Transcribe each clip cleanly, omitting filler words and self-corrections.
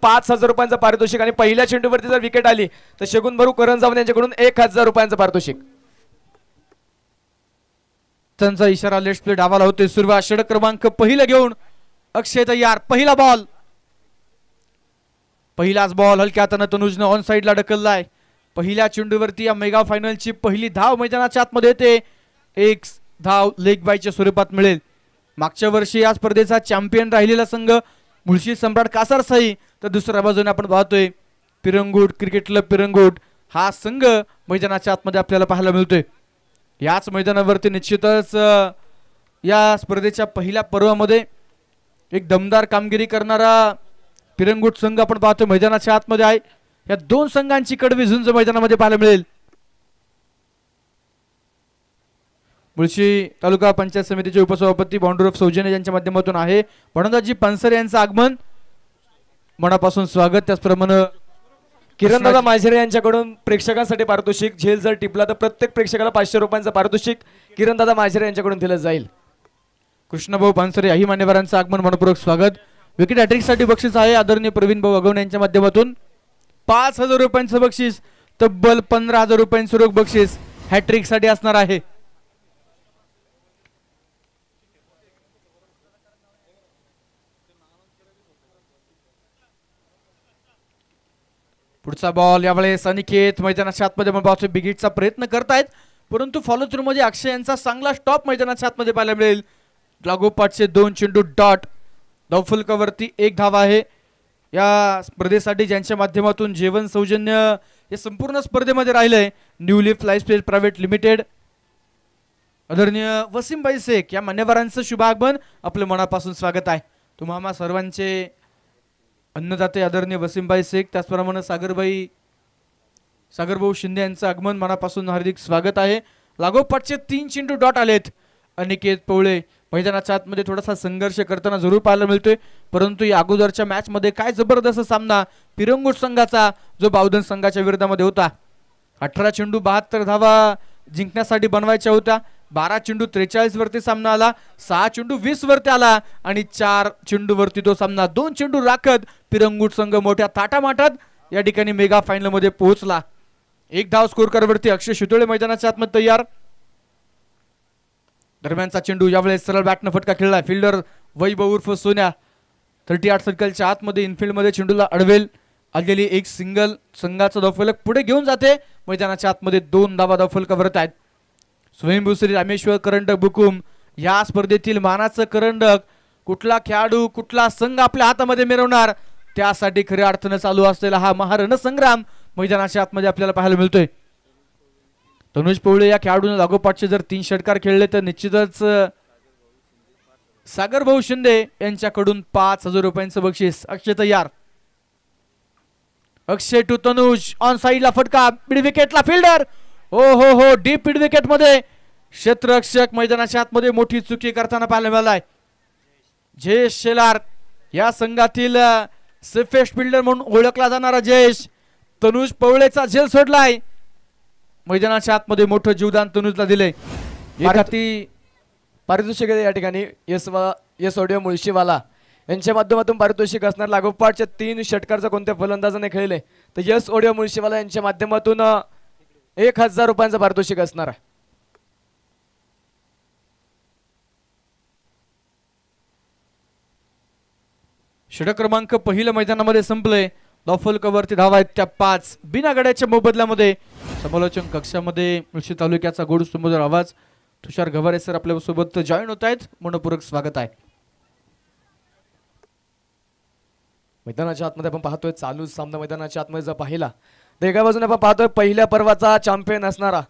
5,000 रुपयांचं पारितोषिक आणि पहिल्या चेंडूवरती जर विकेट आली तर शगुन भरू करण जावणे यांच्याकडून 1,000 रुपयांचं पारितोषिक. त्यांचा इशारा लेट्स प्ले डावाला होते. सुरुवात षटक क्रमांक पहिला घेऊन अक्षय तयार. पहिला बॉल, पहिलाच बॉल हलक्या हाताने तनुजने ऑन साइडला ढकललाय. पहिल्या चेंडूवरती या मेगा फायनलची पहिली धाव मैदानाच्या आतमध्ये येते. एक धाव लेग बायच्या स्वरूपात मिळेल. मागच्या वर्षी या स्पर्धेचा चॅम्पियन राहिलेला संघ मुळशी सम्राट कासारसाई, तर दुसऱ्या बाजूने आपण पाहतोय पिरंगुट क्रिकेट क्लब पिरंगुट हा संघ मैदानाच्या आतमध्ये आपल्याला पाहायला मिळतोय. याच मैदानावरती निश्चितच या स्पर्धेच्या पहिल्या पर्वामध्ये एक दमदार कामगिरी करणारा पिरंगुट संघ आपण पाहतोय मैदानाच्या आतमध्ये आहे. या दोन संघांची कडवी झुंज मैदानामध्ये पाहायला मिळेल. मुळशी तालुका पंचायत समितीचे उपसभापती बाउंड्री सौजन्य यांच्या माध्यमातून आहे. भणदाजी पानसरे यांचं आगमन मनापासून स्वागत. त्याचप्रमाणे किरणदादा माझेरे यांच्याकडून प्रेक्षकांसाठी पारितोषिक. झेल जर टिपला तर प्रत्येक प्रेक्षकाला 500 रुपयांचं पारितोषिक किरणदादा माझेरे यांच्याकडून दिलं जाईल. कृष्णभाऊ पानसरे याही मान्यवरांचं आगमन मनपूर्वक स्वागत. विकेट हॅट्रिक साठी बक्षीस आहे आदरणीय प्रवीण भाऊ अगवणे यांच्या माध्यमातून 5,000 रुपयांचं बक्षीस, तब्बल 15,000 रुपयांचं रोख बक्षीस हॅट्रिक साठी असणार आहे. पुढचा बॉल यावेळेस अनिकेत मैदानाच्या आतमध्ये पाहतोय बिगिटचा प्रयत्न करतायत, परंतु फॉलो थ्रू मध्ये अक्षय यांचा चांगला स्टॉप मैदानाच्या आतमध्ये पाहायला मिळेल. लागोपाठचे 2 चेंडू डॉट. धावफलकावरती 1 धाव आहे. या स्पर्धेसाठी ज्यांच्या माध्यमातून जेवण सौजन्य या संपूर्ण स्पर्धेमध्ये राहिलंय न्यू लिफ्ट लाईफस्टेज प्रायव्हेट लिमिटेड आदरणीय वसीमभाई शेख या मान्यवरांचं शुभागमन आपलं मनापासून स्वागत आहे. तुम्हा सर्वांचे अन्नदाते आदरणीय वसीमभाई शेख, त्याचप्रमाणे सागरभाऊ शिंदे यांचं आगमन मनापासून हार्दिक स्वागत आहे. लागोपाठचे 3 चेंडू डॉट आलेत. अनिकेत पवळे मैदानाच्या आतमध्ये थोडासा संघर्ष करताना जरूर पाहायला मिळतोय, परंतु या अगोदरच्या मॅच मध्ये काय जबरदस्त सामना पिरंगुट संघाचा जो बावधन संघाच्या विरोधामध्ये होता. 18 चेंडू 72 धावा जिंकण्यासाठी बनवायच्या होत्या. 12 चेंडू 43 वरती सामना आला. 6 चेंडू 20 वरती आला आणि 4 चेंडू वरती तो सामना 2 चेंडू राखत पिरंगुट संघ मोठ्या थाटामाटात या ठिकाणी मेगा फायनल मध्ये पोहोचला. 1 धाव स्कोर करवरती अक्षय शितोळे मैदानाच्या आतमध्ये तयार. दरम्यानचा चेंडू यावेळेस सरळ बॅटनं फटका खेळला. फिल्डर वैभव उर्फ सोन्या 38 सर्कलच्या आतमध्ये इनफिल्ड मध्ये चेंडूला अडवेल. आलेली एक सिंगल संघाचा धावफलक पुढे घेऊन जाते. मैदानाच्या आतमध्ये 2 धावा धावफलकावरत आहेत. स्वयंभू श्री रामेश्वर करंडक बुकुम या स्पर्धेतील मानाचं करंडक कुठला खेळाडू कुठला संघ आपल्या हातामध्ये मिळवणार त्यासाठी खऱ्या अर्थानं चालू असलेला हा महारणसंग्राम मैदानाच्या आतमध्ये आपल्याला पाहायला मिळतोय. तनुज पवळे या खेळाडूने लागोपाठचे जर 3 षटकार खेळले तर निश्चितच सागरभाऊ शिंदे यांच्याकडून 5,000 रुपयांचं बक्षीस. अक्षय तयार. अक्षय टू तनुज ऑन साइडला फटका मिड विकेटला फिल्डर हो डीप मिड विकेट मध्ये क्षेत्ररक्षक मैदानाच्या आतमध्ये मोठी चुकी करताना पाहायला मिळालाय. जयेश शेलार या संघातील सेफेस्ट फिल्डर म्हणून ओळखला जाणारा जयेश तनुज पवळेचा झेल सोडलाय. मैदानाच्या आतमध्ये मोठं जीवदान तनुजला दिले. पारितोषिक या ठिकाणी यस ऑडिओ मुळशीवाला यांच्या माध्यमातून पारितोषिक असणार. लागोपाठच्या 3 षटकारचा कोणत्या फलंदाजाने खेळले तर यस ऑडिओ मुळशीवाला यांच्या माध्यमातून 1,000 रुपयांचं पारितोषिक असणार आहे. षटक क्रमांक पहिलं मैदानामध्ये संपले. धावफलकावरती धावा आहेत त्या 5. बिना गड्याच्या मोबदल्यामध्ये समालोचन कक्षामध्ये मुळशी तालुक्याचा गोड सुमधुर आवाज तुषार गवारे सर आपल्या सोबत जॉईन होत आहेत. मनपूर्वक स्वागत आहे. मैदानाच्या आतमध्ये आपण पाहतोय चालू सामना. मैदानाच्या आतमध्ये जर पाहिला तर एका बाजूने आपण पाहतोय पहिल्या पर्वाचा चॅम्पियन असणारा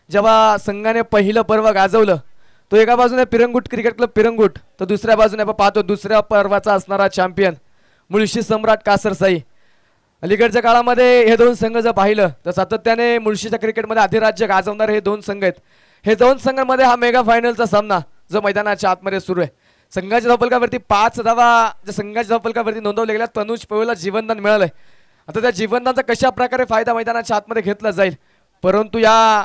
जेव्हा संघाने पहिलं पर्व गाजवलं तो एका बाजूने पिरंगुट क्रिकेट क्लब पिरंगुट, तर दुसऱ्या बाजूने आपण पाहतो दुसऱ्या पर्वाचा असणारा चॅम्पियन मुळशी सम्राट कासरसाई. अलीकडच्या काळामध्ये हे 2 संघ जर पाहिलं तर सातत्याने मुळशीच्या क्रिकेटमध्ये अधिराज्य गाजवणारे हे 2 संघ आहेत. हे 2 संघांमध्ये हा मेगा फायनलचा सामना जो मैदानाच्या आतमध्ये सुरू आहे. संघाच्या धावफलकावरती 5 धावा ज्या संघाच्या धावफलकावरती नोंदवल्या गेल्या. तनुज पवळेला जीवनदान मिळालंय. आता त्या जीवनदानचा कशा प्रकारे फायदा मैदानाच्या आतमध्ये घेतला जाईल, परंतु या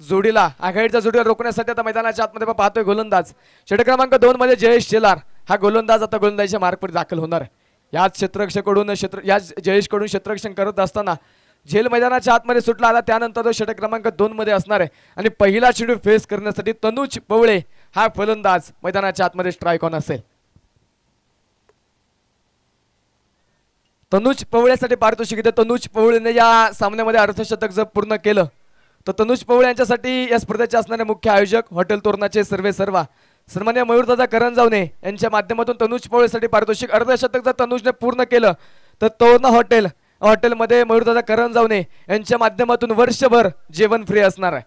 जोडीला आघाडीच्या जोडीला रोखण्यासाठी आता मैदानाच्या आतमध्ये पाहतोय गोलंदाज षटक क्रमांक 2 मध्ये जयेश शेलार हा गोलंदाज आता गोलंदाजीच्या मार्गावर दाखल होणार आहे. याच क्षेत्ररक्षकडून याच जयेशकडून क्षेत्ररक्षण करत असताना झेल मैदानाच्या आतमध्ये सुटला. आता त्यानंतर तो षटक क्रमांक 2 मध्ये असणार आहे आणि पहिला चेंडू फेस करण्यासाठी तनुज पवळे हा फलंदाज मैदानाच्या आतमध्ये स्ट्राईक ऑन असेल. तनुज पवळेसाठी पारितोषिक इथे. तनुज पवळेने या सामन्यामध्ये अर्धशतक जर पूर्ण केलं तर तनुज पवळे यांच्यासाठी या स्पर्धेचे असणारे मुख्य आयोजक हॉटेल तोरणाचे सर्वा सन्मान्य मयूरदादा करंजावणे यांच्या माध्यमातून तनुज पवळेसाठी पारितोषिक. अर्धशतक जर तनुजने पूर्ण केलं तर तोरणा हॉटेलमध्ये मयूरदादा करंजावणे यांच्या माध्यमातून वर्षभर जेवण फ्री असणार आहे.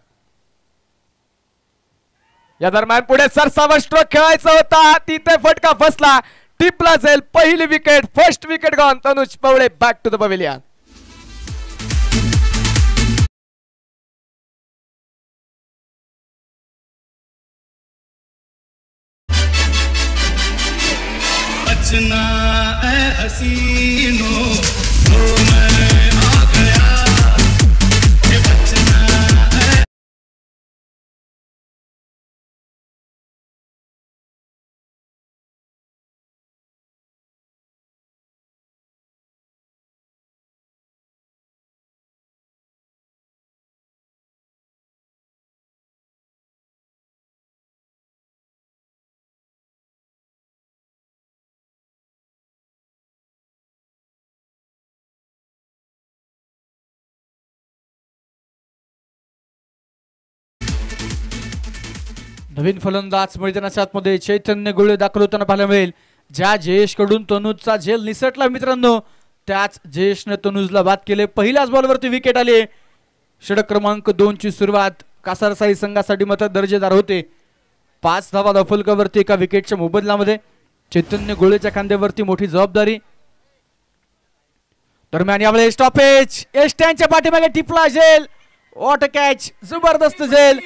या दरम्यान पुढे सरसावा स्ट्रोक खेळायचा होता, तिथे फटका फसला, टिपला जाईल. पहिली wicket, first wicket gone. Tanuj Pawale back to the pavilion. बचना है हसीनो तो मैं आ गया ये बचना है. नवीन फलंदाज मैदानाच्या आतमध्ये चैतन्य गोळे दाखल होताना पाहायला मिळेल. ज्या जयेश कडून तनुजचा झेल निसटला मित्रांनो, त्याच जयेशने तनुजला बाद केले. पहिल्याच बॉलवरती विकेट आली. षटक क्रमांक 2 ची सुरुवात कासारसाई संघासाठी मात्र दर्जेदार होते. 5 धावा दफलकावरती एका विकेटच्या मोबदल्यामध्ये. चैतन्य गोळेच्या खांद्यावरती मोठी जबाबदारी. दरम्यान यावेळी स्टॉपेज, एस्टॅनच्या पाठीमागे टिपला झेल. वॉट कॅच, जबरदस्त झेल.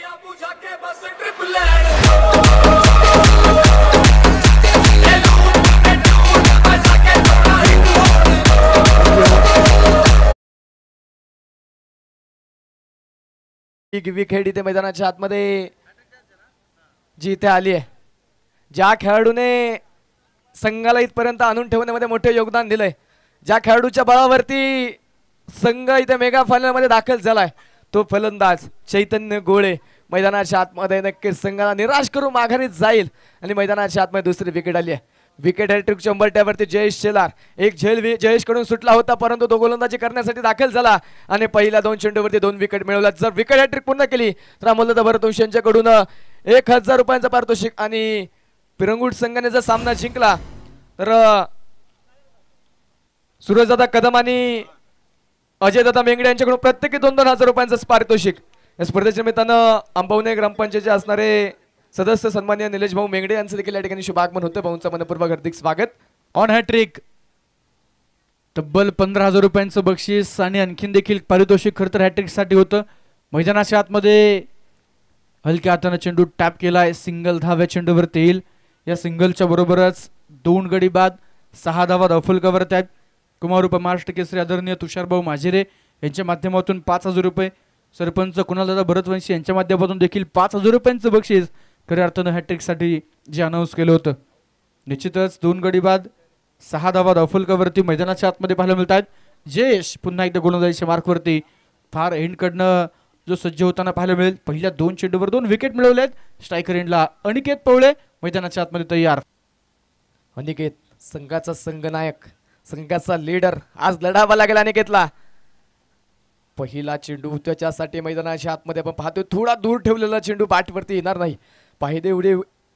विकेट इथे मैदानाच्या आतमध्ये जी इथे आली आहे, ज्या खेळाडूने संघाला इथपर्यंत आणून ठेवण्यामध्ये मोठे योगदान दिलंय, ज्या खेळाडूच्या बळावरती संघ इथे मेगा फायनल मध्ये दाखल झालाय, तो फलंदाज चैतन्य गोळे मैदानाच्या आतमध्ये नक्कीच संघाला निराश करून माघारी जाईल. आणि मैदानाच्या आतमध्ये दुसरी विकेट आली आहे. विकेट हॅट्रिकच्या उंबरठ्यावरती जयेश शेलार. एक झेल जयेश कडून सुटला होता, परंतु तो गोलंदाजी करण्यासाठी दाखल झाला आणि पहिल्या 2 चेंडूवरती 2 विकेट मिळवल्या. जर विकेट हॅट्रिक पूर्ण केली तर अमोलदादा भरतवंशी यांच्याकडून 1000 रुपयांचा पारितोषिक. आणि पिरंगुट संघाने जर सामना जिंकला तर सूरजदादा कदम आणि अजयदादा मेंगडे यांच्याकडून प्रत्येकी 2,000 रुपयांचं पारितोषिक. या स्पर्धेच्या निमित्तानं आंबवणे ग्रामपंचायतचे असणारे सदस्य सन्माननीय निलेश भाऊ मेंगडे यांचं देखील या ठिकाणी शुभ आगमन होतं. भाऊंचं मनपूर्वक हार्दिक स्वागत. ऑन हॅट्रिक, तब्बल 15,000 रुपयांचं बक्षीस आणि आणखीन देखील पारितोषिक खरं तर हॅट्रिक साठी होतं. मैदानाच्या आतमध्ये हलक्या हाताने चेंडू टॅप केलाय. सिंगल धाव्या चेंडूवरती येईल. या सिंगलच्या बरोबरच 2 गडी बाद, 6 धावा धावफलकावर आहेत. कुमार महाराष्ट्र केसरी आदरणीय तुषारभाऊ माझिरे यांच्या माध्यमातून 5,000 रुपये. सरपंच कुणालदादा भरतवंशी यांच्या माध्यमातून देखील 5,000 रुपयांचं बक्षीस खऱ्या अर्थानं हॅट्रिकसाठी जे अनाऊन्स केलं होतं. निश्चितच 2 गडी बाद, 6 धावा धावफलकावरती मैदानाच्या आतमध्ये पाहायला मिळत आहेत. जयेश पुन्हा एकदा गोलंदाजीच्या मार्कवरती फार एंडकडनं जो सज्ज होताना पाहायला मिळेल. पहिल्या 2 चेंडूवर 2 विकेट मिळवले आहेत. स्ट्रायकर एंडला अनिकेत पवळे मैदानाच्या आतमध्ये तयार. अनिकेत संघाचा संघनायक, संघाचा लीडर, आज लढावा लागेल अनिकेतला. पहिला चेंडू त्याच्यासाठी मैदानाच्या आतमध्ये आपण पाहतोय. थोडा दूर ठेवलेला चेंडू बॅटवरती येणार नाही. पाहिजे एवढी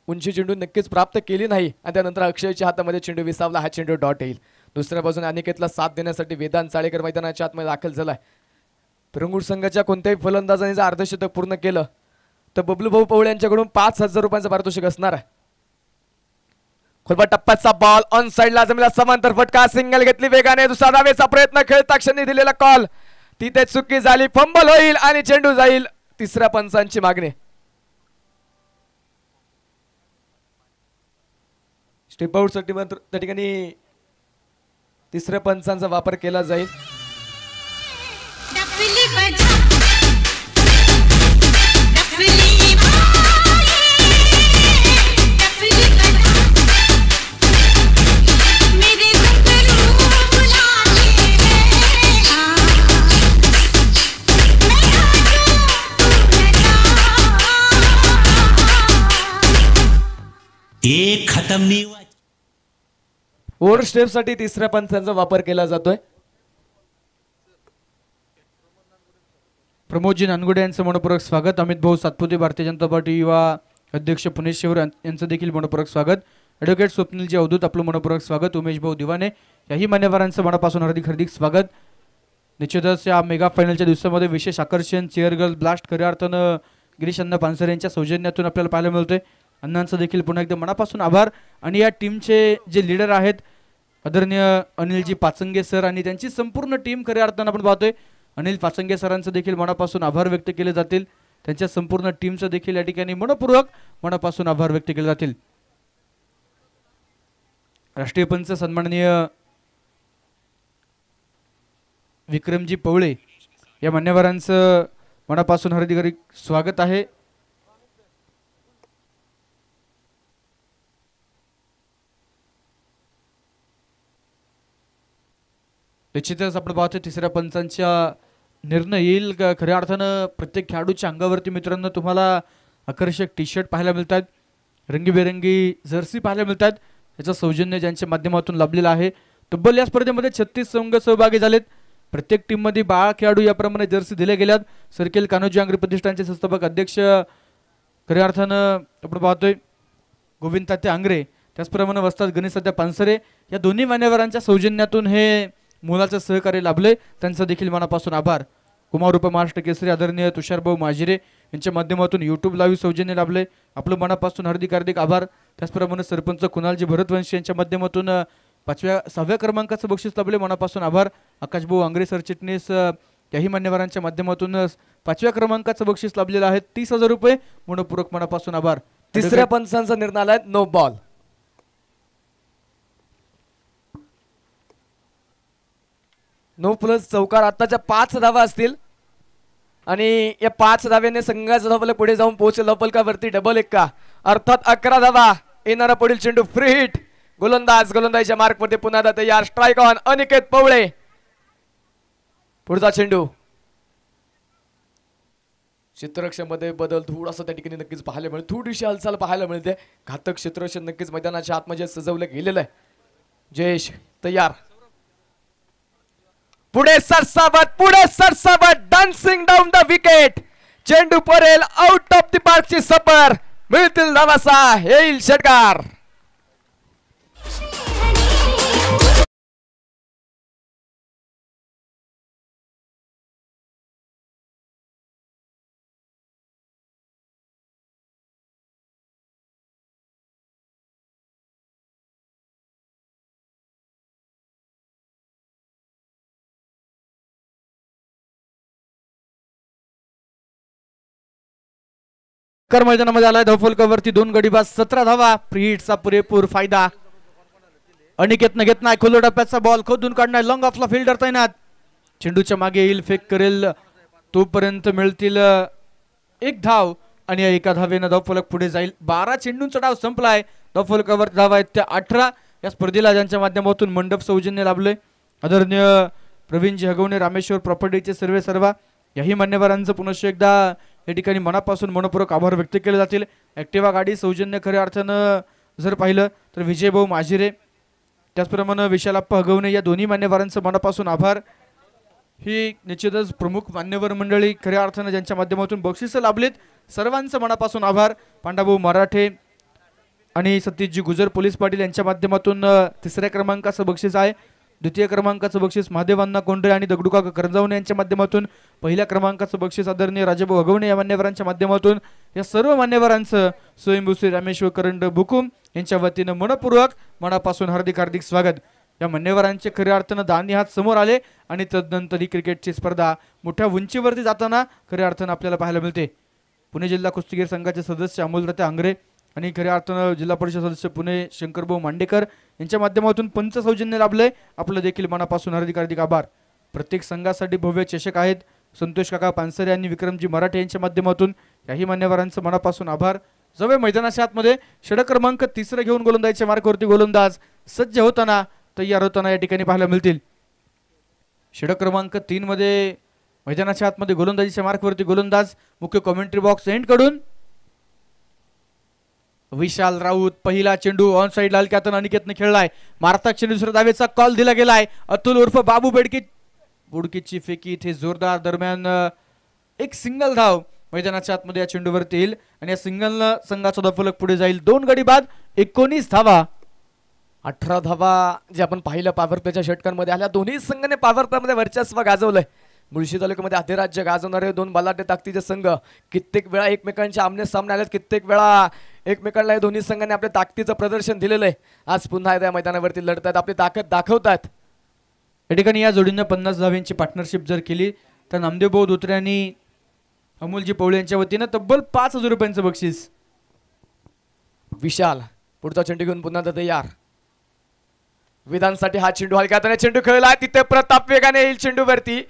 उंची चेंडू नक्कीच प्राप्त केली नाही आणि त्यानंतर अक्षयच्या हातामध्ये चेंडू विसावला. हा चेंडू डॉट येईल. दुसऱ्या बाजूने अनिकेतला साथ देण्यासाठी वेदांत चाळेकर मैदानाच्या आतमध्ये दाखल झालाय. पिरंगुट संघाच्या कोणत्याही फलंदाजाने जर अर्धशतक पूर्ण केलं तर बबलू भाऊ पवळे यांच्याकडून 5,000 रुपयांचं पारितोषिक असणार आहे. खोलबा टप्प्याचा बॉल ऑन साइडला जमिला समांतर फटका. सिंगल घेतली वेगाने. दुसरा धावेचा प्रयत्न खेळता क्षणी दिलेला कॉल तिथे चुकी झाली. फंबल होईल आणि चेंडू जाईल. तिसऱ्या पंचांची मागणी. स्टेप आउट साठी मात्र त्या ठिकाणी तिसऱ्या पंचांचा वापर केला जाईल. एक खत्म नहीं हुआ। ओव्हर स्टेप साठी तिसऱ्या पंचांचा वापर केला जातोय. प्रमोदजी नानगुडे यांचं मनपूर्वक स्वागत. अमित भाऊ सातपुते भारतीय जनता पार्टी युवा अध्यक्ष पुणे शहर यांचं देखील मनपूर्वक स्वागत. ॲडव्होकेट स्वप्नीलजी अवधूत आपलं मनपूर्वक स्वागत. उमेश भाऊ दिवाने याही मान्यवरांचं मनापासून हार्दिक स्वागत. निश्चितच या मेगा फायनलच्या दिवसामध्ये विशेष आकर्षण चेअर गर्ल ब्लास्ट खऱ्या अर्थानं गिरीश अण्णा पानसरे यांच्या सौजन्यातून आपल्याला पाहायला मिळतोय. अण्णांचं देखील पुन्हा एकदा मनापासून आभार. आणि या टीमचे जे लीडर आहेत आदरणीय अनिलजी पाचंगे सर आणि त्यांची संपूर्ण टीम खऱ्या अर्थानं आपण पाहतोय. अनिल पाचंगे सरांचं देखील मनापासून आभार व्यक्त केले जातील. त्यांच्या संपूर्ण टीमचं देखील या ठिकाणी मनापासून आभार व्यक्त केले जातील. राष्ट्रीय पंच सन्माननीय विक्रमजी पवळे या मान्यवरांचं मनापासून हार्दिक स्वागत आहे. निश्चितच आपण पाहतोय तिसऱ्या पंचांच्या निर्णय येईल. खऱ्या अर्थानं प्रत्येक खेळाडूच्या अंगावरती मित्रांनो तुम्हाला आकर्षक टी शर्ट पाहायला मिळतात, रंगीबेरंगी जर्सी पाहायला मिळतात. याचं सौजन्य ज्यांच्या माध्यमातून लाभलेलं आहे. तब्बल या स्पर्धेमध्ये 36 संघ सहभागी झालेत. प्रत्येक टीममध्ये 12 खेळाडू याप्रमाणे जर्सी दिल्या गेल्यात. सर्केल कान्होजी आंग्रे प्रतिष्ठानचे संस्थापक अध्यक्ष खऱ्या अर्थानं आपण पाहतोय गोविंद तात्या आंग्रे, त्याचप्रमाणे वस्ताद गणेश तात्या पानसरे या दोन्ही मान्यवरांच्या सौजन्यातून हे मुलाचं सहकार्य लाभले. त्यांचं देखील मनापासून आभार. कुमार रूप महाराष्ट्र केसरी आदरणीय तुषारभाऊ माजिरे यांच्या माध्यमातून यूट्यूब लाईव्ह सौजन्य लाभले. आपलं मनापासून हार्दिक आभार. त्याचप्रमाणे सरपंच कुणालजी भरतवंशी यांच्या माध्यमातून 6व्या क्रमांकाचं बक्षीस लाभले. मनापासून आभार. आकाशभाऊ आंग्रे सरचिटणीस याही मान्यवरांच्या माध्यमातून 5व्या क्रमांकाचं बक्षीस लाभलेलं आहे 30,000 रुपये. मनपूर्वक मनापासून आभार. तिसऱ्या पंचांचा निर्णय आलाय नो बॉल. नो प्लस चौकार. आताच्या 5 धावा असतील आणि या 5 धाव्याने संघाचा धावला पुढे जाऊन पोहोचेल. फलकावरती डबल एक्का अर्थात 11 धावा. येणारा पुढील चेंडू फ्री हिट. गोलंदाजच्या मार्कवरती पुन्हा तयार. Strike on Aniket Pawale. पुढचा चेंडू. क्षेत्ररक्षणामध्ये बदल थोडासा त्या ठिकाणी नक्कीच पाहायला मिळेल. थोडीशी हालचाल पाहायला मिळते. घातक क्षेत्ररक्षण नक्कीच मैदानाच्या आतमध्ये सजवलं गेलेलं आहे. जयेश तयार. पुढे सरसावत डान्सिंग डाऊन द विकेट. चेंडू पडेल आउट ऑफ द पार्कची सपर. मिळतील धावासा. येईल षटकार. मैदानामध्ये आलाय. धावफलकावरती 2 गडीबाज 17 धावा. फ्रीहिटचा पुरेपूर फायदा. अनिकेतनं घेतलाय खोलो डप्प्याचा बॉल खोदून काढणार. लॉंग ऑफला फिल्डर तैनात. चेंडूच्या मागे येईल फेक करेल तोपर्यंत मिळतील 1 धाव आणि या एका धावेनं धावफलक पुढे जाईल. 12 चेंडूंचा डाव संपलाय. धावफलकावर धावा आहेत त्या 18. या स्पर्धेला ज्यांच्या माध्यमातून मंडप सौजन्य लाभले आदरणीय प्रवीणजी हगवणे रामेश्वर प्रॉपर्टीचे सर्वा याही मान्यवरांचं पुनश्च एकदा या ठिकाणी मनापासून मनपूर्वक आभार व्यक्त केले जातील. ॲक्टिवा गाडी सौजन्य खऱ्या अर्थानं जर पाहिलं तर विजयभाऊ माजिरे त्याचप्रमाणे विशालाप्पा हगवणे या दोन्ही मान्यवरांचं मनापासून आभार. ही निश्चितच प्रमुख मान्यवर मंडळी खऱ्या अर्थानं ज्यांच्या माध्यमातून बक्षिसं लाभलीत सर्वांचं मनापासून आभार. पांडाभाऊ मराठे आणि सतीशजी गुजर पोलीस पाटील यांच्या माध्यमातून 3ऱ्या क्रमांकाचं बक्षीस आहे. 2य क्रमांकाचं बक्षीस महादेवांना कोंडरे आणि दगडूकाका करंजावणे यांच्या माध्यमातून. 1ल्या क्रमांकाचं बक्षीस आदरणीय राजाभाऊ हगवणे या मान्यवरांच्या माध्यमातून. या सर्व मान्यवरांचं स्वयंभूश्री रामेश्वर करंड बुकुम यांच्या वतीनं मनपूर्वक मनापासून हार्दिक स्वागत. या मान्यवरांचे खऱ्या अर्थानं दानी हात समोर आले आणि तदनंतर ही क्रिकेटची स्पर्धा मोठ्या उंचीवरती जाताना खऱ्या अर्थानं आपल्याला पाहायला मिळते. पुणे जिल्हा कुस्तीगीर संघाचे सदस्य अमोलरत्या आंग्रे आणि खऱ्या अर्थानं जिल्हा परिषद सदस्य पुणे शंकरभाऊ मांडेकर यांच्या माध्यमातून पंच सौजन्य लाभलंय. आपलं देखील मनापासून हार्दिक आभार. प्रत्येक संघासाठी भव्य चषक आहेत. संतोष काका पानसरे आणि विक्रमजी मराठे यांच्या माध्यमातून याही मान्यवरांचं मनापासून आभार. जवळ मैदानाच्या आतमध्ये षटक क्रमांक 3 घेऊन गोलंदाजीच्या मार्गावरती गोलंदाज सज्ज होताना तयार होताना या ठिकाणी पाहायला मिळतील. षटक क्रमांक 3 मध्ये मैदानाच्या आतमध्ये गोलंदाजीच्या मार्गावरती गोलंदाज मुख्य कॉमेंट्री बॉक्स एंड कडून विशाल राऊत पहिला चेंडू ऑन साइड हलक्यातून अनिकेतने खेळलाय. मारता चेंडू दुसऱ्या धावेचा कॉल दिला गेलाय. अतुल उर्फ बाबू बेडके बुडकीची फेकी इथे जोरदार दरम्यान एक सिंगल धाव मैदानाच्या आतमध्ये या चेंडूवरती येईल आणि या सिंगल संघाचा धावफलक पुढे जाईल. 2 गडी बाद 19 धावा. 18 धावा जे आपण पाहिलं पॉवर प्लेच्या षटकांमध्ये आल्या. दोन्ही संघाने पॉवर प्लेमध्ये वर्चस्व गाजवलंय. मुळशी तालुक्यामध्ये अधिराज्य गाजवणारे 2 बलाढ्य ताकदीचे संघ कित्येक वेळा एकमेकांच्या आमने सामने आलेत. कित्येक वेळा एकमेकांना या दोन्ही संघांनी आपल्या ताकदीचं प्रदर्शन दिलेलं आहे. आज पुन्हा एकदा मैदानावरती लढतात, आपली ताकद दाखवतात. या ठिकाणी या जोडीनं 50 धाव्यांची पार्टनरशिप जर केली तर नामदेव भाऊ धोत्रे आणि अमोलजी पवळे यांच्या वतीनं तब्बल 5,000 रुपयांचं बक्षीस. विशाल पुढचा चेंडू घेऊन पुन्हा तयार. विधानसाठी हा चेंडू हलक्यात चेंडू खेळला. तिथे प्रताप वेगाने येईल चेंडूवरती,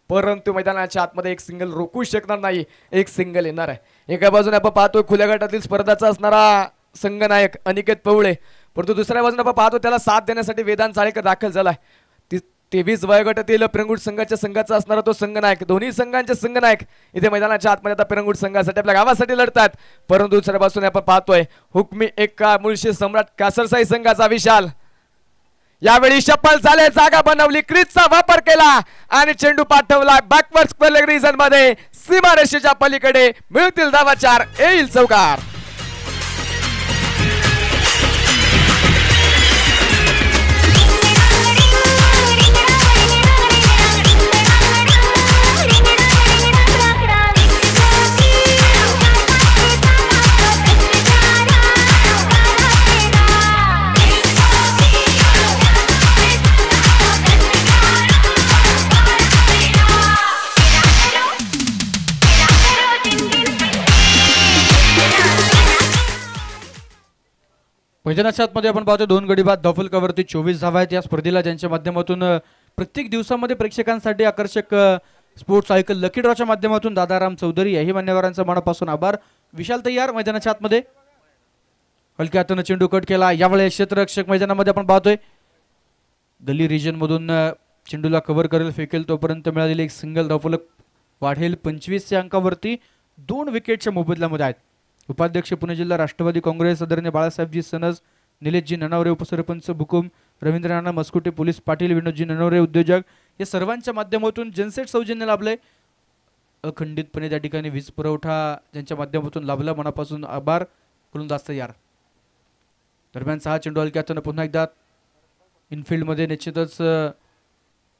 परंतु मैदानाच्या आतमध्ये एक सिंगल रोखू शकणार नाही. एक सिंगल येणार आहे. एका बाजूने आपण पाहतोय खुल्या गटातील स्पर्धाचा असणारा संघनायक अनिकेत पवळे, परंतु दुसऱ्या बाजूने आपण पाहतो त्याला साथ देण्यासाठी वेदांत चाळेकर दाखल झालाय. 23 वयोगटातील पिरंगुट संघाचा असणारा तो संघनायक. दोन्ही संघांचे संघनायक इथे मैदानाच्या आतमध्ये आता पिरंगुट संघासाठी आपल्या गावासाठी लढतात. परंतु दुसऱ्या बाजूने आपण पाहतोय हुकमी एक्का मुळशी सम्राट कासरसाई संघाचा विशाल. यावेळी शपल झाले, जागा बनवली, क्रीजचा वापर केला आणि चेंडू पाठवला बॅकवर्ड स्क्वेअर रिजन मध्ये. सीमारेषेच्या पलीकडे मिळतील धावा 4, येईल चौकार. मैदानाच्या आतमध्ये आपण पाहतो 2 गडी बाद धावफलकावरती 24 धावा आहेत. या स्पर्धेला ज्यांच्या माध्यमातून प्रत्येक दिवसामध्ये प्रेक्षकांसाठी आकर्षक स्पोर्ट्स सायकल लकी ड्रॉच्या माध्यमातून दादाराम चौधरी याही मान्यवरांचा मनापासून आभार. विशाल तयार मैदानाच्या आतमध्ये हलक्या हाताने चेंडू कट केला. यावेळी क्षेत्ररक्षक मैदानामध्ये आपण पाहतोय गल्ली रिजन मधून चेंडूला कव्हर करेल, फेकेल तोपर्यंत मिळालेले एक सिंगल धावफलक वाढेल 25 च्या अंकावरती. 2 विकेटच्या मोबदल्यामध्ये आहेत. उपाध्यक्ष पुणे जिल्हा राष्ट्रवादी काँग्रेस आदरणीय बाळासाहेबजी सनस, निलेशजी ननावरे उपसरपंच भुकुम, रवींद्र नाना मस्कुटे पोलीस पाटील, विनोदजी ननावरे उद्योजक या सर्वांच्या माध्यमातून जनसेट सौजन्य लाभले. अखंडितपणे त्या ठिकाणी वीज पुरवठा ज्यांच्या माध्यमातून लाभला, मनापासून आभार. गोलंदाज तयार. दरम्यान 6 चेंडू हलक्यातून पुन्हा एकदा इनफिल्डमध्ये निश्चितच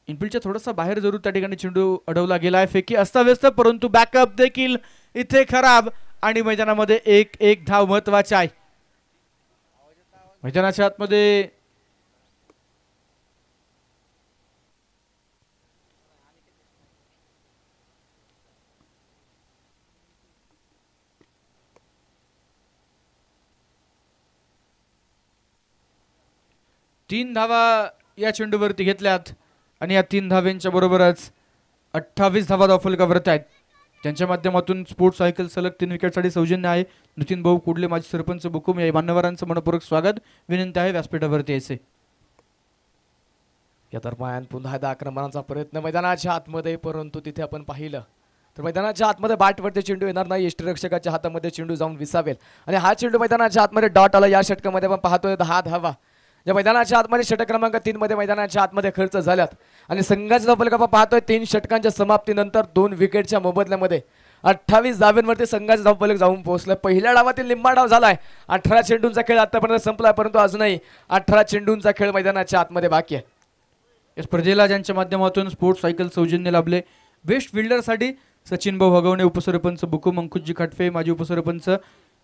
इनफिल्डच्या थोडासा बाहेर जरूर त्या ठिकाणी चेंडू अडवला गेला आहे. फेकी अस्ताव्यस्त, परंतु बॅकअप देखील इथे खराब आणि मैदानामध्ये एक धाव महत्वाची आहे. मैदानाच्या आतमध्ये तीन धावा या चेंडूवरती घेतल्यात आणि या 3 धाव्यांच्या बरोबरच 28 धावा धावफलकावरती आहेत. त्यांच्या माध्यमातून स्पोर्ट्स सायकल सलग 3 विकेटसाठी सौजन्य आहे. नितीन भाऊ कुडले माजी सरपंच बुकुम या मान्यवरांचं मनपूर्वक स्वागत. विनंती आहे व्यासपीठावरती यायचे. या दरम्यान पुन्हा एकदा आक्रमणाचा प्रयत्न मैदानाच्या आतमध्ये, परंतु तिथे आपण पाहिलं तर मैदानाच्या आतमध्ये बॅटवरती चेंडू येणार नाही. यष्टीरक्षकाच्या हातामध्ये चेंडू जाऊन विसावेल आणि हा चेंडू मैदानाच्या आतमध्ये डॉट आला. या षटकामध्ये आपण पाहतोय 10 धावा या मैदानाच्या आतमध्ये षटक क्रमांक 3 मध्ये मैदानाच्या आतमध्ये खर्च झाल्यात आणि संघाचा धावफलक आपण पाहतोय 3 षटकांच्या समाप्तीनंतर 2 विकेटच्या मोबदल्यामध्ये 28 धाव्यांवरती संघाचा धावफलक जाऊन पोहोचलाय. पहिल्या डावातील लिंबा डाव झालाय. 18 चेंडूंचा खेळ आतापर्यंत संपलाय, परंतु अजूनही 18 चेंडूंचा खेळ मैदानाच्या आतमध्ये बाकी आहे. या स्पर्धेला ज्यांच्या माध्यमातून स्पोर्ट्स सायकल सौजन्य लाभले, बेस्ट फिल्डरसाठी सचिन भाऊ हगवणे उपसरपंच बुकुम, अंकुशजी खाटफे माजी उपसरपंच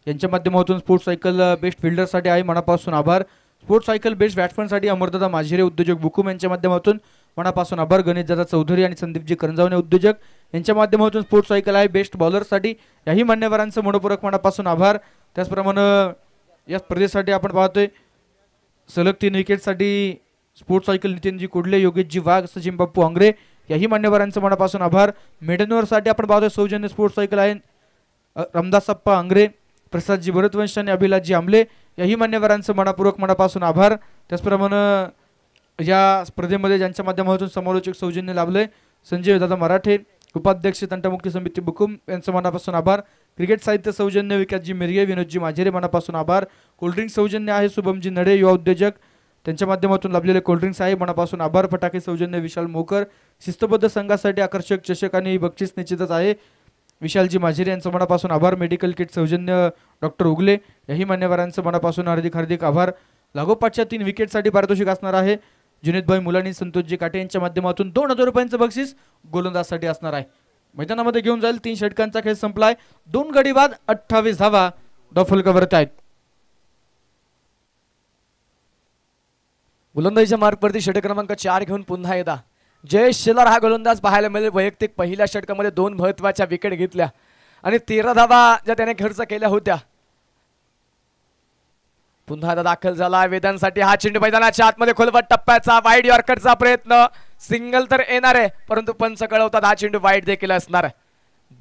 यांच्या माध्यमातून स्पोर्ट्स सायकल बेस्ट फिल्डरसाठी आहे, मनापासून आभार. स्पोर्ट्स सायकल बेस्ट बॅट्समनसाठी अमरदादा माझिरे उद्योजक बुकुम यांच्या माध्यमातून मनापासून आभार. गणेशदादा चौधरी आणि संदीपजी करंजावणे उद्योजक यांच्या माध्यमातून स्पोर्ट्स सायकल आहे बेस्ट बॉलरसाठी, याही मान्यवरांचं मनपूर्वक मनापासून आभार. त्याचप्रमाणे या स्पर्धेसाठी आपण पाहतोय सलग 3 विकेटसाठी स्पोर्ट्स सायकल नितीनजी कुडले, योगेशजी वाघ, सचिन बाप्पू आंग्रे याही मान्यवरांचं मनापासून आभार. मेडनवरसाठी आपण पाहतोय सौजन्य स्पोर्ट्स सायकल आहे रामदासप्पा आंग्रे, प्रसादजी भरतवंश आणि अभिलाषजी आमले याही मान्यवरांचं मनापूर्वक मनापासून आभार. त्याचप्रमाणे या स्पर्धेमध्ये ज्यांच्या माध्यमातून समालोचक सौजन्य लाभले संजय दादा मराठे, उपाध्यक्ष तंटामुक्ती समिती बुकुम यांचं मनापासून आभार. क्रिकेट साहित्य सौजन्य विकासजी मिरगे, विनोदजी माझेरे मनापासून आभार. कोल्ड्रिंक सौजन्य आहे शुभमजी नडे युवा उद्योजक, त्यांच्या माध्यमातून लाभलेले कोल्ड्रिंक्स आहे मनापासून आभार. फटाके सौजन्य विशाल मोकर, शिस्तबद्ध संघासाठी आकर्षक चषक आणि बक्षीस निश्चितच आहे विशालजी माझेरे यांचं मनापासून आभार. मेडिकल किट सौजन्य डॉक्टर उगले, याही मान्यवरांचं मनापासून हार्दिक हार्दिक आभार. लागोपाठच्या 3 विकेटसाठी पारितोषिक असणार आहे. जुनेदभाई मुलानी, संतोषजी काटे यांच्या माध्यमातून 2000 रुपयांचं बक्षीस गोलंदाजसाठी असणार आहे. मैदानामध्ये घेऊन जाईल. 3 षटकांचा खेळ संपलाय. 2 गडी बाद 28 धावा डॉफलकावरती आहेत. गोलंदाजीच्या मार्कवरती षटक क्रमांक 4 घेऊन पुन्हा एकदा जयेश शेलार हा गोलंदाज पाहायला मिळेल. वैयक्तिक पहिल्या षटकामध्ये 2 महत्वाच्या विकेट घेतल्या आणि 13 धावा ज्या त्याने खर्च केल्या होत्या. पुन्हा एकदा दाखल झाला वेदांसाठी. हा चेंडू मैदानाच्या आतमध्ये खोलवट टप्प्याचा वाईड यॉर्करचा प्रयत्न. सिंगल तर येणार आहे, परंतु पंच कळवतात हा चेंडू वाईड देखील असणार आहे.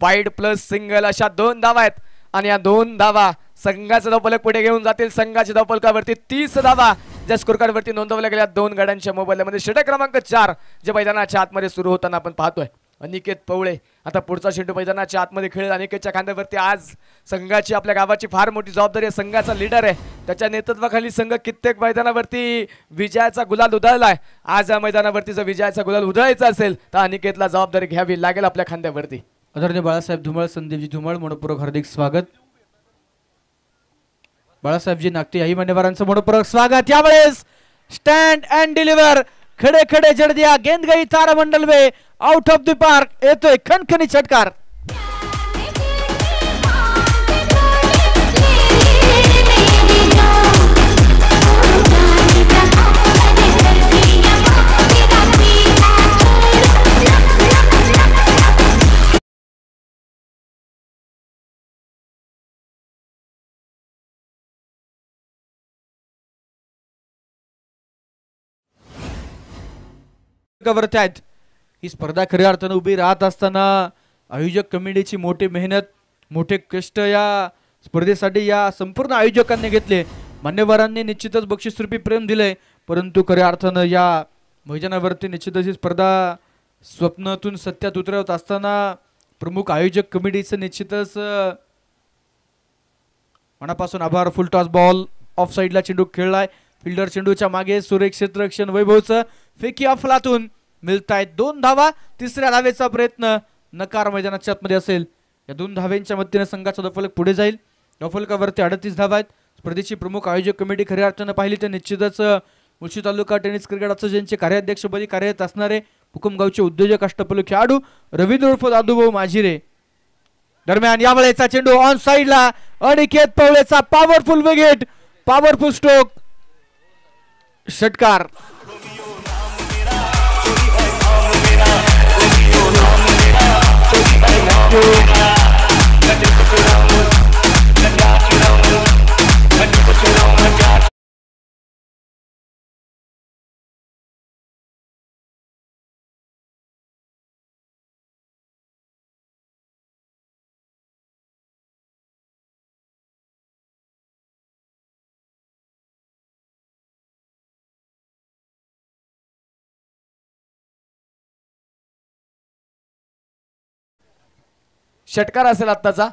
वाईड प्लस सिंगल अशा 2 धावा आहेत आणि या 2 धावा संघाचा धावफलक पुढे घेऊन जातील. संघाच्या धावफलकावरती 30 धावा ज्या स्कोर कार्ड वरती नोंदवल्या गेल्या 2 गड्यांच्या मोबाईलमध्ये. षटक क्रमांक 4 जे मैदानाच्या आतमध्ये सुरू होताना आपण पाहतोय. अनिकेत पवळे आता पुढचा चेंडू मैदानाच्या आतमध्ये खेळेल. अनिकेतच्या खांद्यावरती आज संघाची आपल्या गावाची फार मोठी जबाबदारी आहे. संघाचा लीडर आहे, त्याच्या नेतृत्वाखाली संघ कित्येक मैदानावरती विजयाचा गुलाल उधळलाय. आज या मैदानावरती जर विजयाचा गुलाल उधळायचा असेल तर अनिकेतला जबाबदारी घ्यावी लागेल आपल्या खांद्यावरती. आदरणीय बाळासाहेब धुमाळ, संदीपजी धुमाळ मनपूर्वक हार्दिक स्वागत. बाळासाहेबजी नागटे याही मान्यवरांचं मनपूर्वक स्वागत. यावेळेस स्टँड अँड डिलिव्हर, खडे खडे जड़ दिया, गेंद गई तारामंडल में, आउट ऑफ द पार्क. येतोय खणखणी षटकार. वरती आहेत. ही स्पर्धा खऱ्या अर्थानं उभी राहत असताना आयोजक कमिटीची मोठी मेहनत, मोठे कष्ट या स्पर्धेसाठी या संपूर्ण आयोजकांनी घेतले. मान्यवरांनी निश्चितच बक्षीसरूपी प्रेम दिले, परंतु खऱ्या अर्थानं या मैदानावरती निश्चितच ही स्पर्धा स्वप्नातून सत्यात उतरवत असताना प्रमुख आयोजक कमिटीचं निश्चितच मनापासून आभार. फुल टॉस बॉल ऑफ साईडला चेंडू खेळलाय. फिल्डर चेंडूच्या मागे सुरेख क्षेत्ररक्षण वैभवचं फेकी अफलातून मिळतायत 2 धावा. 3ऱ्या धावेचा प्रयत्न नकार मैदानाच्या आतमध्ये असेल. या 2 धाव्यांच्या मदतीने संघाचा धावफलक पुढे जाईल. धावफलकावरती 38 धावा आहेत. स्पर्धेची प्रमुख आयोजक कमिटी खऱ्या अर्थानं पाहिली तर निश्चितच मुळशी तालुका टेनिस क्रिकेट असोसिएशनचे कार्याध्यक्षपदी कार्यरत असणारे हुकुमगावचे उद्योजक अष्टपैलू खेळाडू रवींद्र उर्फ दादूभाऊ माझिरे. दरम्यान यावेळेचा चेंडू ऑन साईडला, Aniket Pawale powerful wicket, powerful stroke, षटकार. षटकार असेल आत्ताचा.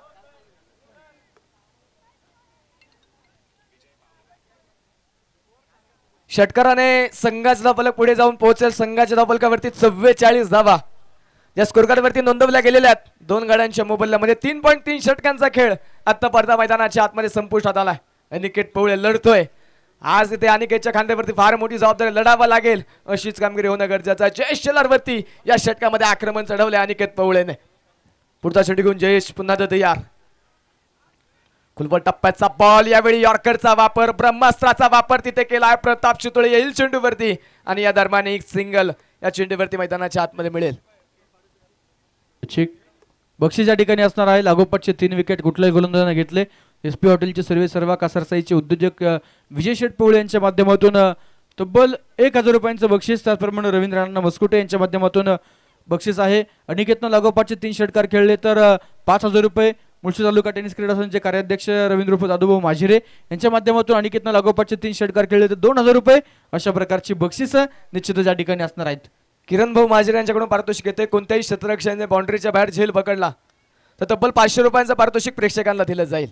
षटकाराने संघाचा धावफलक पुढे जाऊन पोहोचेल. संघाच्या धावफलकावरती 44 धावा या स्कोर कार्ड वरती नोंदवल्या गेलेल्या आहेत. 2 गाड्यांच्या मोबदल्यामध्ये 3.3 षटकांचा खेळ आता पडदा मैदानाच्या आतमध्ये संपुष्टात आलाय. अनिकेत पवळे लढतोय. आज इथे अनिकेतच्या खांद्यावरती फार मोठी जबाबदारी लढावा लागेल, अशीच कामगिरी होणं गरजेचं आहे. जयेश शेलार वरती या षटकामध्ये आक्रमण चढवले अनिकेत पवळेने. पुढचा षटक घेऊन जयेश पुन्हा तयार. खुलवट टप्प्याचा बॉल, यावेळी यॉर्करचा वापर, ब्रह्मास्त्राचा वापर तिथे केलाय. प्रताप चितोळे येईल चेंडूवरती आणि या दरम्यान एक सिंगल या चेंडूवरती मैदानाच्या आतमध्ये मिळेल. बक्षीस या ठिकाणी असणार आहे. लागोपाठचे 3 विकेट कुठल्याही गोलंदाजाने घेतले. SP हॉटेलचे सर्वे सर्वा कासारसाईचे उद्योजक विजय शेठ पवळे यांच्या माध्यमातून तब्बल 1000 रुपयांचं बक्षीस, त्याचप्रमाणे रवींद्र राणा मस्कुटे यांच्या माध्यमातून बक्षीस आहे. अनिकेतनं लागोपाठचे 3 षटकार खेळले तर 5000 रुपये. मुळशी तालुका टेनिस क्रीडा संघाचे कार्याध्यक्ष रवींद्र उर्फ दादूभाऊ माझिरे यांच्या माध्यमातून अनिकेतनं लागोपाठचे 3 षटकार खेळले तर 2000 रुपये. अशा प्रकारची बक्षीस निश्चितच या ठिकाणी असणार आहेत. किरण भाऊ माजरे यांच्याकडून पारितोषिक येते. कोणत्याही क्षेत्ररक्षकाने बाउंड्रीच्या बाहेर झेल पकडला तर तब्बल 500 रुपयांचं पारितोषिक प्रेक्षकांना दिलं जाईल.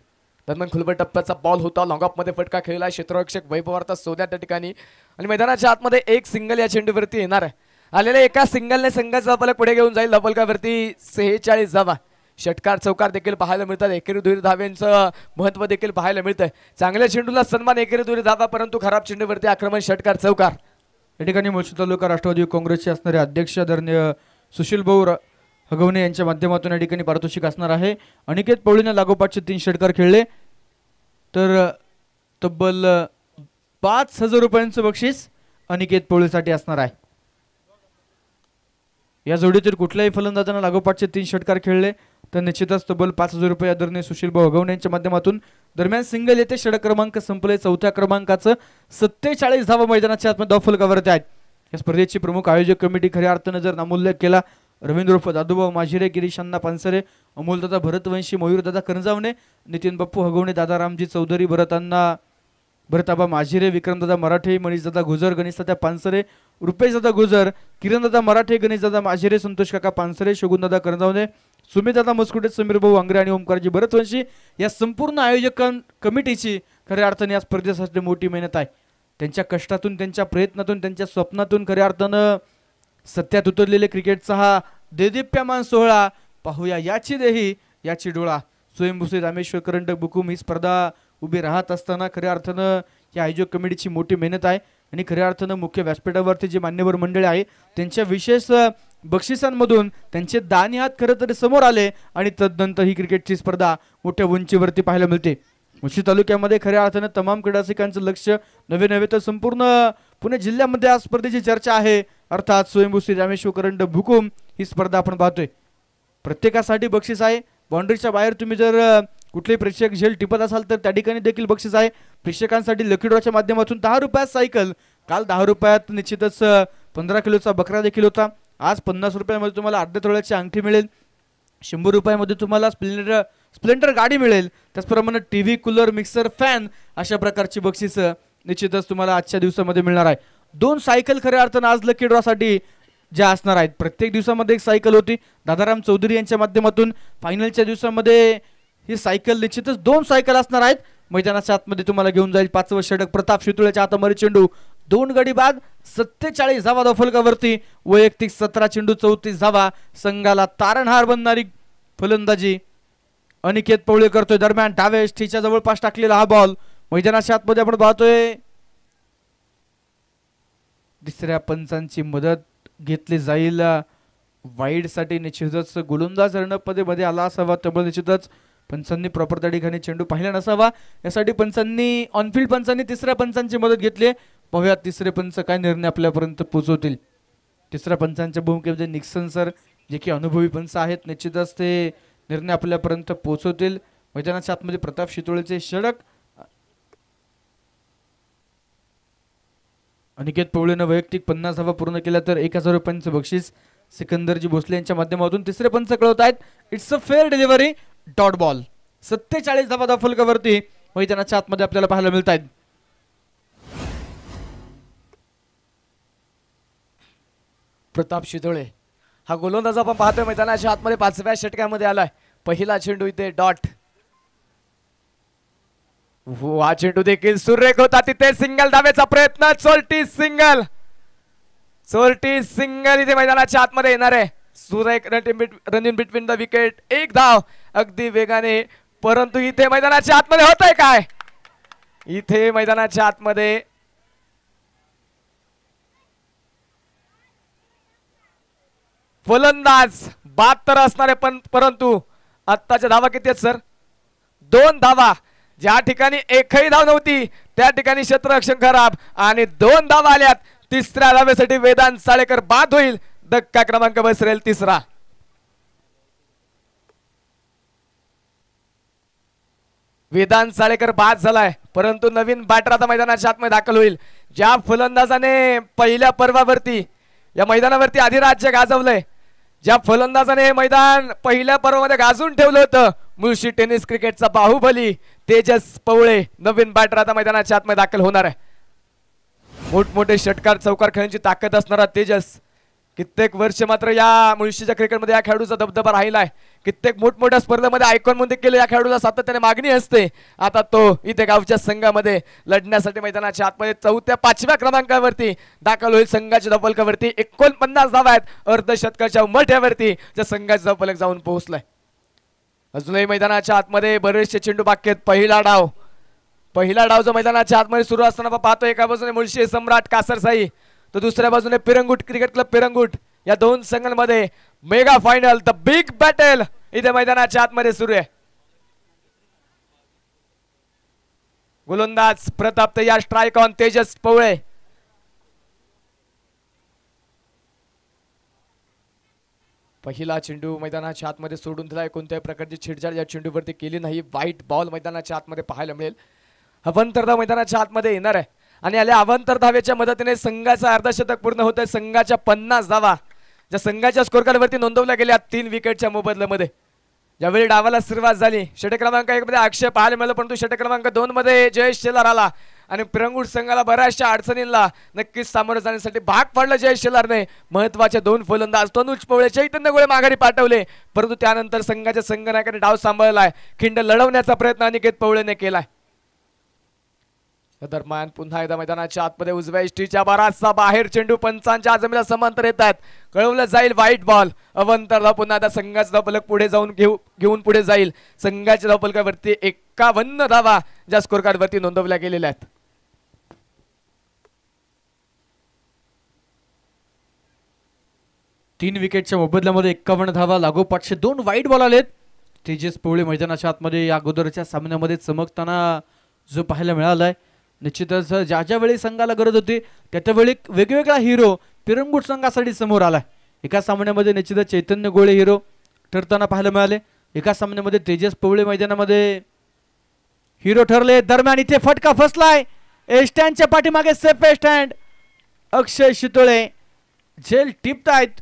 दरम्यान खुलबट टप्प्याचा बॉल होता. लॉंग ऑफ मध्ये फटका खेळला. क्षेत्ररक्षक वैभवार्थ सोद्या त्या ठिकाणी आणि मैदानाच्या आतमध्ये एक सिंगल या चेंडूवरती येणार आहे. आलेल्या एका सिंगलने संघाचा फलक पुढे घेऊन जाईल. धबलकावरती 46 धावा. षटकार चौकार देखील पाहायला मिळतात. एकेरी दुहेरी धाव्यांचं महत्व देखील पाहायला मिळतंय. चांगल्या चेंडूला सन्मान एकेरी दुहेरी धावा, परंतु खराब चेंडूवरती आक्रमण षटकार चौकार. या ठिकाणी मुळशी तालुका राष्ट्रवादी काँग्रेसचे असणारे अध्यक्ष आदरणीय सुशील भाऊ हगवणे यांच्या माध्यमातून या ठिकाणी पारितोषिक असणार आहे. अनिकेत पवळीने लागोपाठचे 3 षटकार खेळले तर तब्बल 5000 रुपयांचं बक्षीस अनिकेत पवळीसाठी असणार आहे. या जोडीतील कुठल्याही फलंदाजांना लागोपाठचे 3 षटकार खेळले तर निश्चितच तब्बल 5000 रुपये आदरणीय सुशील भाऊ हगवणे यांच्या माध्यमातून. दरम्यान सिंगल येथे षटक क्रमांक संपले. 4थ्या क्रमांकाचं 47 धावा मैदानाच्या आतमध्ये धावफलकावरती आहेत. या स्पर्धेची प्रमुख आयोजक कमिटी खऱ्या अर्थानं जर नामोल्लेख केला रवींद्र उर्फ दादूभाऊ माजिरे, गिरीश अण्णा पानसरे, अमोलदादा भरतवंशी, मयूरदादा करंजावणे, नितीन बाप्पू हगवणे, दादा रामजी चौधरी, भरताबा माजिरे, विक्रमदादा मराठे, मनीषदादा गुजर, गणेशदादा पानसरे, रुपेशदादा गुजर, किरणदादा मराठे, गणेशदादा माजिरे, संतोष काका पानसरे, शगुनदादा करंजावणे, सुमितदादा मस्कुटे, समीर भाऊ आंग्रे आणि ओमकारजी भरतवंशी या संपूर्ण आयोजक कमिटीची खऱ्या अर्थाने या स्पर्धेसाठी मोठी मेहनत आहे. त्यांच्या कष्टातून, त्यांच्या प्रयत्नातून, त्यांच्या स्वप्नातून खऱ्या अर्थानं सत्यात उतरलेले क्रिकेटचा हा देदीप्यमान सोहळा पाहूया. याची देही याची डोळा. स्वयंभूषित रामेश्वर करंडक बुकुम ही स्पर्धा उभी राहत असताना खऱ्या अर्थानं या आयोजक कमिटीची मोठी मेहनत आहे आणि खऱ्या अर्थानं मुख्य व्यासपीठावरती जे मान्यवर मंडळी आहे त्यांच्या विशेष बक्षिसांमधून त्यांचे दानी हात खरं तर समोर आले आणि तदनंतर ही क्रिकेटची स्पर्धा मोठ्या उंचीवरती पाहायला मिळते. मुळशी तालुक्यामध्ये खऱ्या अर्थानं तमाम क्रीडारसिकांचं लक्ष नवे तर संपूर्ण पुणे जिल्ह्यामध्ये या स्पर्धेची चर्चा आहे. अर्थात स्वयंभू श्री रामेश्वर करंडक भुकुम ही स्पर्धा आपण पाहतोय. प्रत्येकासाठी बक्षीस आहे. बाउंड्रीच्या बाहेर तुम्ही जर कुठलेही प्रेक्षक झेल टिपत असाल तर त्या ठिकाणी देखील बक्षीस आहे. प्रेक्षकांसाठी लकी ड्रॉच्या माध्यमातून 10 रुपयात सायकल, काल 10 रुपयात निश्चितच 15 किलोचा बकरा देखील होता. आज 50 रुपयामध्ये तुम्हाला अर्ध्या तोळ्याची अंगठी मिळेल. 100 रुपयामध्ये तुम्हाला स्प्लेंडर गाडी मिळेल. त्याचप्रमाणे टीव्ही, कूलर, मिक्सर, फॅन अशा प्रकारची बक्षीस निश्चितच तुम्हाला आजच्या दिवसामध्ये मिळणार आहे. 2 सायकल खऱ्या अर्थानं आज लकी ड्रॉसाठी ज्या असणार आहेत. प्रत्येक दिवसामध्ये एक सायकल होती. दादाराम चौधरी यांच्या माध्यमातून फायनलच्या दिवसामध्ये ही सायकल निश्चितच 2 सायकल असणार आहेत. मैदानाच्या आतमध्ये तुम्हाला घेऊन जाईल 5वं षटक. प्रताप शितोळेच्या हातामध्ये चेंडू, 2 गडी बाद, 47 धावा धावफलकावरती. वैयक्तिक 17 चेंडू 34 धावा. संघाला तारणहार बनणारी फलंदाजी अनिकेत पवळे करतोय. दरम्यान डाव्या एष्टीच्या जवळपास टाकलेला हा बॉल मैदानाच्या आतमध्ये आपण पाहतोय. तिसऱ्या पंचांची मदत घेतली जाईल. वाईड साठी निश्चितच गोलंदाज रणपमध्ये आला असावा. त्यामुळे निश्चितच पंचांनी प्रॉपर त्या ठिकाणी चेंडू पाहिला नसावा. यासाठी पंचांनी ऑनफिल्ड पंचांनी तिसऱ्या पंचांची मदत घेतली. पाहूया तिसरे पंच काय निर्णय आपल्यापर्यंत पोहोचवतील. तिसऱ्या पंचांच्या भूमिकेमध्ये निक्सन सर जे की अनुभवी पंच आहेत, निश्चितच ते निर्णय आपल्यापर्यंत पोहोचवतील. मैदानाच्या आतमध्ये प्रताप शितोळेचे षटक. अनिकेत पवळेनं वैयक्तिक 50 धावा पूर्ण केल्या तर 1000 रुपयांचं बक्षीस सिकंदरजी भोसले यांच्या माध्यमातून तिसरे पंच कळवत आहेत. It's a fair delivery, dot ball. 47 धावा धावफलकावरती मैदानाच्या आतमध्ये आपल्याला पाहायला मिळत आहेत. प्रताप शितोळे हा गोलंदाज आपण पाहतोय मैदानाच्या आतमध्ये 5व्या षटकामध्ये आलाय. पहिला चेंडू इथे डॉट. हा चेंडू देखील सुरेख होता. तिथे सिंगल धावेचा प्रयत्न. चोरटी सिंगल इथे मैदानाच्या आतमध्ये येणार आहे. सुरेख run in between the wicket. 1 धाव अगदी वेगाने. परंतु इथे मैदानाच्या आतमध्ये होतंय काय? इथे मैदानाच्या आतमध्ये फलंदाज बाद तर असणार आहे, पण परंतु आत्ताच्या धावा किती आहेत सर? 2 धावा. ज्या ठिकाणी एकही धाव नव्हती त्या ठिकाणी क्षेत्ररक्षण खराब आणि 2 धावा आल्यात. तिसऱ्या धावेसाठी वेदांत साळेकर बाद होईल. धक्का क्रमांक बसरेल 3रा. वेदांत साळेकर बाद झालाय, परंतु नवीन बॅटर आता मैदानाच्या आतमध्ये दाखल होईल. ज्या फलंदाजाने पहिल्या पर्वावरती या मैदानावरती अधिराज्य गाजवलंय, ज्या फलंदाजाने हे मैदान पहिल्या पर्वामध्ये गाजून ठेवलं होतं, मुळशी टेनिस क्रिकेटचा बाहुबली तेजस पवळे नवीन बॅटर आता मैदानाच्या आतमध्ये दाखल होणार आहे. मोठमोठे षटकार चौकार खेळण्याची ताकद असणारा तेजस कित्येक वर्ष मात्र या मुळशीच्या क्रिकेटमध्ये या खेळाडूचा दबदबा राहिलाय. कित्येक मोठमोठ्या स्पर्धेमध्ये आयकॉन म्हणून देखील या खेळाडूला सातत्याने मागणी असते. आता तो इथे गावच्या संघामध्ये लढण्यासाठी मैदानाच्या आतमध्ये 4-5व्या क्रमांकावरती दाखल होईल. संघाच्या धावफलकावरती 49 धावा आहेत अर्धशतकाच्या मठ्यावरती ज्या संघाचा धावफलक जाऊन पोहोचलाय. अजूनही मैदानाच्या आतमध्ये बरेचसे चेंडू बाकी आहेत. पहिला डाव जो मैदानाच्या आतमध्ये सुरू असताना आपण पाहतो एका बाजूने मुळशी सम्राट कासरसाई तर दुसऱ्या बाजूने पिरंगुट क्रिकेट क्लब पिरंगुट या दोन संघांमध्ये mega final the big battle इथे मैदानाच्या आतमध्ये सुरू आहे. गोलंदाज प्रताप तयार स्ट्राइक ऑन तेजस पवळे. पहिला चेंडू मैदानाच्या आतमध्ये सोडून दिलाय. कोणत्याही प्रकारची छेडछाड या चेंडूवरती केली नाही. व्हाईट बॉल मैदानाच्या आतमध्ये पाहायला मिळेल. अवंतरधाव मैदानाच्या आतमध्ये येणार आहे आणि आल्या अवंतर धावेच्या मदतीने संघाचा अर्धशतक पूर्ण होत आहे. संघाच्या 50 धावा ज्या संघाच्या स्कोर कार्डवरती नोंदवल्या गेल्या 3 विकेटच्या मोबदल्यामध्ये. ज्यावेळी डावाला सुरुवात झाली षटक क्रमांक 1 मध्ये अक्षय पाहायला मिळालं परंतु षटक क्रमांक 2 मध्ये जयेश शेलार आला आणि पिरंगुट संघाला बऱ्याचशा अडचणींना नक्कीच सामोरं जाण्यासाठी भाग पाडलं जयेश शेलारने. महत्वाचे 2 फलंदाज तनुज पवळे चैतन्य गोळे माघारी पाठवले परंतु त्यानंतर संघाच्या संघनायकाने डाव सांभाळलाय. खिंड लढवण्याचा प्रयत्न अनिकेत पवळेने केलाय. दरम्यान पुन्हा एकदा मैदानाच्या आतमध्ये उजव्या इष्टीच्या बराचसा बाहेर चेंडू पंचांच्या जमिनीला समांतर येत आहेत. कळवलं जाईल व्हाईट बॉल. अवंतरला पुन्हा आता संघाचा धावफलक पुढे जाऊन घेऊन पुढे जाईल. संघाच्या धावफलकावरती 51 धावा ज्या स्कोर कार्ड वरती नोंदवल्या गेलेल्या आहेत. तीन विकेटच्या मोबदल्यामध्ये 51 धावा लागोपाठचे 2 वाईट बॉल आलेत. तेजस पवळे मैदानाच्या आतमध्ये या अगोदरच्या सामन्यामध्ये चमकताना जो पाहायला मिळालाय. निश्चितच ज्या ज्या वेळी संघाला गरज होती त्या त्यावेळी वेगवेगळा हिरो पिरंगुट संघासाठी समोर आलाय. एका सामन्यामध्ये निश्चितच चैतन्य गोळे हिरो ठरताना पाहायला मिळाले. एका सामन्यामध्ये तेजस पवळे मैदानामध्ये हिरो ठरले. दरम्यान इथे फटका फसलाय. स्टँडच्या पाठीमागे सेफ स्टँड अक्षय शितोळे झेल टिपतायत.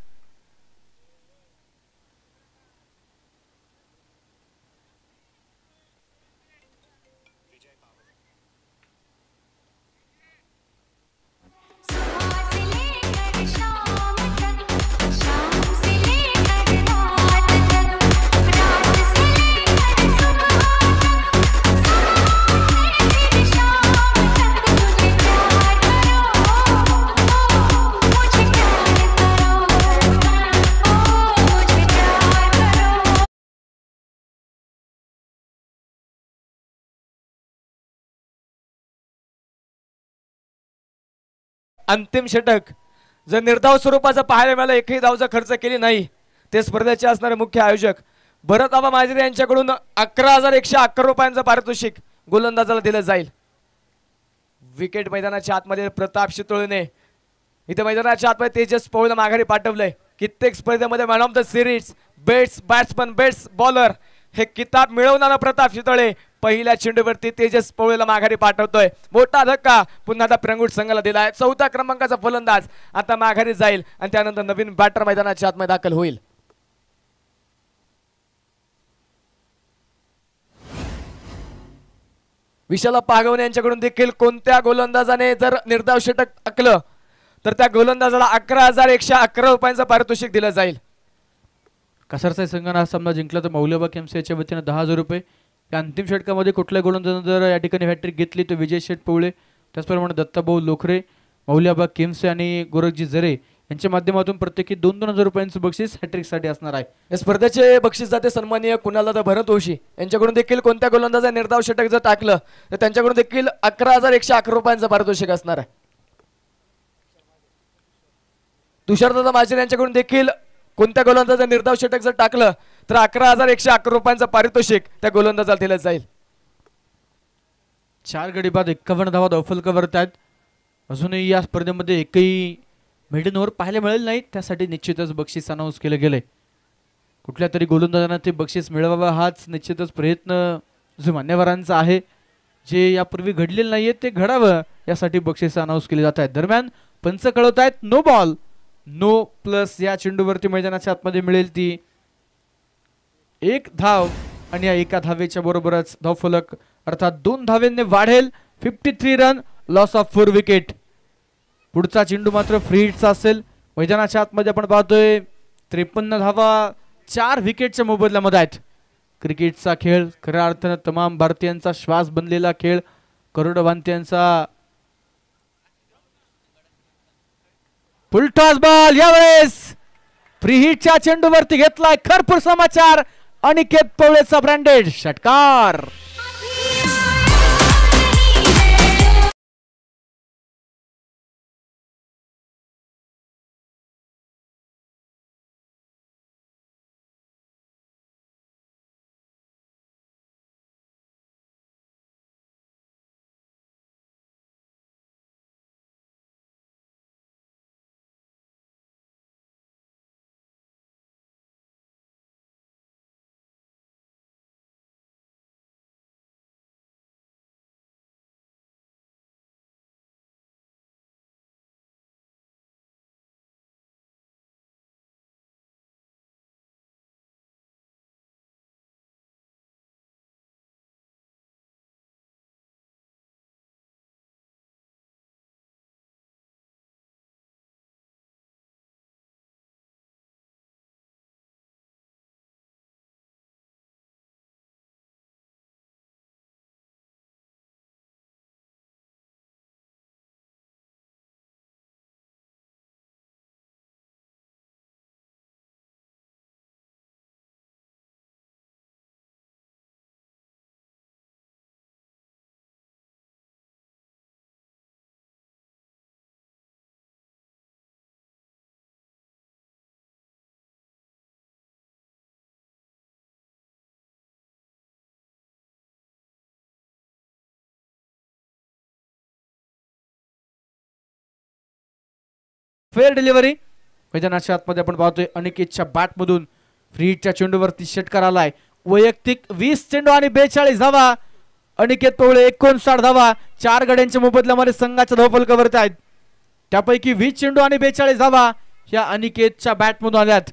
अंतिम षटक जर निर्धाव स्वरूपाचा पाहायला मिळालं. एकही धावचा खर्च केली नाही. ते स्पर्धेचे असणारे मुख्य आयोजक भरत आबा माजरे यांच्याकडून 11,111 रुपयांचं पारितोषिक गोलंदाजाला दिलं जाईल. विकेट मैदानाच्या आतमध्ये प्रताप शितोळेने इथे मैदानाच्या आतमध्ये तेजस पवळेला माघारी पाठवलंय. कित्येक स्पर्धेमध्ये man of the series best batsman best bowler हे किताब मिळवणारा प्रताप शितोळे पहिल्या चेंडूवरती तेजस पवळेला माघारी पाठवतोय. मोठा धक्का पुन्हा आता पिरंगुट संघाला दिलाय. 4थ्या क्रमांकाचा फलंदाज आता माघारी जाईल आणि त्यानंतर नवीन बॅटर मैदानाच्या आतमध्ये दाखल होईल. विशाला पागवणे यांच्याकडून देखील कोणत्या गोलंदाजाने जर निर्धाव षटक आखलं तर त्या गोलंदाजाला 11,111 रुपयांचं पारितोषिक दिलं जाईल. कासरसाई संघाने हा सामना जिंकला तर मौल्याबा केमसीच्या वतीने 10,000 रुपये. या अंतिम षटकामध्ये कुठल्या गोलंदाजाने जर या ठिकाणी हॅट्रिक घेतली तर विजय शेठ पवळे त्याचप्रमाणे दत्ताभाऊ लोखरे मौल्याबा केमसे आणि गोरखजी जरे यांच्या माध्यमातून प्रत्येकी 2,000 रुपयांचं बक्षीस हॅट्रिकसाठी असणार आहे. या स्पर्धेचे बक्षीस जाते सन्माननीय कुणालदादा भरत ओशी यांच्याकडून देखील कोणत्या गोलंदाजाने निर्धाव षटक जर टाकलं तर त्यांच्याकडून देखील 11,111 रुपयांचं पारितोषिक असणार आहे. तुषारदादा माजरे यांच्याकडून देखील कोणत्या गोलंदाजाने निर्धाव षटक जर टाकलं तर 11,111 रुपयांचं पारितोषिक त्या गोलंदाजाला दिलं जाईल. 4 गडी बाद 51 धावा धावफलकावरत आहेत. अजूनही या स्पर्धेमध्ये एकही मेडन ओव्हर पाहायला मिळेल नाही. त्यासाठी निश्चितच बक्षीस अनाऊन्स केलं गेलंय. कुठल्या तरी गोलंदाजांना ते बक्षीस मिळवावं हाच निश्चितच प्रयत्न जो मान्यवरांचा आहे. जे यापूर्वी घडलेलं नाहीये ते घडावं यासाठी बक्षीस अनाऊन्स केले जात आहेत. दरम्यान पंच कळवत आहेत नो बॉल नो प्लस. या चेंडूवरती मैदानाच्या आतमध्ये मिळेल ती 1 धाव आणि या एका धावेच्या बरोबरच धावफलक अर्थात 2 धावेने वाढेल. 53 रन लॉस ऑफ 4 विकेट. पुढचा चेंडू मात्र फ्री हिटचा असेल. मैदानाच्या आतमध्ये आपण पाहतोय 53 धावा 4 विकेटच्या मोबदल्यामध्ये आहेत. क्रिकेटचा खेळ खऱ्या अर्थानं तमाम भारतीयांचा श्वास बनलेला खेळ, करोडवंतीयांचा फुल टॉस बॉल यावेळेस फ्री हिटच्या चेंडूवरती घेतलाय खरपूर समाचार. अनिकेत पवळेचा ब्रँडेड षटकार. Fair delivery. मैदानाच्या आतमध्ये आपण पाहतोय अनिकेतच्या बॅट मधून फ्री हिटच्या चेंडूवरती षटकार आलाय. वैयक्तिक 20 चेंडू आणि 42 धावा. अनिकेत पवळे 59 धावा 4 गड्यांच्या मोबदल्यामध्ये संघाच्या धावफलकावरती आहेत. त्यापैकी 20 चेंडू आणि 42 धावा ह्या अनिकेतच्या बॅट मधून आल्यात.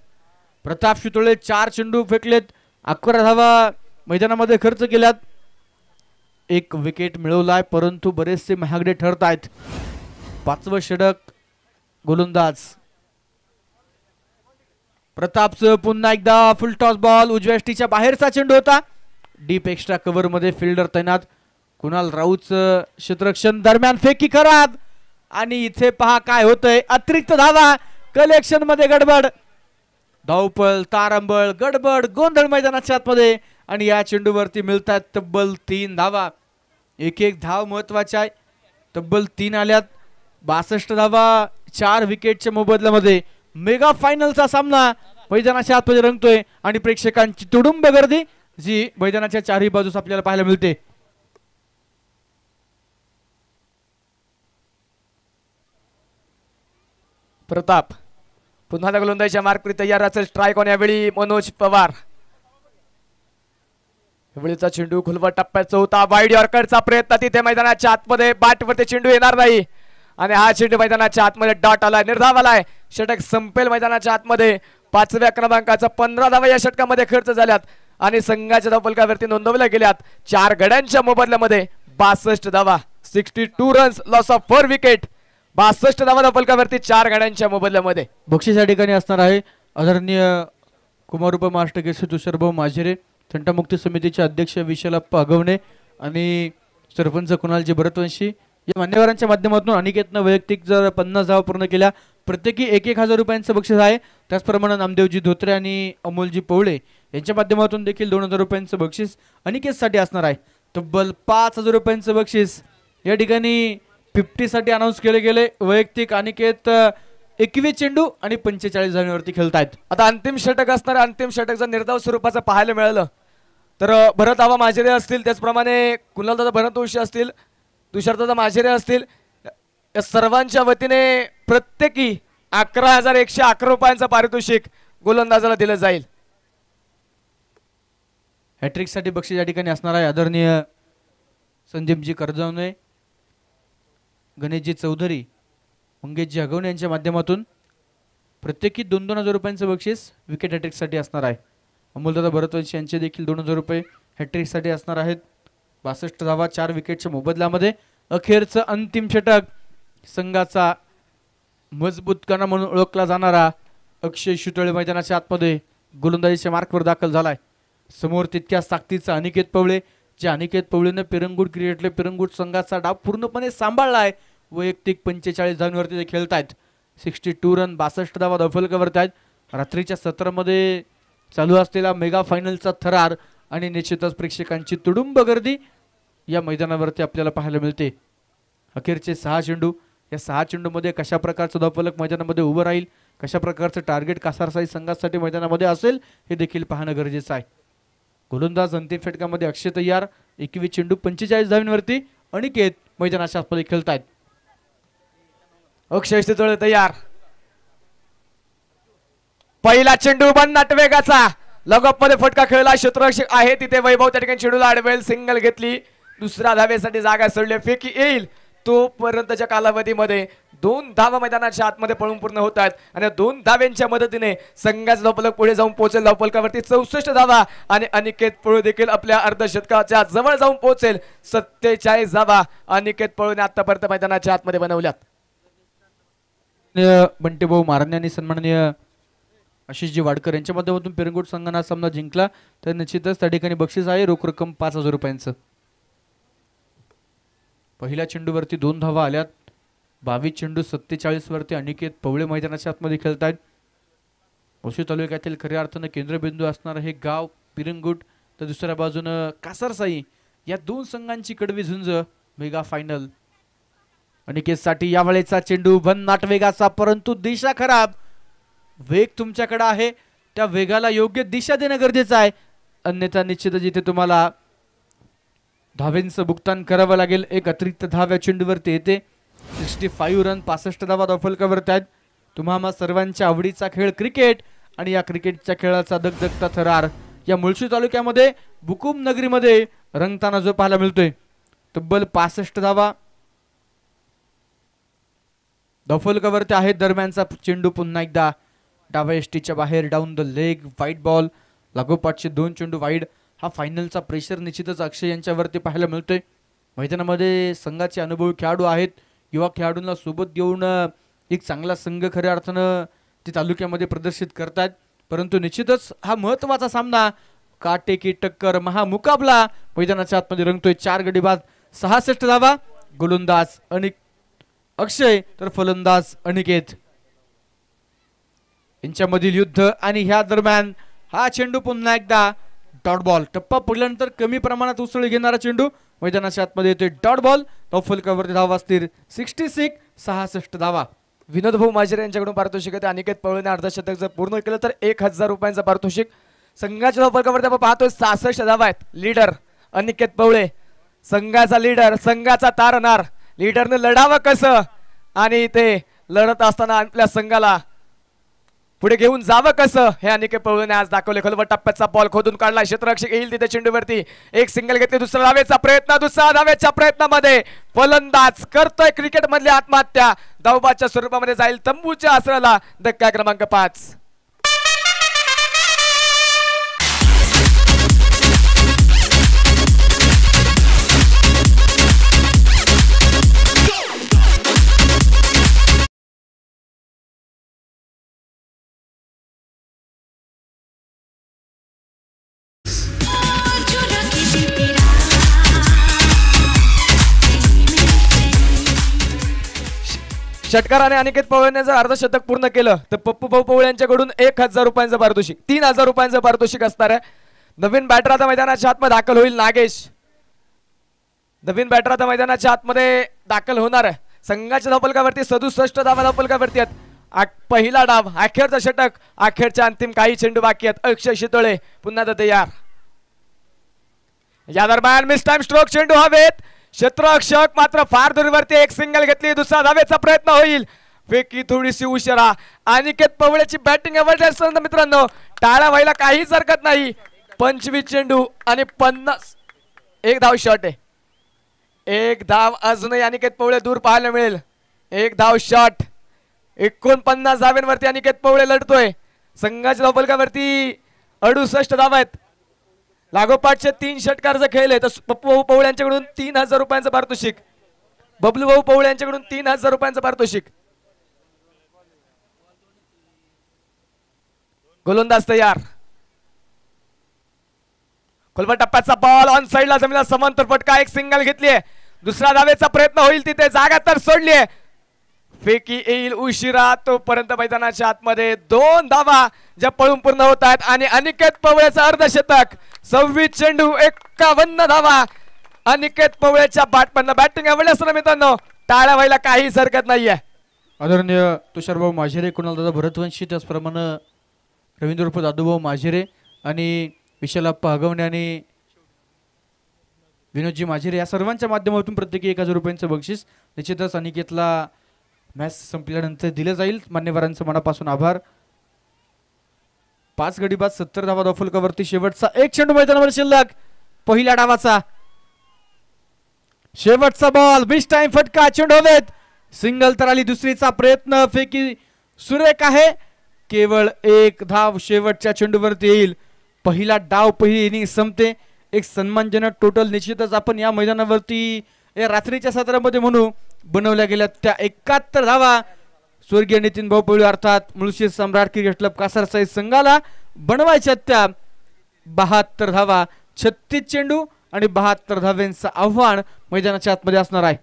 प्रताप शितोळे 4 चेंडू फेकलेत, 11 धावा मैदानामध्ये खर्च केल्यात. 1 विकेट मिळवलाय परंतु बरेचसे महागडे ठरत आहेत. 5वं षटक गोलंदाज प्रतापचं पुन्हा एकदा फुल टॉस बॉल. उजव्या यष्टीच्या बाहेरचा चेंडू होता. डीप एक्स्ट्रा कव्हर मध्ये फिल्डर तैनात. कुणाल राऊतचं क्षेत्ररक्षण दरम्यान फेकी खराब आणि इथे पहा काय होतंय. अतिरिक्त धावा, कलेक्शन मध्ये गडबड, धावपळ, तारंबळ, गडबड, गोंधळ मैदानाच्या आतमध्ये आणि या चेंडूवरती मिळतात तब्बल 3 धावा. एक धाव महत्वाची आहे. तब्बल 3 आल्यात. 62 धावा 4 विकेटच्या मोबदल्यामध्ये मेगा फायनलचा सामना मैदानाच्या आतमध्ये रंगतोय आणि प्रेक्षकांची तुडुंब गर्दी जी मैदानाच्या चारही बाजूस आपल्याला पाहायला मिळते. प्रताप पुन्हा त्या गोलंदाजीच्या मार्कवरती तयार असेल. स्ट्राईक ऑन यावेळी मनोज पवार. यावेळीचा चेंडू खुलवा टप्प्याचा होता. वाईड यॉर्करचा प्रयत्न तिथे मैदानाच्या आतमध्ये बॅटवरती चेंडू येणार नाही आणि हा चेंडू मैदानाच्या आतमध्ये डॉट आलाय, निर्धाव आलाय. षटक संपेल मैदानाच्या आतमध्ये. 5व्या क्रमांकाचा 15 धावा या षटकामध्ये खर्च झाल्यात आणि संघाच्या धावफलकावरती नोंदवल्या गेल्यात. 4 गड्यांच्या मोबदल्यामध्ये 62 धावा. 62 रन्स, लॉस ऑफ 4 विकेट. 62 धावा धावफलकावरती 4 गड्यांच्या मोबदल्यामध्ये. बक्षीस या ठिकाणी असणार आहे आदरणीय कुमाररूप महाराष्ट्र केसरी तुषारभाऊ माझेरे, तंटामुक्ती समितीचे अध्यक्ष विशालप्पा अगवणे आणि सरपंच कुणालजी भरतवंशी या मान्यवरांच्या माध्यमातून अनिकेतनं वैयक्तिक जर 50 धावा पूर्ण केल्या प्रत्येकी 1,000 रुपयांचं बक्षीस आहे. त्याचप्रमाणे नामदेवजी धोत्रे आणि अमोलजी पवळे यांच्या माध्यमातून देखील 2,000 रुपयांचं बक्षीस अनिकेतसाठी असणार आहे. तब्बल 5,000 रुपयांचं बक्षीस या ठिकाणी 50 साठी अनाऊन्स केले गेले. वैयक्तिक अनिकेत 21 चेंडू आणि 45 धावांवरती खेळतायत. आता अंतिम षटक असणार. अंतिम षटक जर निर्धाव स्वरूपाचं पाहायला मिळालं तर भरत आबा माझेरे असतील, त्याचप्रमाणे कुणालदादा भरतवंशी असतील, तुषारदादा माझेरे असतील, या सर्वांच्या वतीने प्रत्येकी 11,111 रुपयांचं पारितोषिक गोलंदाजाला दिलं जाईल. हॅट्रिक साठी बक्षीस या ठिकाणी असणार आहे. आदरणीय संदीपजी कर्जावणे, गणेशजी चौधरी, मंगेशजी अगवणे यांच्या माध्यमातून प्रत्येकी 2,000 रुपयांचं बक्षीस विकेट हॅट्रिक साठी असणार आहे. अमोलदादा भरतवंशी यांचे देखील 2,000 रुपये हॅट्रिक साठी असणार आहेत. 62 धावा 4 विकेटच्या मोबदल्यामध्ये. अखेरचं अंतिम षटक संघाचा मजबूत कणा म्हणून ओळखला जाणारा अक्षय शितोळे मैदानाच्या आतमध्ये गोलंदाजीच्या मार्कवर दाखल झालाय. समोर तितक्याच ताकदीचा अनिकेत पवळे, जे अनिकेत पवळेनं पिरंगुट क्रिकेटले पिरंगुट संघाचा डाव पूर्णपणे सांभाळलाय. वैयक्तिक 45 धावांवरती ते खेळतायत. 62 रन 62 धावा दफलकावरती आहेत. रात्रीच्या सत्रामध्ये चालू असलेला मेगा फायनलचा थरार आणि निश्चितच प्रेक्षकांची तुडुंब गर्दी या मैदानावरती आपल्याला पाहायला मिळते. अखेरचे 6 चेंडू, या 6 चेंडूमध्ये कशा प्रकारचं धावफलक मैदानामध्ये उभं राहील, कशा प्रकारचं टार्गेट कासारसाई संघासाठी मैदानामध्ये असेल हे देखील पाहणं गरजेचं आहे. गोलंदाज अंतिम षटकामध्ये अक्षय तयार, 21 चेंडू 45 धावांवरती अनिकेत मैदानाच्या आतमध्ये खेळतायत. अक्षय शितोळे तयार. पहिला चेंडू बन्नाट वेगाचा लगोप मध्ये फटका खेळला. क्षेत्ररक्षक आहे तिथे वैभव त्या ठिकाणी चेंडूला अडवेल, सिंगल घेतली. दुसऱ्या धावेसाठी जागा सोडली, फेकी येईल तोपर्यंतच्या कालावधीमध्ये 2 धावा मैदानाच्या आतमध्ये पळून पूर्ण होत आहेत आणि 2 धाव्यांच्या मदतीने संघाचा धावफलक पुढे जाऊन पोहोचेल. धावफलकावरती 64 धावा आणि अनिकेत पळू देखील आपल्या अर्धशतकाच्या जवळ जाऊन पोहोचेल. 47 धावा अनिकेत पळूने आतापर्यंत मैदानाच्या आतमध्ये बनवल्यात. बंटेभाऊ मारणे आणि सन्माननीय आशिषजी वाडकर यांच्या माध्यमातून पिरंगुट संघाने हा सामना जिंकला तर निश्चितच त्या ठिकाणी बक्षीस आहे, रोख रक्कम 5000 रुपयांचं. पहिल्या चेंडूवरती 2 धावा आल्यात. 22 चेंडू 47 वरती अनिकेत पवळे मैदानाच्या आतमध्ये खेळतायत. मोशी तालुक्यातील खऱ्या अर्थानं केंद्रबिंदू असणारं हे गाव पिरंगुट, तर दुसऱ्या बाजूनं कासारसाई, या 2 संघांची कडवी झुंज मेगा फायनल. अनिकेतसाठी यावेळेचा चेंडू भन्नाट वेगाचा, परंतु दिशा खराब. वेग तुमच्याकडे आहे, त्या वेगाला योग्य दिशा देणं गरजेचं आहे, अन्यथा निश्चितच इथे तुम्हाला धावेंचं भुगतान करावं लागेल. एक अतिरिक्त धाव या चेंडूवरती येते. 65 रन 65 धावा धावफलकावरती आहेत. तुम्हा सर्वांच्या आवडीचा खेळ क्रिकेट आणि या क्रिकेटच्या खेळाचा दगदगता थरार या मुळशी तालुक्यामध्ये बुकुम नगरीमध्ये रंगताना जो पाहायला मिळतोय. तब्बल 65 धावा धावफलकावरती आहेत. दरम्यानचा चेंडू पुन्हा एकदा डाव्या एसटीच्या बाहेर, down the leg, wide ball. लागोपाठचे 2 चेंडू वाईड. हा फायनलचा प्रेशर निश्चितच अक्षय यांच्यावरती पाहायला मिळतोय. मैदानामध्ये संघाचे अनुभवी खेळाडू आहेत. युवा खेळाडूंना सोबत घेऊन एक चांगला संघ खऱ्या अर्थानं ते तालुक्यामध्ये प्रदर्शित करतात. परंतु निश्चितच हा महत्त्वाचा सामना, काटेकी टक्कर, महामुकाबला मैदानाच्या आतमध्ये रंगतोय. 4 गडी बाद 66 धावा. गोलंदाज अक्षय तर फलंदाज अनिकेत यांच्यामधील युद्ध आणि ह्या दरम्यान हा चेंडू पुन्हा एकदा डॉट बॉल. टप्पा पडल्यानंतर कमी प्रमाणात उसळी घेणारा चेंडू मैदानाच्या आतमध्ये येतोय. Dot ball. धावफलकावरती धावा असतील 66 धावा. विनोद भाऊ माजरे यांच्याकडून पारितोषिक आहे. अनिकेत पवळेने अर्धशतक जर पूर्ण केलं तर 1000 रुपयांचं पारितोषिक. संघाच्या धावफलकावरती आपण पाहतोय 66 धावा आहेत. लीडर अनिकेत पवळे, संघाचा लीडर, संघाचा तारणार. लीडरने लढावं कसं आणि ते लढत असताना आपल्या संघाला पुढे घेऊन जावं कसं हे अनिकेत पवळेने आज दाखवले. खोलवर टप्प्याचा बॉल खोदून काढला. क्षेत्ररक्षक येईल तिथे चेंडूवरती. एक सिंगल घेतली. दुसऱ्या धावेचा प्रयत्न. दुसऱ्या धावेच्या प्रयत्नामध्ये फलंदाज करतोय क्रिकेट मधली आत्महत्या. धावबाच्या स्वरूपामध्ये जाईल तंबूच्या आसराला. धक्का क्रमांक 5. षटकाराने अनिकेत पवळेने जर अर्धशतक पूर्ण केलं तर पप्पू भाऊ पवळे यांच्याकडून 1000 रुपयांचं पारितोषिक, 3000 रुपयांचं पारितोषिक असणार आहे. नवीन बॅटर आता मैदानाच्या आतमध्ये दाखल होईल. नागेश नवीन बॅटर आता मैदानाच्या आतमध्ये दाखल होणार आहे. संघाच्या धावफलकावरती 67 धावा धावफलकावरती आहेत. पहिला डाव, अखेरचं षटक, अखेरच्या अंतिम काही चेंडू बाकी आहेत. अक्षय शितोळे पुन्हा तयार. या दरम्यान मिस टाइम स्ट्रोक चेंडू हवेत. क्षेत्ररक्षक मात्र फार दूरवरती. एक सिंगल घेतली. दुसरा धावेचा प्रयत्न होईल. फेकी थोडीशी उशिरा. अनिकेत पवळेची बॅटिंग एव्हरेज मित्रांनो, टाळा व्हायला काहीच हरकत नाही. 25 चेंडू आणि 50. एक धाव शॉट आहे. एक धाव अजूनही अनिकेत पवळे दूर पाहायला मिळेल. एक धाव शॉट. 49 धाव्यांवरती अनिकेत पवळे लढतोय. संघाच्या धावफलकावरती 68 धावा आहेत. लागोपाठचे 3 षटकारचे खेळले तर पप्पू भाऊ पवळे यांच्याकडून 3000 रुपयांचं पारितोषिक. बबलू भाऊ पवळे यांच्याकडून 3000 रुपयांचं पारितोषिक. गोलंदाज तयार. खोलवर टप्प्याचा बॉल ऑन साइडला जमिनीला समांतर फटका. एक सिंगल घेतलीये. दुसरा धावेचा प्रयत्न होईल तिथे जागा तर सोडलीये. फेकी येईल उशिरा. तोपर्यंत मैदानाच्या आतमध्ये 2 धावा ज्या पळून पूर्ण होत आहेत आणि अनिकेत पवळेचं अर्धशतक. 26 चेंडू 51 धावा. अनिकेत पवळेच्या बॅटिंग आवडली असताना मित्रांनो टाळ्या व्हायला काहीच हरकत नाहीये. आदरणीय तुषारभाऊ माझेरे, कुणाल दादा भरतवंशी, त्याचप्रमाणे रवींद्र उर्फ दादूभाऊ माझेरे आणि विशालाप्पा हगवणे आणि विनोदजी माझेरे या सर्वांच्या माध्यमातून प्रत्येकी 1000 रुपयांचं बक्षीस निश्चितच अनिकेतला मॅच संपल्यानंतर दिलं जाईल. मान्यवरांचं मनापासून आभार. 5 गडी बाद 70 धावा धावफलकावरती शेवटचा 1 चेंडू मैदानावर शिल्लक. पहिल्या डावाचा शेवटचा बॉल. मिस टाइम फटका. चेंडू हवेत. सिंगल तर आली. दुसरीचा प्रयत्न. फेकी सुरेख आहे. केवळ 1 धाव शेवटच्या चेंडूवरती येईल. पहिला डाव, पहिली इनिंग संपते. एक सन्मानजनक टोटल निश्चितच आपण या मैदानावरती रात्रीच्या सत्रामध्ये म्हणू बनवल्या गेल्या त्या 71 धावा स्वर्गीय नितीन भाऊ पवळे अर्थात मुळशी सम्राट क्रिकेट क्लब कासार साई संघाला बनवायच्या त्या 72 धावा. 36 चेंडू आणि 72 धाव्यांचं आव्हान मैदानाच्या आतमध्ये असणार आहे.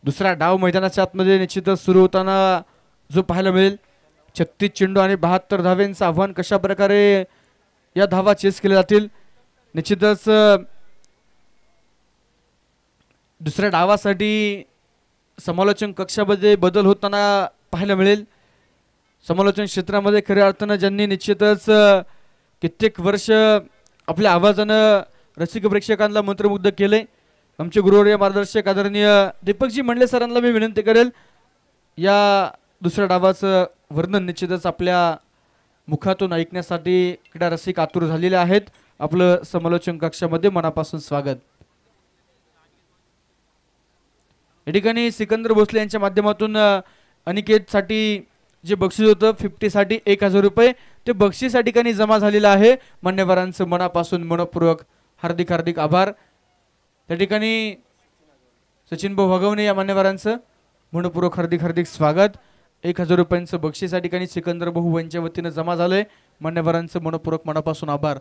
दुसरा डाव मैदानाच्या आतमध्ये निश्चितच सुरू होताना जो पाहायला मिळेल. 36 चेंडू आणि 72 धाव्यांचं आव्हान कशा प्रकारे या धावा चेस केल्या जातील. निश्चितच दुसऱ्या डावासाठी समालोचन कक्षामध्ये बदल होताना पाहायला मिळेल. समालोचन क्षेत्रामध्ये खऱ्या अर्थानं ज्यांनी निश्चितच कित्येक वर्ष आपल्या आवाजानं रसिक प्रेक्षकांना मंत्रमुग्ध केले, आमचे गुरुवर्य मार्गदर्शक आदरणीय दीपकजी मंडले सरांना मी विनंती करेल या दुसऱ्या डावाचं वर्णन निश्चितच आपल्या मुखातून ऐकण्यासाठी क्रीडा रसिक आतुर झालेले आहेत. आपलं समालोचन कक्षामध्ये मनापासून स्वागत. या ठिकाणी सिकंदर भोसले यांच्या माध्यमातून अनिकेतसाठी जे बक्षीस होतं 50 साठी 1000 रुपये ते बक्षीस या ठिकाणी जमा झालेलं आहे. मान्यवरांचं मनापासून मनपूर्वक हार्दिक हार्दिक आभार. त्या ठिकाणी सचिन भाऊ हगवणे या मान्यवरांचं मनपूर्वक हार्दिक हार्दिक स्वागत. 1000 रुपयांचं बक्षीस या ठिकाणी सिकंदर भाऊ यांच्या वतीनं जमा झालंय. मान्यवरांचं मनपूर्वक मनापासून आभार.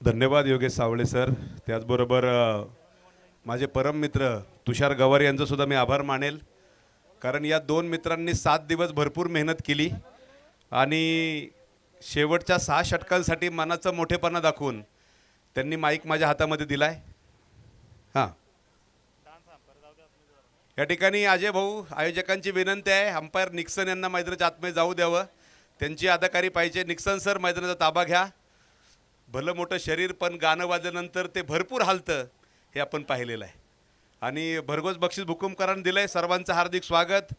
धन्यवाद योगेश सावळे सर. त्याचबरोबर माझे परम मित्र तुषार गवारे यांचं सुद्धा मी आभार मानेल. कारण या 2 मित्रांनी 7 दिवस भरपूर मेहनत केली आणि शेवटच्या 6 षटकांसाठी मनाचं मोठेपणा दाखवून त्यांनी माईक माझ्या हातामध्ये दिलाय. हां, या ठिकाणी अजय भाऊ आयोजकांची विनंती आहे अंपायर निक्सन यांना मैदानाच्या आतमध्ये जाऊ द्यावं. त्यांची अदाकारी पाहिजे. निक्सन सर मैदानाचा ताबा घ्या. भलं मोठं शरीर पण गाणं वाजल्यानंतर ते भरपूर हालतं हे आपण पाहिलेलं आहे. आणि भरघोस बक्षीस बुकुमकरांनी दिलं आहे. सर्वांचं हार्दिक स्वागत.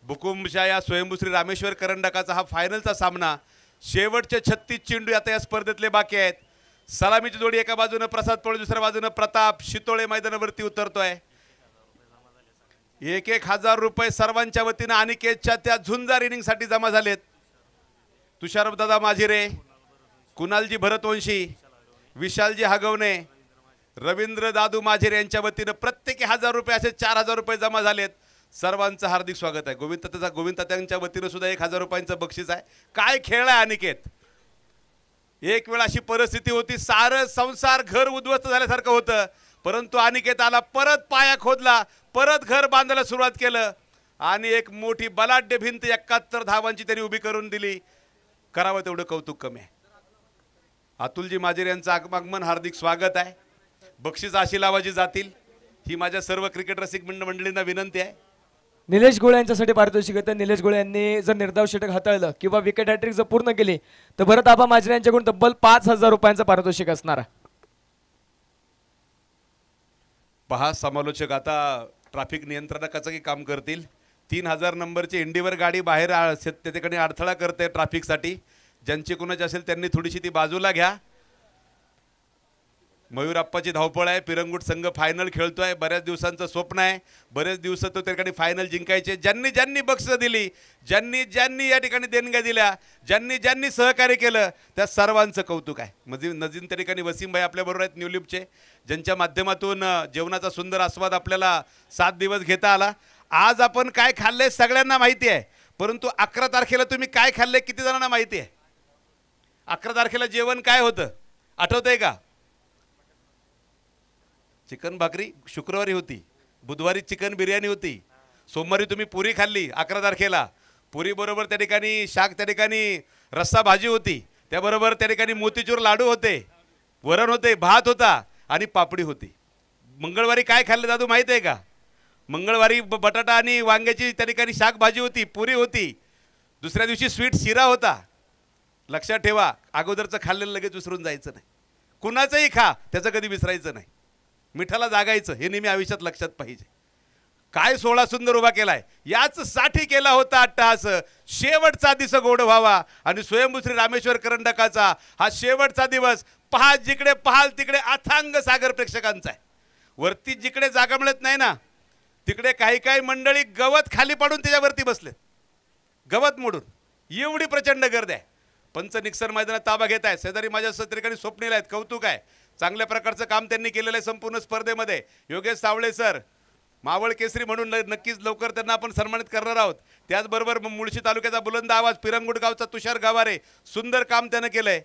बुकुमच्या या स्वयंभूश्री रामेश्वर करंडकाचा हा फायनलचा सामना. शेवटचे 36 चेंडू आता या स्पर्धेतले बाकी आहेत. सलामीची जोडी एका बाजूनं प्रसाद पवळे, दुसऱ्या बाजूनं प्रताप शितोळे मैदानावरती उतरतोय. 1000 रुपये सर्वांच्या वतीनं अनिकेतच्या त्या झुंजार इनिंगसाठी जमा झालेत. तुषारदादा माझिरे, कुणालजी भरतवंशी, विशालजी हगवणे, रवींद्र दादू माझेरे यांच्या वतीनं प्रत्येकी 1000 रुपये असे 4000 रुपये जमा झालेत. सर्वांचं हार्दिक स्वागत आहे. गोविंद तात्यांच्या वतीनं सुद्धा 1000 रुपयांचं बक्षीस आहे. काय खेळ आहे अनिकेत. एक वेळ अशी परिस्थिती होती सारं संसार घर उद्ध्वस्त झाल्यासारखं होतं, परंतु अनिकेताला परत पाया खोदला, परत घर बांधायला सुरुवात केलं आणि एक मोठी बलाढ्य भिंत 71 धावांची त्यांनी उभी करून दिली. करावं तेवढं कौतुक कमी आहे. अतुलजी माझेर यांचं आगमन हार्दिक स्वागत आहे. बक्षीस अशी लावाजी जातील ही माझ्या सर्व क्रिकेट रसिक मंडळींना विनंती आहे. निलेश गोळे यांच्यासाठी पारितोषिक येतं. निलेश गोळे यांनी जर निर्धाव षटक हाताळलं किंवा विकेट हॅट्रिक जर पूर्ण केली तर भरत आबा माझरे यांच्याकडून तब्बल 5000 रुपयांचं पारितोषिक असणार आहे. पहा समालोचक आता ट्रॅफिक नियंत्रणाचं काम करतील. 3000 नंबरची इंडिवर गाडी बाहेर त्या ठिकाणी अडथळा करते ट्रॅफिकसाठी. ज्यांची कुणाची असेल त्यांनी थोडीशी ती बाजूला घ्या. मयूरप्पाची धावपळ आहे. पिरंगुट संघ फायनल खेळतोय. बऱ्याच दिवसांचं स्वप्न आहे. बरेच दिवस तो त्या ठिकाणी फायनल जिंकायचे. ज्यांनी ज्यांनी बक्षिसं दिली, ज्यांनी ज्यांनी या ठिकाणी देणग्या दिल्या, ज्यांनी ज्यांनी सहकार्य केलं, त्या सर्वांचं कौतुक आहे. नजीन त्या ठिकाणी वसीमभाई आपल्याबरोबर आहेत न्यूलिपचे, ज्यांच्या माध्यमातून जेवणाचा सुंदर आस्वाद आपल्याला 7 दिवस घेता आला. आज आपण काय खाल्ले सगळ्यांना माहिती आहे, परंतु 11 तारखेला तुम्ही काय खाल्ले किती जणांना माहिती आहे? 11 तारखेला जेवण काय होतं आठवतंय का? चिकन भाकरी शुक्रवारी होती, बुधवारी चिकन बिर्याणी होती, सोमवारी तुम्ही पुरी खाल्ली 11 तारखेला. पुरी बरोबर त्या ठिकाणी शाक, त्या ठिकाणी रस्सा भाजी होती, त्याबरोबर त्या ठिकाणी मोतीचूर लाडू होते, वरण होते, भात होता आणि पापडी होती. मंगळवारी काय खाल्लं दादू माहिती आहे का? मंगळवारी बटाटा आणि वांग्याची त्या ठिकाणी शाक भाजी होती, पुरी होती. दुसऱ्या दिवशी स्वीट शिरा होता. लक्षात ठेवा, अगोदरचं खाल्लेलं लगेच विसरून जायचं नाही. कुणाचंही खा, त्याचं कधी विसरायचं नाही. मिठाला जागायचं, हे नेहमी आयुष्यात लक्षात पाहिजे. काय सोहळा सुंदर उभा केलाय, याच साठी केला होता अट्टहास. शेवटचा दिवस गोड व्हावा आणि स्वयंभू श्री रामेश्वर करंडकाचा हा शेवटचा दिवस. पहा, जिकडे पाहाल तिकडे अथांग सागर प्रेक्षकांचा आहे. वरती जिकडे जागा मिळत नाही ना, तिकडे काही काही मंडळी गवत खाली पाडून त्याच्यावरती बसलेत, गवत मोडून. एवढी प्रचंड गर्दी आहे. पंच निक्सर मैदानात ताबा घेत आहेत. शेजारी माझ्या ठिकाणी स्वप्नील आहेत, कौतुक आहे. चांगल्या प्रकारचं काम त्यांनी केलेलं आहे संपूर्ण स्पर्धेमध्ये. योगेश सावळे सर मावळ केसरी म्हणून नक्कीच लवकर त्यांना आपण सन्मानित करणार आहोत. त्याचबरोबर मुळशी तालुक्याचा बुलंद आवाज पिरंगुट गावचा तुषार गावारे, सुंदर काम त्यानं केलंय.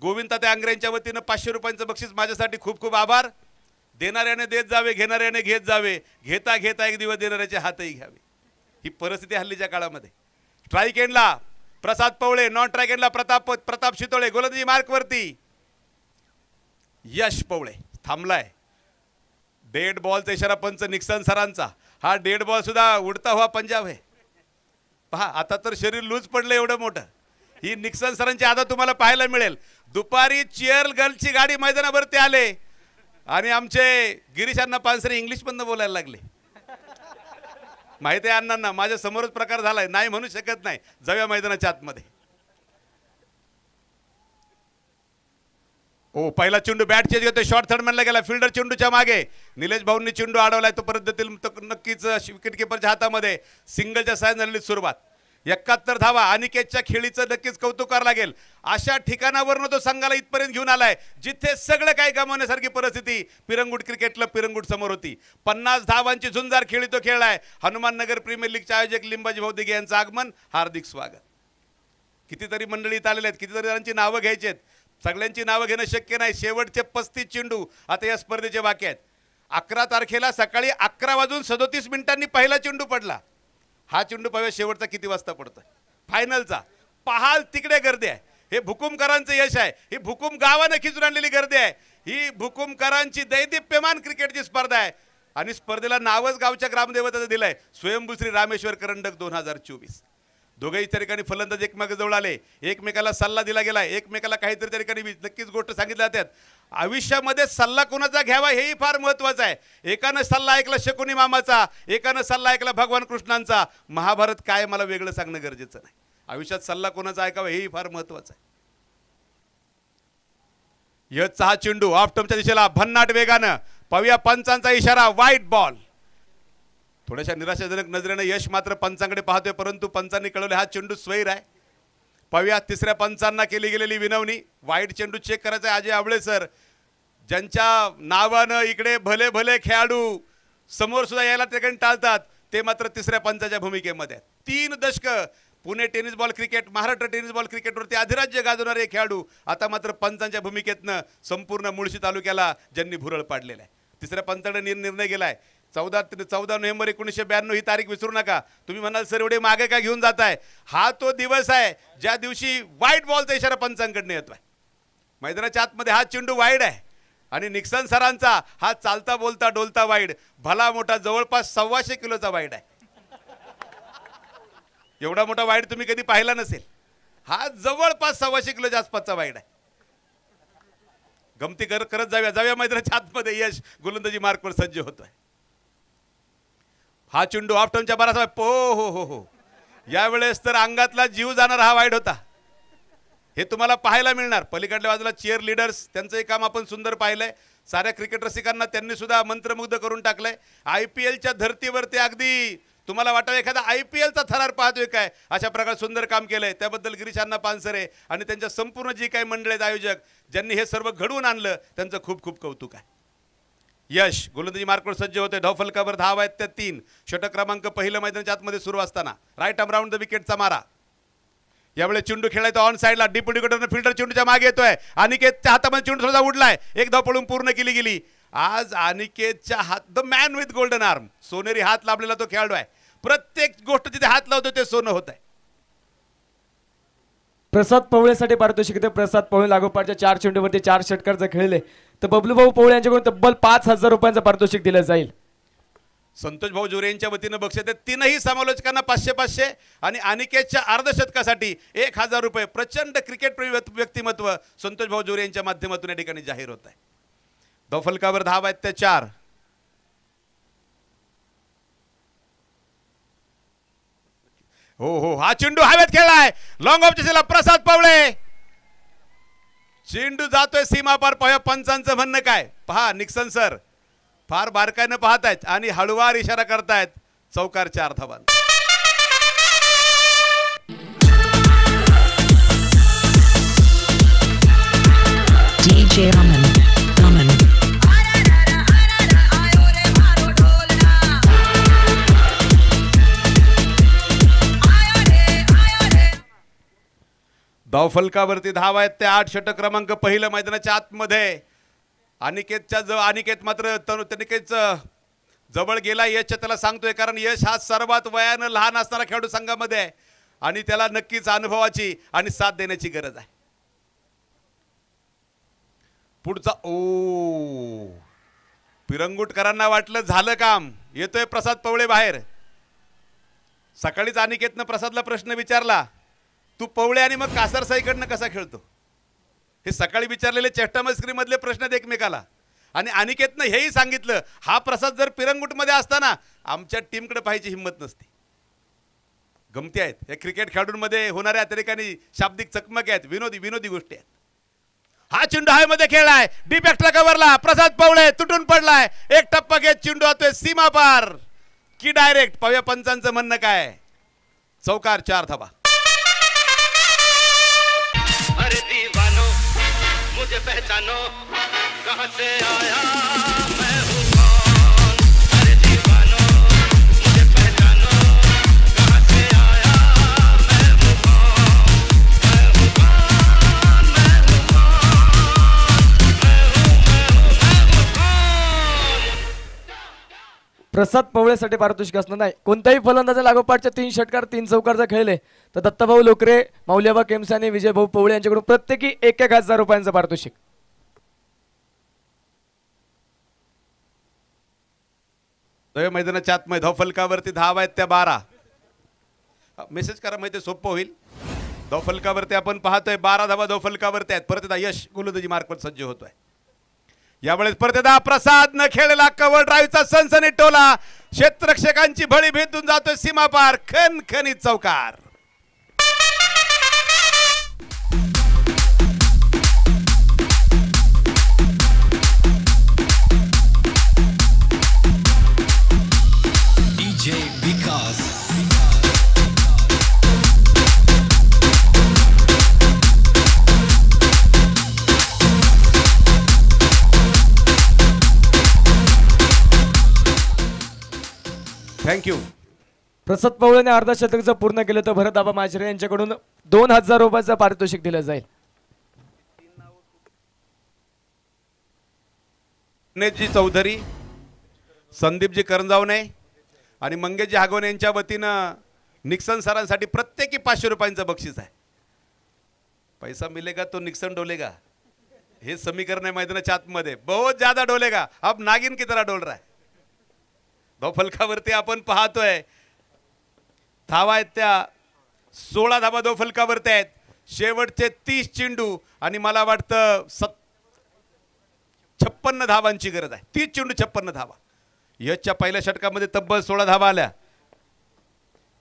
गोविंद तात्या आंग्रेंच्या वतीनं 500 रुपयांचं बक्षीस माझ्यासाठी खूप खूप आभार. देणाऱ्याने देत जावे, घेणाऱ्याने घेत जावे, घेता घेता एक दिवस देणाऱ्याचे हातही घ्यावे. ही परिस्थिती हल्लीच्या काळामध्ये. स्ट्राईक एंडला प्रसाद पवळे, नॉन स्ट्राईक एंडला प्रताप शितोळे, गोलंदाजी मार्कवरती यश पवळे थांबलाय. डेड बॉलचा इशारा पंच निक्सन सरांचा. हा डेड बॉल सुद्धा उडता हुआ पंजाब आहे. पहा, आता तर शरीर लूज पडलं एवढं मोठं. ही निक्सन सरांची आता तुम्हाला पाहायला मिळेल. दुपारी चेअर गर्लची गाडी मैदानावरती आले आणि आमचे गिरीश अण्णा पानसरे इंग्लिश पण बोलायला लागले. माहिती आहे अण्णांना, माझ्या समोरच प्रकार झालाय, नाही म्हणू शकत नाही. जाऊया मैदानाच्या आतमध्ये. ओ, पहिला चेंडू बॅट चेंज घेतोय, शॉर्ट थर्डमॅनला गेला, फिल्डर चेंडूच्या मागे. निलेश भाऊंनी चेंडू अडवलाय, तो परत नक्कीच विकेट किपरच्या हातामध्ये. सिंगलच्या सायन झालेली सुरुवात. 71 धावा. अनिकेतच्या खेळीचं नक्कीच कौतुक करावं लागेल. अशा ठिकाणावरनं तो संघाला इथपर्यंत घेऊन आलाय जिथे सगळं काही गमावण्यासारखी परिस्थिती पिरंगुट क्रिकेटला पिरंगुट समोर होती. 50 धावांची झुंजार खेळी तो खेळलाय. हनुमान नगर प्रीमियर लीगचे आयोजक लिंबाजी भाऊ दिघे यांचं आगमन, हार्दिक स्वागत. कितीतरी मंडळी इथं आलेले आहेत, कितीतरी जणांची नावं घ्यायची आहेत. सगळ्यांची नावं घेणं शक्य नाही. शेवटचे 35 चेंडू आता या स्पर्धेचे बाकी आहेत. 11 तारखेला सकाळी 11:37 पहिला चेंडू पडला. हा चेंडू पाहूया शेवटचा किती वाजता पडतोय फायनलचा. पहाल तिकडे गर्दी आहे. हे भुकुमकरांचं यश आहे. ही भुकुम गावानं खिचून आणलेली गर्दी आहे. ही भुकुमकरांची दैदिप्यमान क्रिकेटची स्पर्धा आहे आणि स्पर्धेला नावच गावच्या ग्रामदेवतेचं दिलंय, स्वयंभू श्री रामेश्वर करंडक 2024. दोघेही त्या ठिकाणी फलंदाज एकमेकाजवळ आले, एकमेकाला सल्ला दिला गेला, एकमेकाला काहीतरी त्या ठिकाणी नक्कीच गोष्ट सांगितल्या जातात. आयुष्यामध्ये सल्ला कोणाचा घ्यावा हेही फार महत्त्वाचं आहे. एकानं सल्ला ऐकला शकुनी मामाचा, एकानं सल्ला ऐकला भगवान कृष्णांचा. महाभारत काय मला वेगळं सांगणं गरजेचं नाही. आयुष्यात सल्ला कोणाचा ऐकावा हेही फार महत्त्वाचं आहे. यशचा हा चेंडू ऑफ स्टंपच्या दिशेला भन्नाट वेगानं. पाहूया पंचांचा इशारा, व्हाईट बॉल. थोड्याशा निराशाजनक नजरेनं यश मात्र पंचांकडे पाहतोय, परंतु पंचांनी कळवले हा चेंडू स्वैर आहे. पाहूया तिसऱ्या पंचांना केली गेलेली विनवणी. वाईट चेंडू चेक करायचा आहे. अजय आबळे सर, ज्यांच्या नावानं इकडे भले भले खेळाडू समोर सुद्धा यायला ठिकाणी टाळतात, ते मात्र तिसऱ्या पंचाच्या भूमिकेमध्ये. 3 दशकं Pune tennis ball cricket, Maharashtra tennis ball क्रिकेटवरती अधिराज्य गाजवणारे खेळाडू आता मात्र पंचांच्या भूमिकेतनं संपूर्ण मुळशी तालुक्याला ज्यांनी भुरळ पाडलेला आहे. तिसऱ्या पंचाने निर्णय गेलाय. 14 नोव्हेंबर 1992 ही तारीख विसरू नका. तुम्ही म्हणाल सर एवढे मागे का घेऊन जाताय? हा तो दिवस आहे ज्या दिवशी व्हाईट बॉलचा इशारा पंचांकडनं येतोय. मैदानाच्या आतमध्ये हा चेंडू वाईड आहे आणि निक्सन सरांचा हा चालता बोलता डोलता वाईड, भला मोठा जवळपास 125 किलोचा वाईड आहे. एवढा मोठा वाईड तुम्ही कधी पाहिला नसेल. हा जवळपास 125 किलोच्या आसपासचा वाईड आहे. गमती करत जाऊया मैदानाच्या आतमध्ये. यश गोलंदाजी मार्कवर सज्ज होतोय. हा चेंडू ऑफ टर्नच्या बराच पो हो हो हो, यावेळेस तर अंगातला जीव जाणारा हा वाईट होता. हे तुम्हाला पाहायला मिळणार. पलीकडल्या बाजूला चीअर लीडर्स, त्यांचंही काम आपण सुंदर पाहिलंय. साऱ्या क्रिकेट रसिकांना त्यांनी सुद्धा मंत्रमुग्ध करून टाकलंय. IPLच्या धर्तीवरती अगदी तुम्हाला वाटावं एखादा IPLचा थरार पाहतोय काय, अशा प्रकारे सुंदर काम केलंय. त्याबद्दल गिरीशांना पानसरे आणि त्यांच्या संपूर्ण जी काही मंडळी आहेत, आयोजक ज्यांनी हे सर्व घडवून आणलं, त्यांचं खूप खूप कौतुक आहे. यश गोलंदाजी मार्कवर सज्ज होते. धावफलकावर धावा आहेत त्या 3. षटक क्रमांक पहिलं मैदानाच्या आतमध्ये सुरू असताना राईट आर्म राऊंड द विकेटचा मारा. यावेळेस चेंडू खेळायचा ऑन साईडला. डीप विकेटवर फिल्डर चेंडूच्या मागे येतोय. अनिकेतच्या हातामध्ये चेंडू थोडासा उडलाय. एक धाव पळून पूर्ण केली गेली. आज अनिकेतच्या हात, the man with golden arm, सोनेरी हात लाभलेला तो खेळाडू आहे. प्रत्येक गोष्ट जिथे हात लावतो ते सोनं होत आहे. प्रसाद पवळेसाठी पारितोषिक आहे. प्रसाद पवळे लागोपाठच्या 4 चेंडूवरती 4 षटकार जर खेळले तर बबलू भाऊ पवळे यांच्याकडून तब्बल 5,000 रुपयांचं पारितोषिक दिलं जाईल. संतोष भाऊ जोरे यांच्या वतीनं बक्षीस आहे. 3ही समालोचकांना 500-500 आणि अनिकेतच्या अर्धशतकासाठी 1,000 रुपये. प्रचंड क्रिकेटप्रेमी व्यक्तिमत्व संतोष भाऊ जोरे यांच्या माध्यमातून या ठिकाणी जाहीर होत आहे. धावफलकावर धावा आहेत त्या 4. हो हो, हा चेंडू हवेत खेळलाय. लॉंग ऑफच्या दिशेला प्रसाद पवळे. चेंडू जातोय सीमा पार. पाहूया पंचांचं म्हणणं काय. पहा निक्सन सर फार बारकाईनं पाहतायत आणि हळुवार इशारा करतायत. चौकार 4 धावा. DJ Aman. धावफलकावरती धावा आहेत त्या 8. षटक क्रमांक पहिलं मैदानाच्या आतमध्ये. अनिकेत मात्र तनिकेतचं जवळ गेला. यशच्या त्याला सांगतोय, कारण यश हा सर्वात वयानं लहान असणारा खेळाडू संघामध्ये आहे आणि त्याला नक्कीच अनुभवाची आणि साथ देण्याची गरज आहे. पुढचा ओ, पिरंगुटकरांना वाटलं झालं काम. येतोय प्रसाद पवळे बाहेर. सकाळीच अनिकेतनं प्रसादला प्रश्न विचारला, तू पवळे आणि मग कासारसाईकडनं कसा खेळतो. हे सकाळी विचारलेले चेष्टामस्करी मधले प्रश्न आहेत एकमेकाला. आणि अनिकेतनं हेही सांगितलं, हा प्रसाद जर पिरंगुटमध्ये असताना आमच्या टीमकडे पाहायची हिंमत नसती. गमती आहेत या क्रिकेट खेळाडूंमध्ये होणाऱ्या त्या ठिकाणी शाब्दिक चकमक आहेत, विनोदी गोष्टी आहेत. हा चेंडू हायमध्ये खेळलाय. डीप एक्स्ट्रा कव्हरला प्रसाद पवळे तुटून पडलाय. एक टप्पा घेत चेंडू होतोय सीमा पार की डायरेक्ट. पाहूया पंचांचं म्हणणं काय. चौकार 4 धावा. अरे दीवानो मुझे पहचानो कहां से आया मैं हूं कौन. अरे दीवानो मुझे पहचानो कहां से आया मैं हूं कौन. मैं हूं कौन, मैं हूं कौन, मैं हूं कौन. प्रसाद पवळेसाठी पारितोषिक असणार नाही. कोणत्याही फलंदाजा लागोपाठच्या 3 षटकार 3 चौकार जर खेळले तर दत्ताभाऊ लोकरे, मौल्याबा केमसे आणि विजयभाऊ पवळे यांच्याकडून प्रत्येकी 1,000 रुपयांचं पारितोषिक. मैदानाच्या आतमध्ये धावफलकावरती धावा आहेत त्या 12. मेसेज करा माहिती सोपं होईल. धावफलकावरती आपण पाहतोय 12 धावा धावफलकावरती आहेत. परत एकदा यश गोलंदाजी मार्कवर सज्ज होतोय. यावेळेस परत एकदा प्रसाद न खेळलेला कव्हर ड्राईव्हचा सनसनी टोला क्षेत्ररक्षकांची भळी भेटून जातोय सीमा पार. खणखणीत चौकार. DJ विकास. थँक्यू. प्रसाद पवळेने अर्धशतक जर पूर्ण केलं तर भरत आबा माजरे यांच्याकडून 2,000 रुपयाचं पारितोषिक दिलं जाईल. जी चौधरी, संदीपजी करंजावणे आणि मंगेशजी हागवणे यांच्या वतीनं निक्सन सरांसाठी प्रत्येकी 500 रुपयांचं बक्षीस आहे. पैसा मिलेगा तो निक्सन डोलेगा, हे समीकरण आहे मैदानाच्या आतमध्ये. बहुत ज्यादा डोलेगा, अब नागिन की तरह डोल रहा है. धावफलकावरती आपण पाहतोय धावा आहेत त्या 16 धावा धावफलकावरती आहेत. शेवटचे 30 चेंडू आणि मला वाटतं 56 धावांची गरज आहे. 30 चेंडू 56 धावा. यशच्या पहिल्या षटकामध्ये तब्बल 16 धावा आल्या.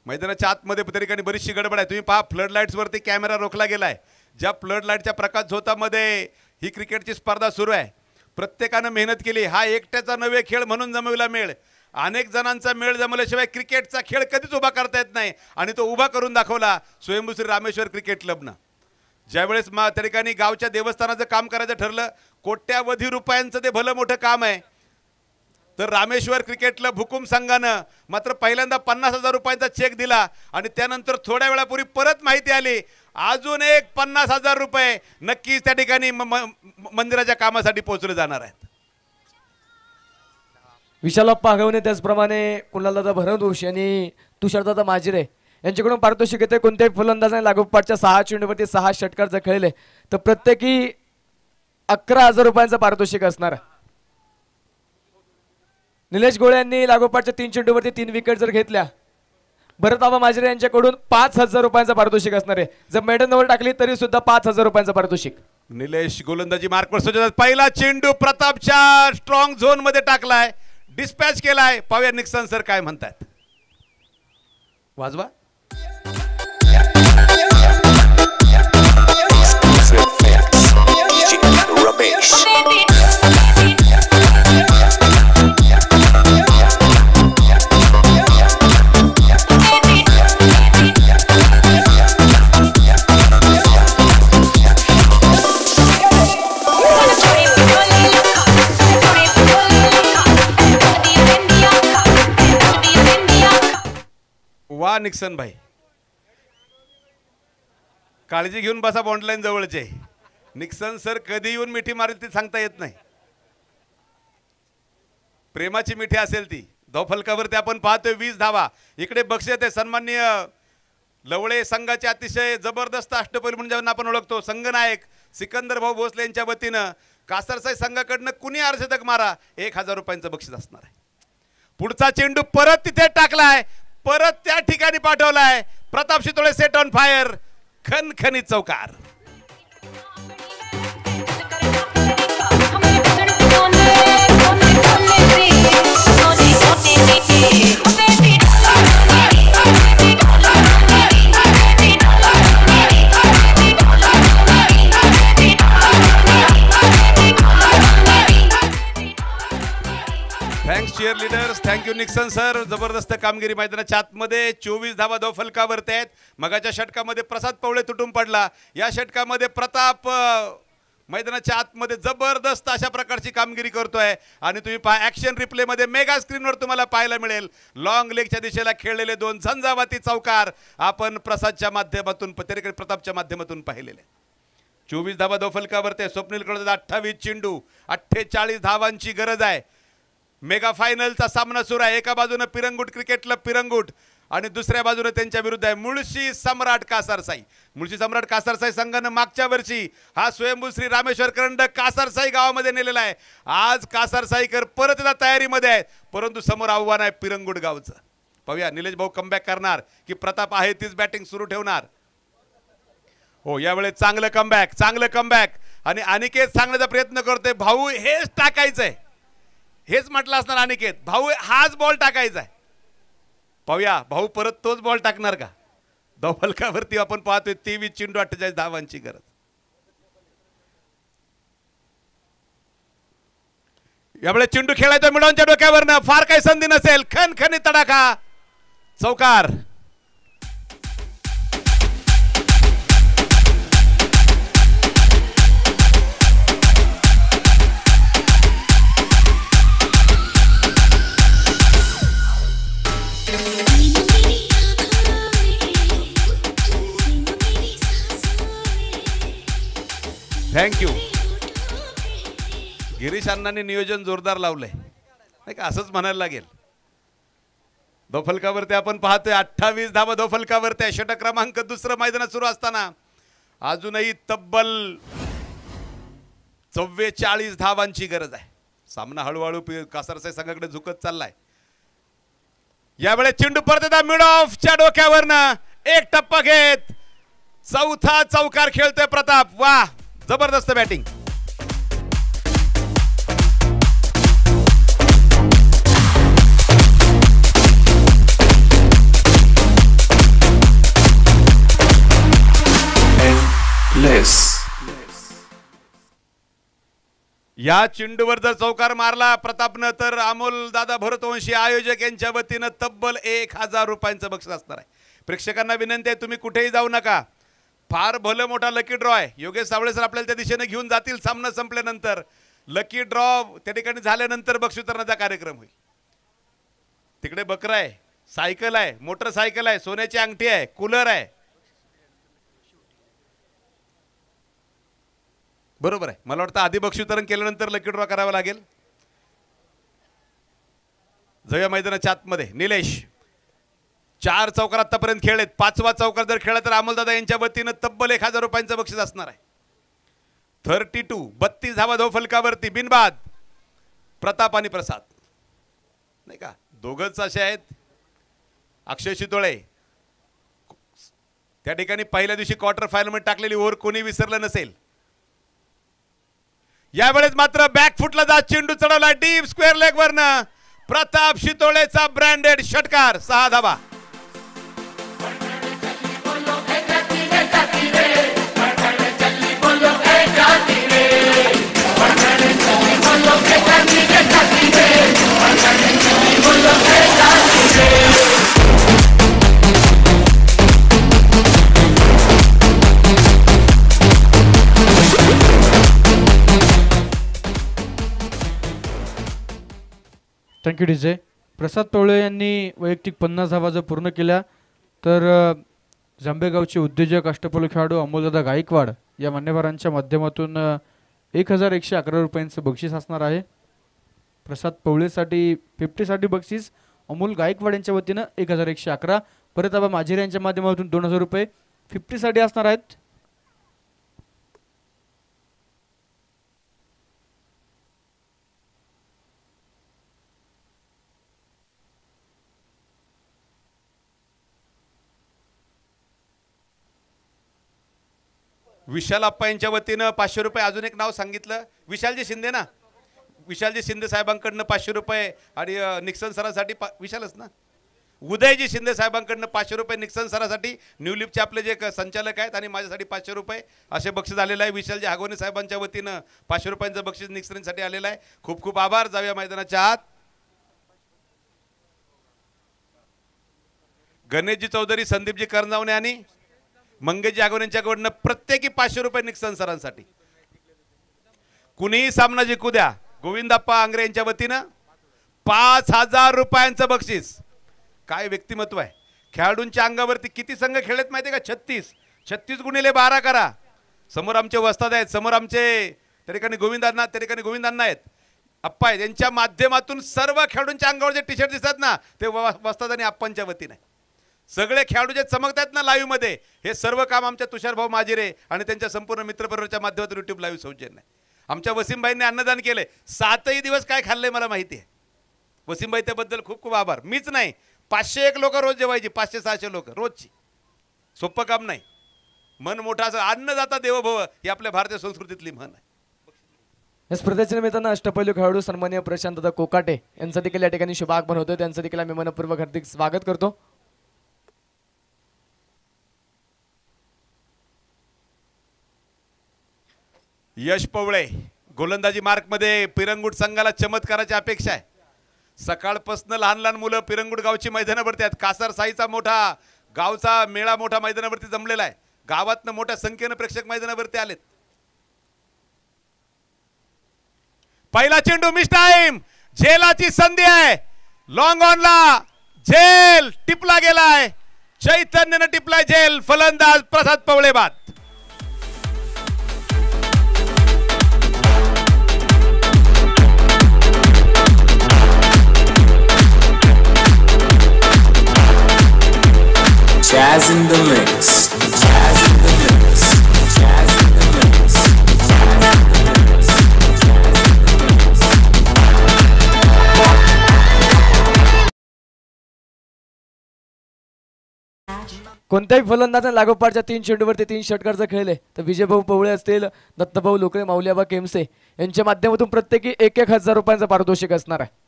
मैदानाच्या आतमध्ये त्या ठिकाणी बरीचशी गडबड आहे. तुम्ही पहा फ्लड लाईट्स वरती कॅमेरा रोखला गेलाय. ज्या फ्लड लाईटच्या प्रकाश झोतामध्ये ही क्रिकेटची स्पर्धा सुरू आहे. प्रत्येकानं मेहनत केली. हा एकट्याचा नव्हे खेळ म्हणून जमविला मेळ. अनेक जणांचा मेळ जमल्याशिवाय क्रिकेटचा खेळ कधीच उभा करता येत नाही आणि तो उभा करून दाखवला स्वयंभू श्री रामेश्वर क्रिकेट क्लबनं. ज्यावेळेस त्या ठिकाणी गावच्या देवस्थानाचं काम करायचं ठरलं, कोट्यावधी रुपयांचं ते भलं मोठं काम आहे, तर रामेश्वर क्रिकेट क्लब हुकुम संघानं मात्र पहिल्यांदा 50,000 रुपयांचा चेक दिला आणि त्यानंतर थोड्या वेळापूर्वी परत माहिती आली अजून एक 50,000 रुपये नक्कीच त्या ठिकाणी मंदिराच्या कामासाठी पोहोचले जाणार आहेत. विशालप्पा हगवणे त्याचप्रमाणे कुणालदादा भरतोष आणि तुषारदादा माजिरे यांच्याकडून पारितोषिक येते. कोणत्याही फलंदाजाने लागोपाठच्या 6 चेंडूवरती 6 षटकार जर खेळले तर प्रत्येकी 11,000 रुपयांचं पारितोषिक असणार. निलेश गोळे यांनी लागोपाठच्या 3 चेंडूवरती 3 विकेट जर घेतल्या, भरतआबा माजिरे यांच्याकडून 5,000 रुपयांचं पारितोषिक असणार आहे. जर मेडनवर टाकली तरी सुद्धा 5,000 रुपयांचं पारितोषिक. निलेश गोलंदाजी मार्कवर सज्ज. पहिला चेंडू प्रतापच्या स्ट्रॉंग झोन मध्ये टाकलाय, डिस्पॅच केलाय. पाहूया निक्सन सर काय म्हणतात. वाजवा. वा निक्सन भाई, काळजी घेऊन बसा. बॉन्डलाईन जवळचे निक्सन सर कधी येऊन मिठी मारेल ती सांगता येत नाही. प्रेमाची मिठी असेल ती. धावफलकावरती आपण पाहतोय 20 धावा. इकडे बक्षीस आहे सन्माननीय लवळे संघाचे अतिशय जबरदस्त अष्टपैलू म्हणून ज्यांना आपण ओळखतो संघनायक सिकंदर भाऊ भोसले यांच्या वतीनं कासरसाई संघाकडनं कुणी अर्धशतक मारा 1,000 रुपयांचं बक्षीस असणार आहे. पुढचा चेंडू परत तिथे टाकलाय, परत त्या ठिकाणी पाठवलाय. Pratap Shitole set on fire. खनखनीत चौकार. Thanks cheerleaders. Thank you Nixon sir. जबरदस्त कामगिरी. मैदानाच्या आतमध्ये 24 धावा धावफलकावरती आहेत. मगाच्या षटकामध्ये प्रसाद पवळे तुटून पडला. या षटकामध्ये प्रताप मैदानाच्या आतमध्ये जबरदस्त अशा प्रकारची कामगिरी करतोय आणि तुम्ही पहा ऍक्शन रिप्ले मध्ये मेगा स्क्रीनवर तुम्हाला पाहायला मिळेल लॉंग लेगच्या दिशेला खेळलेले 2 झंझावाती चौकार आपण प्रसादच्या माध्यमातून प्रतापच्या माध्यमातून पाहिलेले. 24 धावा धावफलकावरती. स्वप्नील कडे 28 चेंडू, 48 धावांची गरज आहे. मेगा फायनलचा सामना सुरू आहे. एका बाजूने पिरंगुट क्रिकेट क्लब पिरंगुट आणि दुसऱ्या बाजूने त्यांच्या विरुद्ध आहे मुळशी सम्राट कासारसाई. मुळशी सम्राट कासारसाई संघानं मागच्या वर्षी हा स्वयंभू श्री रामेश्वर करंड कासारसाई गावामध्ये नेलेला आहे. आज कासारसाईकर परत एकदा तयारीमध्ये आहेत, परंतु समोर आव्हान आहे पिरंगुट गावचं. पाहूया निलेश भाऊ कमबॅक करणार की प्रताप आहे तीच बॅटिंग सुरू ठेवणार. हो, यावेळेस चांगलं कमबॅक आणि अनिकेत सांगण्याचा प्रयत्न करतोय भाऊ हेच टाकायचंय. हेच म्हटलं असणार अनिकेत, भाऊ हाच बॉल टाकायचा आहे. पाहूया भाऊ परत तोच बॉल टाकणार का. धावफलकावरती आपण पाहतोय 23 चेंडू 48 धावांची गरज. यावेळेस चेंडू खेळायचा मिडॉनच्या डोक्यावरनं. फार काही संधी नसेल. खनखनी तडाखा चौकार. थँक्यू. गिरीश अण्णांनी नियोजन जोरदार लावलंय नाही का, असंच म्हणायला लागेल. धावफलकावरती आपण पाहतोय 28 धावा धावफलकावरती. षटक क्रमांक 2 मैदानात सुरू असताना अजूनही तब्बल 44 धावांची गरज आहे. सामना हळूहळू कासारसाई संघाकडे झुकत चाललाय. यावेळेस चेंडू परत एकदा मिड ऑफच्या डोक्यावरनं एक टप्पा घेत चौथा चौकार खेळतोय प्रताप. वाह, जबरदस्त बॅटिंग. Bliss. या चेंडूवर जर चौकार मारला प्रतापनं तर अमोल दादा भरतवंशी आयोजक यांच्या वतीनं तब्बल 1000 रुपयांचं बक्षीस असणार आहे. प्रेक्षकांना विनंती आहे तुम्ही कुठेही जाऊ नका. फार भलं मोठा लकी ड्रॉ आहे. योगेश सावळे सर आपल्याला त्या दिशेने घेऊन जातील सामना संपल्यानंतर. लकी ड्रॉ त्या ठिकाणी झाल्यानंतर बक्षीस वितरणाचा कार्यक्रम होईल. तिकडे बकरा आहे, सायकल आहे, मोटरसायकल आहे, सोन्याची अंगठी आहे, कूलर आहे. बरोबर आहे. मला वाटतं आधी बक्षीस वितरण केल्यानंतर लकी ड्रॉ करावा लागेल. जाऊया मैदानाच्या आतमध्ये. निलेश 4 चौकार आतापर्यंत खेळलेत. 5वा चौकार जर खेळला तर अमोलदादा यांच्या वतीनं तब्बल 1000 रुपयांचं बक्षीस असणार आहे. 32 धावा धाव फलकावरती बिनबाद प्रताप आणि प्रसाद नाही का, दोघंच असे आहेत. अक्षय शितोळे त्या ठिकाणी पहिल्या दिवशी क्वार्टर फायनल मध्ये टाकलेली ओव्हर कोणी विसरलं नसेल. यावेळेस मात्र बॅकफुटला जात चेंडू चढवला डीप स्क्वेअर लेग वरनं. प्रताप शितोळेचा ब्रँडेड षटकार 6 धावा. Thank you DJ. प्रसाद पवळे यांनी वैयक्तिक 50 धावा जर पूर्ण केल्या तर जांभेगावचे उद्योजक अष्टपैलू खेळाडू अमोलदादा गायकवाड या मान्यवरांच्या माध्यमातून 1111 रुपयांचं बक्षीस असणार आहे. प्रसाद पवळेसाठी 50साठी बक्षीस, अमोल गायकवाड यांच्या वतीनं 1111. परत आबा माझिरे यांच्या माध्यमातून 2000 रुपये 50साठी असणार आहेत. विशाल अप्पा यांच्या वतीनं 500 रुपये. अजून एक नाव सांगितलं, विशालजी शिंदे ना, विशालजी शिंदे साहेबांकडनं 500 रुपये आणि निक्सन सरासाठी विशालच ना, उदयजी शिंदे साहेबांकडनं 500 रुपये निक्सन सरासाठी, न्यूलिपचे आपले जे संचालक आहेत, आणि माझ्यासाठी 500 रुपये असे बक्षीस आलेलं आहे. विशालजी हागवणे साहेबांच्या वतीनं 500 रुपयांचं बक्षीस निक्सनसाठी आलेलं आहे. खूप खूप आभार. जाऊया मैदानाच्या आत. गणेशजी चौधरी, संदीपजी करंजावणे आणि मंगेशजी हागवणे यांच्याकडनं प्रत्येकी 500 रुपये निक्सन सरांसाठी. कुणीही सामना जिंकू द्या, गोविंदप्पा आंग्रे यांच्या वतीनं 5000 रुपयांचं बक्षीस. काय व्यक्तिमत्व आहे. खेळाडूंच्या अंगावरती किती संघ खेळत माहिती का? 36 गुणिले 12 करा. समोर आमचे वस्ताद आहेत, समोर आमचे त्या ठिकाणी गोविंदांना आहेत, अप्पा आहेत. यांच्या माध्यमातून सर्व खेळाडूंच्या अंगावर जे टी शर्ट दिसतात ना ते वस्ताद आणि अप्पांच्या वतीने. सगळे खेळाडू जे चमकतात ना लाईव्ह मध्ये, हे सर्व काम आमच्या तुषार भाऊ माझिरे आणि त्यांच्या संपूर्ण मित्रपरिवाराच्या माध्यमातून युट्यूब लाईव्ह सौजन्य आहे. आमच्या वसीमभाईंनी अन्नदान केले. 7ही दिवस काय खाल्लंय मला माहिती आहे. वसीमभाई त्याबद्दल खूप खूप आभार. मीच नाही, 501 लोक रोज जेवायची, 500-600 लोक रोजची. सोपं काम नाही. मन मोठा असं अन्नदाता देवभव ही आपल्या भारतीय संस्कृतीतली म्हण आहे. या स्पर्धेच्या निमित्तानं अष्टपैलू खेळाडू सन्माननीय प्रशांतदा कोकाटे यांचं देखील या ठिकाणी शुभागमन होतं. त्यांचं देखील आम्ही मनपूर्वक हार्दिक स्वागत करतो. यश पवळे गोलंदाजी मार्कमध्ये पिरंगुट संघाला चमत्काराची अपेक्षा आहे. सकाळपासून लहान मुलं पिरंगुट गावची मैदानावरती आहेत. कासार साईचा मोठा गावचा मेळा मोठा मैदानावरती जमलेला आहे. गावातनं मोठ्या संख्येनं प्रेक्षक मैदानावरती आलेत. पहिला चेंडू मिस टाइम, झेलाची संधी आहे. लॉंग ऑनला झेल टिपला गेलाय, चैतन्यनं टिपलाय झेल. फलंदाज प्रसाद पवळे बाद. Jazz in the mix. Jazz in the mix. Jazz in the mix. Jazz in the mix. कोणत्याही फलंदाजाने लागोपाठच्या 3 चेंडूवरती 3 षटकार जर खेळले तर विजयभाऊ पवळे असतील, दत्तभाऊ लोकळे, माऊलीआबा केमसे यांच्या माध्यमातून प्रत्येकी 1000 रुपयांचं पारितोषिक असणार आहे.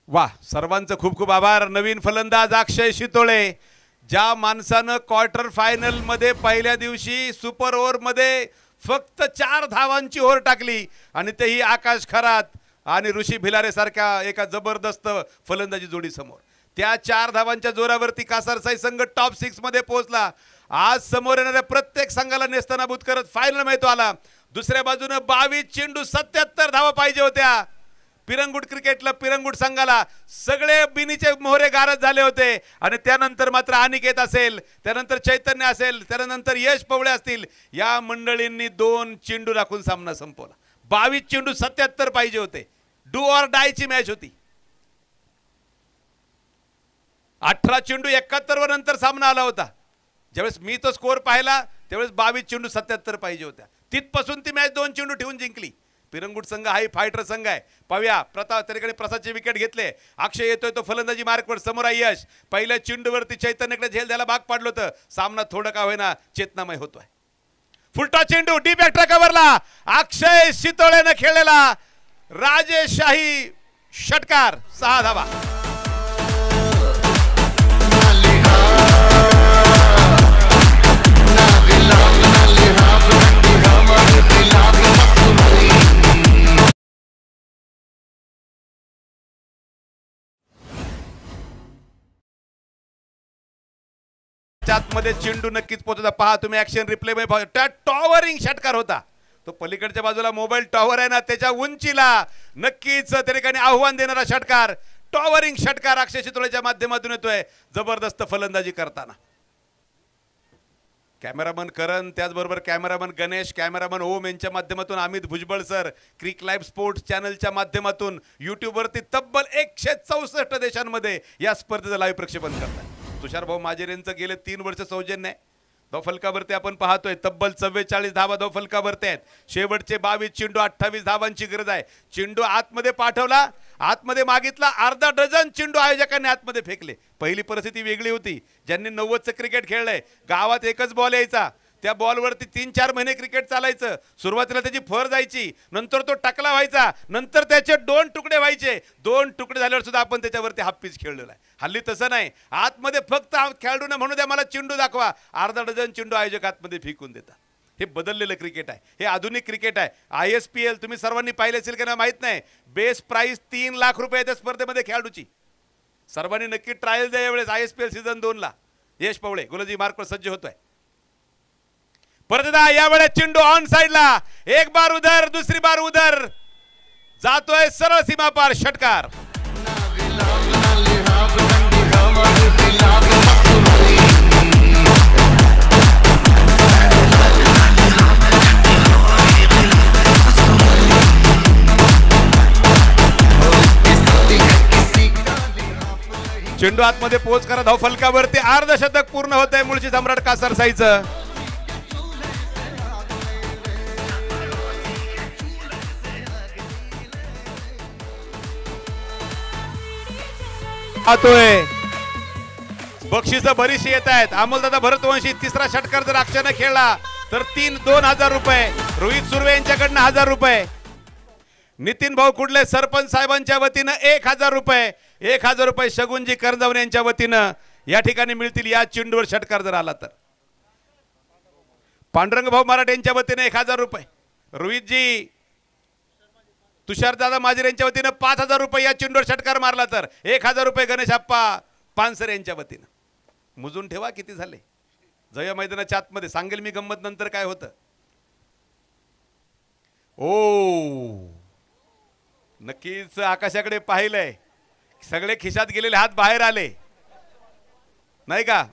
वाह, सर्वांचं खूप खूप आभार. नवीन फलंदाज अक्षय शितोळे ज्या माणसानं क्वार्टर फायनल मध्ये पहिल्या दिवशी सुपर ओव्हर मध्ये फक्त 4 धावांची ओव्हर टाकली आणि तेही आकाश खरात आणि ऋषी भिलारे सारख्या एका जबरदस्त फलंदाजी जोडी समोर, त्या 4 धावांच्या जोरावरती कासारसाई संघ टॉप 6 मध्ये पोहोचला. आज समोर येणाऱ्या प्रत्येक संघाला नेस्तनाबूत करत फायनल मध्ये आला. दुसऱ्या बाजूने 22 चेंडू 77 धावा पाहिजे होत्या. पिरंगुट क्रिकेटला, पिरंगुट संघाला सगळे बिनीचे मोहरे गारद झाले होते आणि त्यानंतर मात्र अनिकेत असेल, त्यानंतर चैतन्य असेल, त्यानंतर यश पवळे असतील, या मंडळींनी 2 चेंडू राखून सामना संपवला. 22 चेंडू 77 पाहिजे होते. डू ऑर डाय ची मॅच होती. 18 चेंडू 71 वर नंतर सामना आला होता. ज्यावेळेस मी तो स्कोर पाहिला त्यावेळेस 22 चेंडू 77 पाहिजे होत्या. तिथपासून ती मॅच 2 चेंडू ठेवून जिंकली. पिरंगुट संघ हाही फायटर संघ आहे. पाहूया प्रताप त्याकडे प्रसादची विकेट घेतले. अक्षय येतोय तो फलंदाजी मार्कवर, समोर आहे यश. पहिल्या चेंडूवरती चैतन्यकडे झेल द्यायला भाग पाडलं होतं. सामना थोडं का होईना चेतनामय होतोय. फुलटा चेंडू डीप एक्स्ट्रा कव्हरला अक्षय शितोळेने खेळलेला राजेशाही षटकार, 6 धावा. मध्ये चेंडू नक्कीच पोहोचला. पहा तुम्ही ऍक्शन रिप्ले मध्ये, त्या टॉवरिंग षटकार होता. तो पलीकडच्या बाजूला मोबाईल टॉवर आहे ना, त्याच्या उंचीला नक्कीच त्या ठिकाणी आव्हान देणारा षटकार, टॉवरिंग षटकार अक्षय शितोळेच्या माध्यमातून येतोय जबरदस्त फलंदाजी करताना. कॅमेरामन करण, त्याचबरोबर कॅमेरामन गणेश, कॅमेरामन ओम यांच्या माध्यमातून अमित भुजबळ सर, क्रिक लाईव्ह स्पोर्ट्स चॅनलच्या माध्यमातून यूट्यूबवरती तब्बल 164 देशांमध्ये या स्पर्धेचं लाईव्ह प्रक्षेपण करतात. तुषार भाऊ माजेरेंचं गेले 3 वर्ष सौजन्य आहे. धावफलकावरती आपण पाहतोय तब्बल 44 धावा धावफलकावरती आहेत. शेवटचे 22 चेंडू 28 धावांची गरज आहे. चेंडू आतमध्ये पाठवला, आतमध्ये मागितला, अर्धा डझन चेंडू आयोजकांनी आतमध्ये फेकले. पहिली परिस्थिती वेगळी होती. ज्यांनी 90चं क्रिकेट खेळलंय, गावात एकच बॉल यायचा, त्या बॉलवरती 3-4 महिने क्रिकेट चालायचं. सुरुवातीला त्याची फर जायची, नंतर तो टकला व्हायचा, नंतर त्याचे 2 तुकडे व्हायचे. 2 तुकडे झाल्यावर सुद्धा आपण त्याच्यावरती हाफ पिच खेळलेला आहे. हल्ली तसं नाही. आतमध्ये फक्त खेळाडूने म्हणू द्या मला चेंडू दाखवा, अर्धा डझन चेंडू आयोजक आतमध्ये फेकून देतात. हे बदललेलं क्रिकेट आहे, हे आधुनिक क्रिकेट आहे. ISPL तुम्ही सर्वांनी पाहिले असेल का माहित नाही, बेस प्राइस 3 लाख रुपये त्या स्पर्धेमध्ये खेळाडूची. सर्वांनी नक्की ट्रायल द्या यावेळेस ISPL सीझन 2 ला. यश पवळे गोलंदाजी मार्कवर सज्ज होतोय. परत यावेळेस चेंडू ऑन साइडला, एक बार उधर दुसरी बार उधर, जातोय सरळ सीमा पार षटकार. चेंडू आतमध्ये पोच करा धावफलकावरती. अर्धशतक पूर्ण होत आहे मुळशी सम्राट कासारसाईचं. बक्षीस बरीचशी येत आहेत. अमोलदादा भरतवंशी तिसरा षटकार जर अक्षयने खेळला तर 2,000 रुपये. रोहित सुर्वे यांच्याकडनं 1,000 रुपये. नितीन भाऊ कुडले सरपंच साहेबांच्या वतीनं 1,000 रुपये. 1,000 रुपये शगुनजी करंजवणे यांच्या वतीनं या ठिकाणी मिळतील या चेंडूवर षटकार जर आला तर. पांडुरंग भाऊ मराठे यांच्या वतीनं 1,000 रुपये. रोहितजी तुषारदादा माजिर यांच्या वतीनं 5,000 रुपये या चेंडूवर षटकार मारला तर. 1,000 रुपये गणेश आप्पा पानसरे यांच्या वतीनं. मोजून ठेवा किती झाले. जय मैदानाच्या आतमध्ये सांगेल मी गंमत नंतर काय होतं. ओ नक्कीच आकाशाकडे पाहिलंय, सगळे खिशात गेलेले हात बाहेर आले नाही का.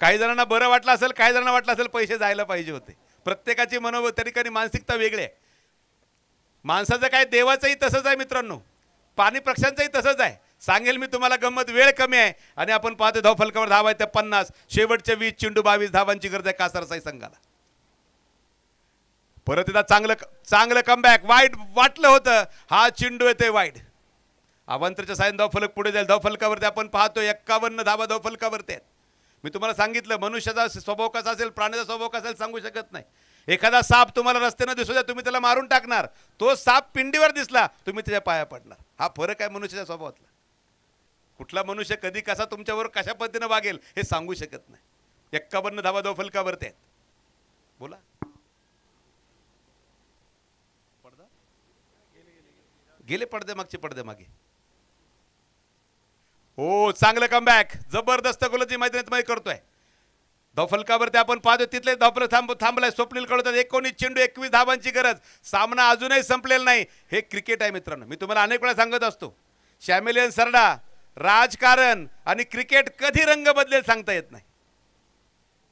काही जणांना बरं वाटलं असेल, काही जणांना वाटलं असेल पैसे जायला पाहिजे होते. प्रत्येकाची त्या ठिकाणी मानसिकता वेगळी आहे. माणसाचं काय, देवाचंही तसंच आहे मित्रांनो, पाणी पक्ष्यांचंही तसंच आहे. सांगेल मी तुम्हाला गंमत, वेळ कमी आहे आणि आपण पाहतो धावफलकावर धावा आहेत त्या 50. शेवटचे 20 चेंडू 22 धावांची गरज आहे कासारसाई संघाला. परत एकदा चांगलं कमबॅक. वाईड वाटलं होतं, हा चेंडू येते वाईड. अवांतरच्या सायन धावफलक पुढे जाईल. धावफलकावरती आपण पाहतो 51 धावा धावफलकावरती आहेत. मी तुम्हाला सांगितलं मनुष्याचा स्वभाव कसा असेल, प्राण्याचा स्वभाव कसा असेल सांगू शकत नाही. एखादा साप तुम्हाला रस्त्याने दिसू द्या, तुम्ही त्याला मारून टाकणार. तो साप पिंडीवर दिसला, तुम्ही त्याच्या पाया पडणार. हा फरक आहे मनुष्याच्या स्वभावातला. कुठला मनुष्य कधी कसा तुमच्यावर कशा पद्धतीने वागेल हे सांगू शकत नाही. 51 धावा धाव फलकावरती आहेत. बोला. गेले पडदे मागचे पडदे मागे. हो चांगलं कमबॅक जबरदस्त गोलंदाजी मैदानात करतोय. धावफलकावरती आपण पाहतो तिथले धावफलक थांबलाय. स्वप्नील कळवतात 19 चेंडू 21 धावांची गरज. सामना अजूनही संपलेला नाही. हे क्रिकेट आहे मित्रांनो. मी तुम्हाला अनेक वेळा सांगत असतो शॅमिलियन सरडा राजकारण आणि क्रिकेट कधी रंग बदलेल सांगता येत नाही.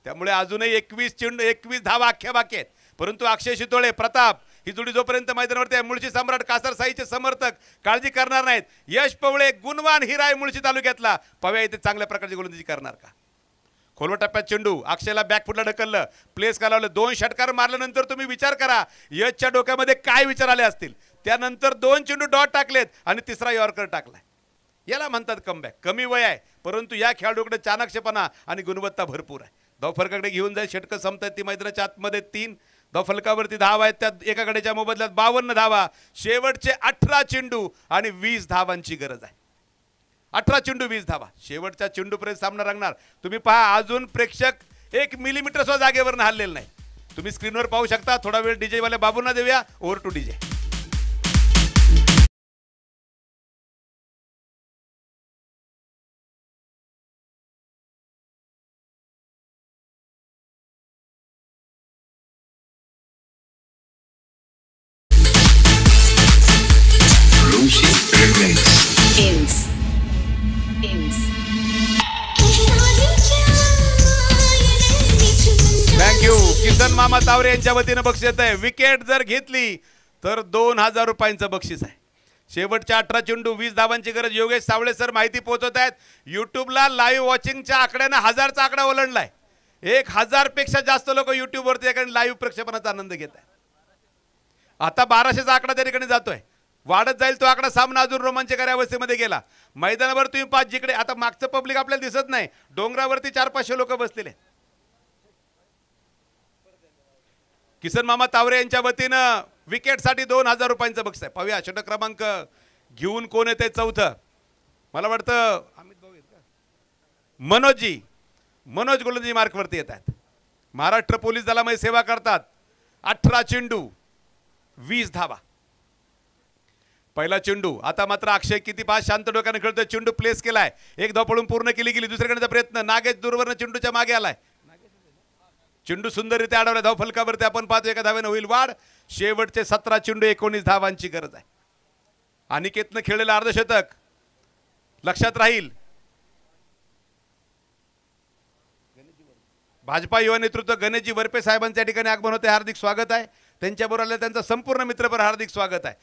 त्यामुळे अजूनही 21 चेंडू 21 धावा अख्ख्या बाकी आहेत. परंतु अक्षय शितोळे प्रताप ही जोडी जोपर्यंत मैदानावरती आहे मुळशी सम्राट कासर साईचे समर्थक काळजी करणार नाहीत. यश पवळे गुणवान हिरा आहे मुळशी तालुक्यातला. पव्या इथे चांगल्या प्रकारची गोलंदाजी करणार का? खोलवा टप्प्यात चेंडू अक्षयला बॅकफुटला ढकललं प्लेस घालवलं. 2 षटकार मारल्यानंतर तुम्ही विचार करा यशच्या डोक्यामध्ये काय विचार आले असतील. त्यानंतर 2 चेंडू डॉट टाकलेत आणि तिसरा यॉर्कर टाकलाय. याला म्हणतात कमबॅक. कमी वय आहे परंतु या खेळाडूकडे चाणक्यपणा आणि गुणवत्ता भरपूर आहे. धावफलकाकडे घेऊन जाईल. षटकं संपतात ती मैदानाच्या आतमध्ये 3 धावफलकावरती धावा आहेत. त्यात एका गड्याच्या मोबदल्यात 52 धावा. शेवटचे 18 चेंडू आणि 20 धावांची गरज आहे. 18 चेंडू 20 धावा. शेवटच्या चेंडूपर्यंत सामना रंगणार. तुम्ही पहा अजून प्रेक्षक 1 मिलीमीटर सुद्धा जागेवर हललेलं नाही. तुम्ही स्क्रीनवर पाहू शकता. थोडा वेळ डीजे वाल्या बाबूंना देऊया. Over two DJ. Thank you. Kisan मामा तावरे यांच्या वतीनं बक्षीस आहे. विकेट जर घेतली तर 2000 रुपयांचं बक्षीस आहे. शेवटच्या 18 चेंडू 20 धावांची गरज. योगेश सावळे सर माहिती पोहोचवत आहेत. युट्यूबला लाईव्ह वॉचिंगच्या आकड्यानं 1000चा आकडा ओलांडलाय. 1000 पेक्षा जास्त लोक युट्यूबवरती या ठिकाणी लाईव्ह प्रक्षेपणाचा आनंद घेत आहेत. आता 1200चा आकडा त्या ठिकाणी जातोय. वाढत जाईल तो आकडा. सामना अजून रोमांचकारी अवस्थेमध्ये गेला. मैदानावर तुम्ही पाच जिकडे आता मागचं पब्लिक आपल्याला दिसत नाही. डोंगरावरती 400-500 लोक बसलेले. किसन मामा तावरे यांच्या वतीनं विकेटसाठी 2000 रुपयांचं बक्षीस आहे. पाहूया षटक क्रमांक घेऊन कोण येते चौथं. मला वाटतं अमित भाऊ आहेत का? मनोजजी. मनोज गोलंदाजी मार्कवरती येत आहेत. महाराष्ट्र पोलीस दलामध्ये सेवा करतात. 18 चेंडू 20 धावा. पहिला चेंडू. आता मात्र अक्षय किती पास शांत डोक्याने खेळतोय. चेंडू प्लेस केलाय. एक धाव पडून पूर्ण केली गेली. दुसरीकडचा प्रयत्न. नागेश दूरवरनं चेंडूच्या मागे आलाय. चेंडू सुंदररित्या अडवला. धाव फलकावरती आपण पाहतो एका धावेनं होईल वाढ. शेवटचे 17 चेंडू 19 धावांची गरज आहे. अनिकेतनं खेळलेलं अर्धशतक लक्षात राहील. भाजपा युवा नेतृत्व गणेशजी वरपे साहेबांच्या ठिकाणी आगमन होते. हार्दिक स्वागत आहे. त्यांच्याबरोबर आलेलं त्यांचं संपूर्ण मित्रपर हार्दिक स्वागत आहे.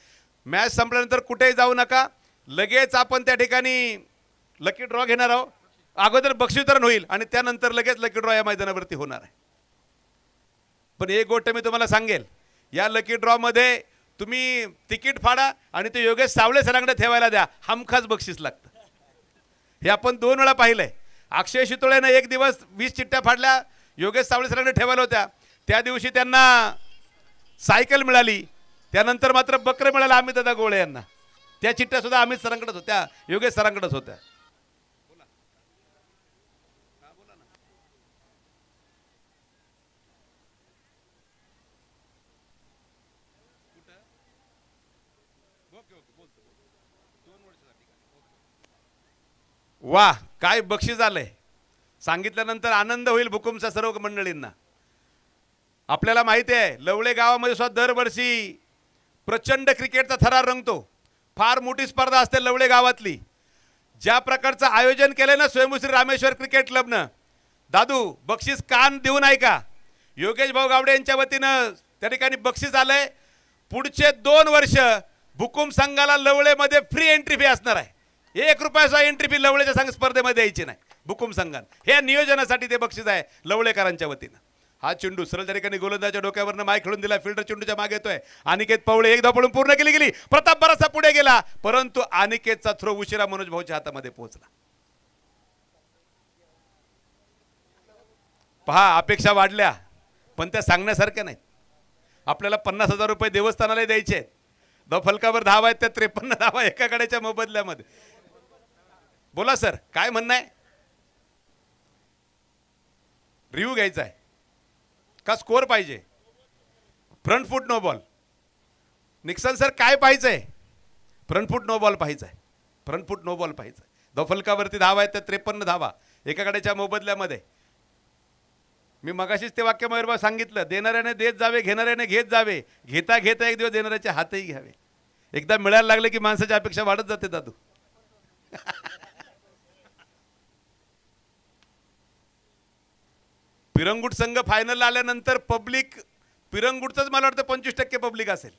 मॅच संपल्यानंतर कुठेही जाऊ नका. लगेच आपण त्या ठिकाणी लकी ड्रॉ घेणार आहोत. अगोदर बक्षीस वितरण होईल आणि त्यानंतर लगेच लकी ड्रॉ या मैदानावरती होणार आहे. पण एक गोष्ट मी तुम्हाला सांगेल. या लकी ड्रॉ मध्ये तुम्ही तिकीट फाडा आणि ते योगेश सावळे सरांकडे ठेवायला द्या. हमखास बक्षीस लागतं. हे आपण 2 वेळा पाहिलंय. अक्षय शितोळेनं एक दिवस 20 चिठ्ठ्या फाडल्या. योगेश सावळे सरांकडे ठेवायला होत्या. त्या दिवशी त्यांना सायकल मिळाली. त्यानंतर मात्र बकरं मिळालं अमित दादा गोळे यांना. त्या चिठ्ठ्या सुद्धा अमित सरांकडेच होत्या. योगेश सरांकडेच होत्या. वाह काय बक्षीस आलंय. सांगितल्यानंतर आनंद होईल भुकुमचा सर्व मंडळींना. आपल्याला माहिती आहे लवळे गावामध्ये सुद्धा दरवर्षी प्रचंड क्रिकेटचा थरार रंगतो. फार मोठी स्पर्धा असते लवळे गावातली. ज्या प्रकारचं आयोजन केलंय ना स्वयंभू रामेश्वर क्रिकेट क्लबनं. दादू बक्षीस कान देऊन ऐका. योगेश भाऊ गावडे यांच्या वतीनं त्या ठिकाणी बक्षीस आलंय. पुढचे 2 वर्ष भुकुम संघाला लवळेमध्ये फ्री एंट्री फी असणार आहे. 1 रुपयाचा एंट्री फी लवळेच्या संघ स्पर्धेमध्ये द्यायची नाही भुकुम संघात. हे नियोजनासाठी ते बक्षीस आहे लवळेकरांच्या वतीनं. हा चेंडू सरळ त्या ठिकाणी गोलंदाजाच्या डोक्यावरनं माय खेळून दिला. फिल्डर चेंडूच्या मागे येतोय. अनिकेत पवळे एक धाव पडून पूर्ण केली गेली. प्रताप बराचसा पुढे गेला परंतु अनिकेतचा थ्रो उशिरा मनोज भाऊच्या हातामध्ये पोहोचला. पहा अपेक्षा वाढल्या पण त्या सांगण्यासारख्या नाहीत. आपल्याला 50,000 रुपये देवस्थानाला द्यायचे आहेत. धाव फलकावर धावा आहेत त्या 53 धावा एका गड्याच्या मोबदल्यामध्ये. बोला सर, काय म्हणणं आहे? रिव्ह्यू घ्यायचा आहे का स्कोअर पाहिजे? फ्रंट फूट नो बॉल. निक्सन सर काय पाहिजे? फ्रंट फूट नो बॉल पाहिजे. फ्रंट फूट नो बॉल पाहिजे. दफलकावरती धावा आहेत त्या 53 धावा एका गड्याच्या मोबदल्यामध्ये. मी मगाशीच ते वाक्य मयूरबा सांगितलं, देणाऱ्याने देत जावे, घेणाऱ्याने घेत जावे, घेता घेता एक दिवस देणाऱ्याचे हातही घ्यावे. एकदा मिळायला लागले की माणसाची अपेक्षा वाढत जाते दादू. पिरंगुट संघ फायनल आल्यानंतर पब्लिक पिरंगुटचंच मला वाटतं 25% पब्लिक असेल.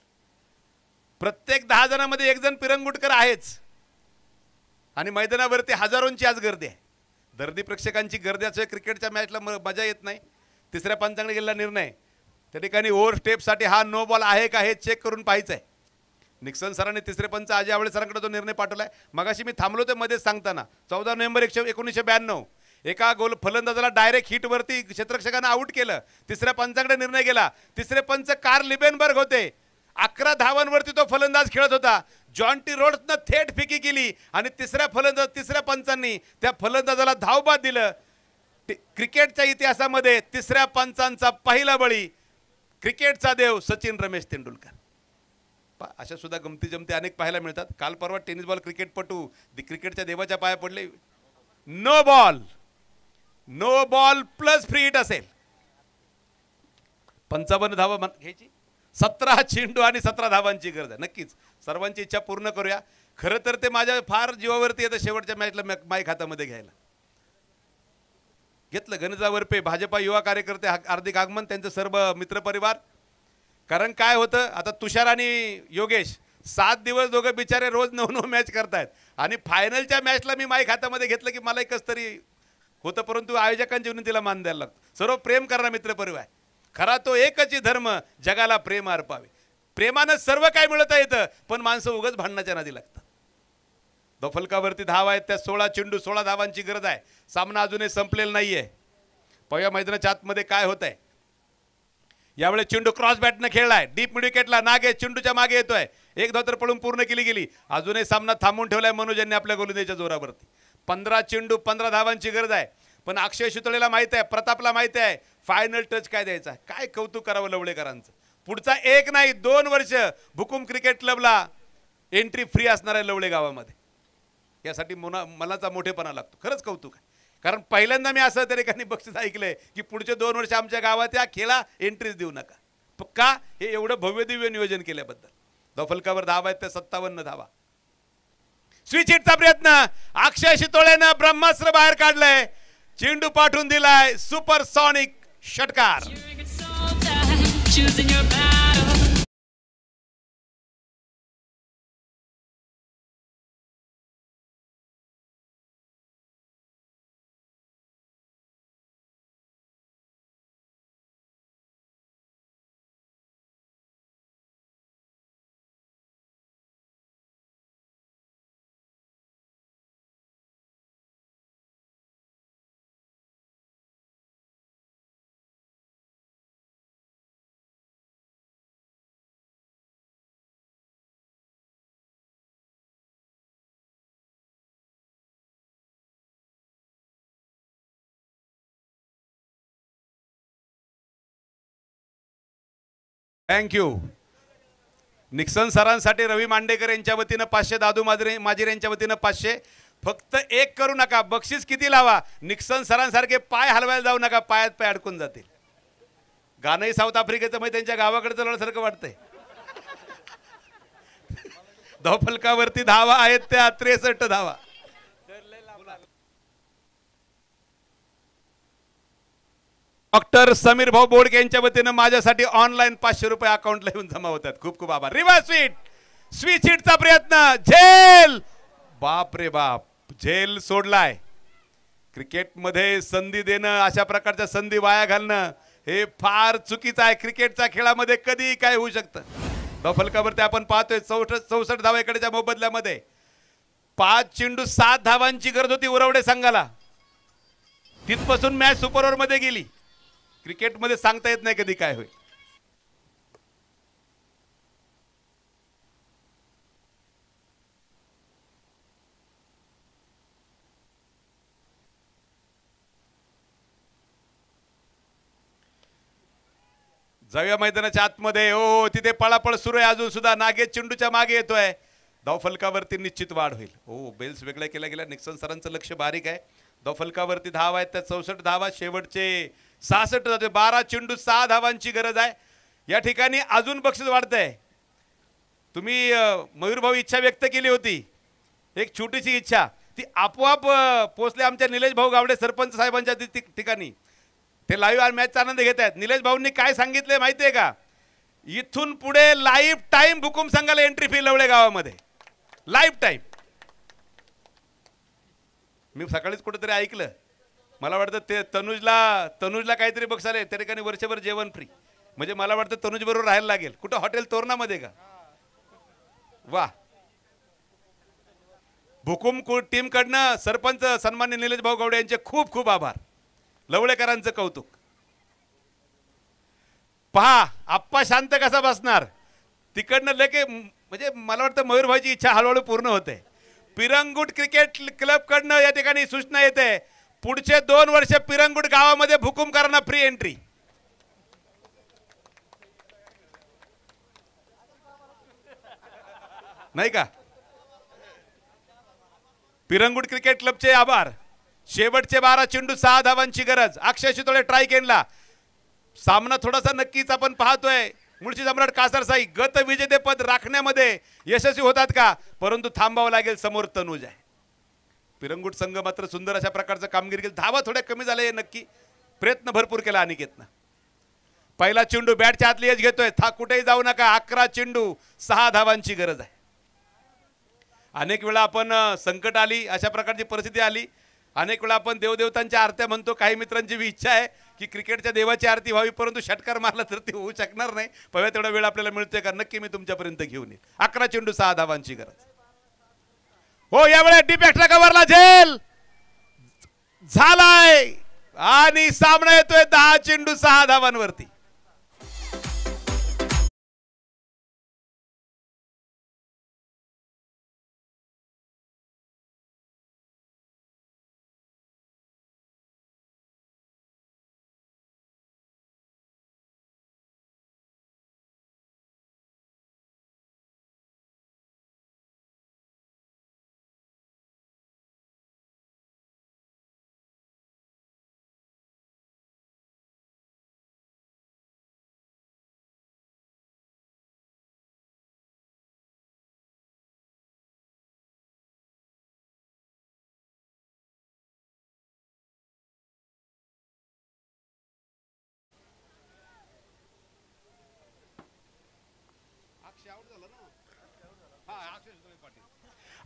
प्रत्येक 10 जणांमध्ये एक जण पिरंगुटकर आहेच. आणि मैदानावरती हजारोंची आज गर्दी आहे. दर्दी प्रेक्षकांची गर्दी असल्यामुळे क्रिकेटच्या मॅचला मजा येत नाही. तिसऱ्या पंचांकडे गेलेला निर्णय त्या ठिकाणी ओव्हर स्टेपसाठी हा नो बॉल आहे का हे चेक करून पाहायचं आहे. निक्सन सरांनी तिसरे पंच अजय आवळे सरांकडे तो निर्णय पाठवलाय. मगाशी मी थांबलो ते मध्येच सांगताना 14 नोव्हेंबर 1992 एका गोल फलंदाजाला डायरेक्ट हिटवरती क्षेत्ररक्षकांना आउट केलं. तिसऱ्या पंचाकडे निर्णय गेला. तिसरे पंच कार्ल लिबेनबर्ग होते. 11 धावांवरती तो फलंदाज खेळत होता. जॉन्टी रोड्सनं थेट फेकी केली आणि तिसऱ्या पंचांनी त्या फलंदाजाला धावबाद दिलं. क्रिकेटच्या इतिहासामध्ये तिसऱ्या पंचांचा पहिला बळी क्रिकेटचा देव सचिन रमेश तेंडुलकर. अशा सुद्धा गमती जमती अनेक पाहायला मिळतात. काल परवा टेनिस बॉल क्रिकेटपटू क्रिकेटच्या देवाच्या पाया पडले. No ball plus free hit असेल. 55 धावा घ्यायची. 17 चेंडू आणि 17 धावांची गरज आहे. नक्कीच सर्वांची इच्छा पूर्ण करूया. खरं तर ते माझ्या फार जीवावरती येतं शेवटच्या मॅचला माईक हातामध्ये घ्यायला. घेतलं गणजा वरपे भाजपा युवा कार्यकर्ते हार्दिक आगमन त्यांचं सर्व मित्रपरिवार. कारण काय होतं आता तुषार आणि योगेश 7 दिवस दोघं बिचारे रोज 9 मॅच करतायत आणि फायनलच्या मॅचला मी माईक हातामध्ये घेतलं की मला एकच तरी होतं. परंतु आयोजकांच्या विनंतीला मान द्यायला लागतं. सर्व प्रेम करणारा मित्रपरिवार. खरा तो एकच धर्म जगाला प्रेम अर्पावे. प्रेमानं सर्व काय मिळवता येतं पण माणसं उगाच भांडणाच्या नादी लागतात. दफलकावरती धावा आहेत त्या 16 चेंडू 16 धावांची गरज आहे. सामना अजूनही संपलेला नाहीये. पहिल्या मैदानाच्या आतमध्ये काय होत आहे यावेळी चेंडू क्रॉस बॅटनं खेळलाय. डीप मिड विकेटला नागे चेंडूच्या मागे येतोय. एक धाव तर पळून पूर्ण केली. अजूनही सामना थांबवून ठेवलाय मनोज यांनी आपल्या गोलंदाजीच्या जोरावरती. 15 चेंडू 15 धावांची गरज आहे. पण अक्षय शितोळेला माहित आहे, प्रतापला माहित आहे फायनल टच काय द्यायचा आहे. काय कौतुक करावं लवळेकरांचं. पुढचा 1 नाही 2 वर्ष भुकुम क्रिकेट क्लबला एंट्री फ्री असणार आहे लवळे गावामध्ये. यासाठी मनाचा मोठेपणा लागतो. खरंच कौतुक आहे. कारण पहिल्यांदा मी असं त्या ठिकाणी बक्षीस ऐकलंय की पुढचे 2 वर्ष आमच्या गावात या खेळा एंट्रीज देऊ नका. का हे एवढं भव्य दिव्य नियोजन केल्याबद्दल. दफलकावर धावा आहेत त्या 57 धावा. स्विच हिटचा प्रयत्न अक्षय शितोळेनं ब्रह्मास्त्र बाहेर काढलंय. चेंडू पाठवून दिलाय सुपरसॉनिक षटकार. Choosing your battle. Thank you. Nixon सरांसाठी रवी मांडेकर यांच्या वतीनं 500, दादू माजिरे यांच्या वतीनं 500. फक्त एक करू नका, बक्षीस किती लावा. निक्सन सरांसारखे पाय हलवायला जाऊ नका, पायात पाय अडकून जातील. गाणंही साऊथ आफ्रिकेचं म्हणजे त्यांच्या गावाकडे चालवल्यासारखं वाटतंय. धावफलकावरती धावा आहेत त्या 63 धावा. डॉक्टर समीर भाऊ बोडके यांच्या वतीनं माझ्यासाठी ऑनलाईन 500 रुपये अकाउंटला येऊन जमा होतात. खूप खूप आभार. रिव्हर्स स्विच हिटचा प्रयत्न. झेल बाप रे बाप, झेल सोडलाय. क्रिकेटमध्ये संधी देणं, अशा प्रकारच्या संधी वाया घालणं हे फार चुकीचं आहे. क्रिकेटच्या खेळामध्ये कधी काय होऊ शकतं. डॉफलकावरती आपण पाहतोय 64 धावा इकडेच्या मोबदल्यामध्ये. 5 चेंडू 7 धावांची गरज होती उरवडे संघाला. तिथपासून मॅच सुपर ओव्हर मध्ये गेली. क्रिकेटमध्ये सांगता येत नाही कधी काय होईल. जाऊया मैदानाच्या आतमध्ये. ओ तिथे पळापळ सुरू आहे अजून सुद्धा. नागेश चेंडूच्या मागे येतोय. धावफलकावरती निश्चित वाढ होईल. ओ बेल्स वेगळ्या केल्या गेल्या. निक्सन सरांचं लक्ष बारीक आहे. धावफलकावरती धावा आहेत त्या 64 धावा. शेवटचे 66 जाते. 12 चेंडू 6 धावांची गरज आहे. या ठिकाणी अजून बक्षीस वाढतंय. तुम्ही मयूर भाऊ इच्छा व्यक्त केली होती, एक छोटीशी इच्छा, ती आपोआप पोचले आमच्या निलेश भाऊ गावडे सरपंच साहेबांच्या ठिकाणी. ते लाईव्ह मॅचचा आनंद घेत आहेत. निलेश भाऊंनी काय सांगितले माहिती आहे का? इथून पुढे लाईफ टाईम भुकुम संघाला एंट्री फी लवळे गावामध्ये. Life time. मी सकाळीच कुठेतरी ऐकलं, मला वाटतं ते तनुजला काहीतरी बक्षीस आले त्या ठिकाणी वर्षभर जेवण फ्री. म्हणजे मला वाटतं तनुज बरोबर राहायला लागेल. कुठं हॉटेल तोरणामध्ये का? वा. भुकुम टीम कडनं सरपंच सन्मान्य निलेश भाऊ गावडे यांचे खूप खूप आभार. लवळेकरांचं कौतुक. पहा आप्पा शांत कसा बसणार. तिकडनं लगे म्हणजे मला वाटतं मयूरभाईची इच्छा हळूहळू पूर्ण होते. पिरंगुट क्रिकेट क्लब कडनं या ठिकाणी सूचना येते, पुढचे 2 वर्ष पिरंगुट गावामध्ये भुकुमकरांना फ्री एंट्री. नाही का? पिरंगुट क्रिकेट क्लबचे आभार. शेवटचे 12 चेंडू 6 धावांची गरज. अक्षय शितोळे ट्राय केला. सामना थोडासा नक्कीच आपण पाहतोय. मुळशी सम्राट कासरसाई गत विजेतेपद राखण्यामध्ये यशस्वी होतात का? परंतु थांबावं लागेल. समोर तनुज आहे. पिरंगुट संघ मात्र सुंदर अशा प्रकारचं कामगिरी केली. धावा थोड्या कमी झाल्या नक्की. प्रयत्न भरपूर केला अनिकेतनं. पहिला चेंडू बॅटच्या आतली एज घेतोय. कुठेही जाऊ नका. 11 चेंडू 6 धावांची गरज आहे. अनेक वेळा आपण संकट आली अशा प्रकारची परिस्थिती आली. अनेक वेळा आपण देवदेवतांच्या आरत्या म्हणतो. काही मित्रांची बी इच्छा आहे की क्रिकेटच्या देवाची आरती व्हावी, परंतु षटकार मारला तर ती होऊ शकणार नाही. पव्या तेवढा वेळ आपल्याला मिळतोय का? नक्की मी तुमच्यापर्यंत घेऊन येईल. 11 चेंडू 6 धावांची गरज. हो यावेळेस डीप एक्स्ट्रा कव्हरला झेल झालाय आणि सामना येतोय 10 चेंडू 6 धावांवरती.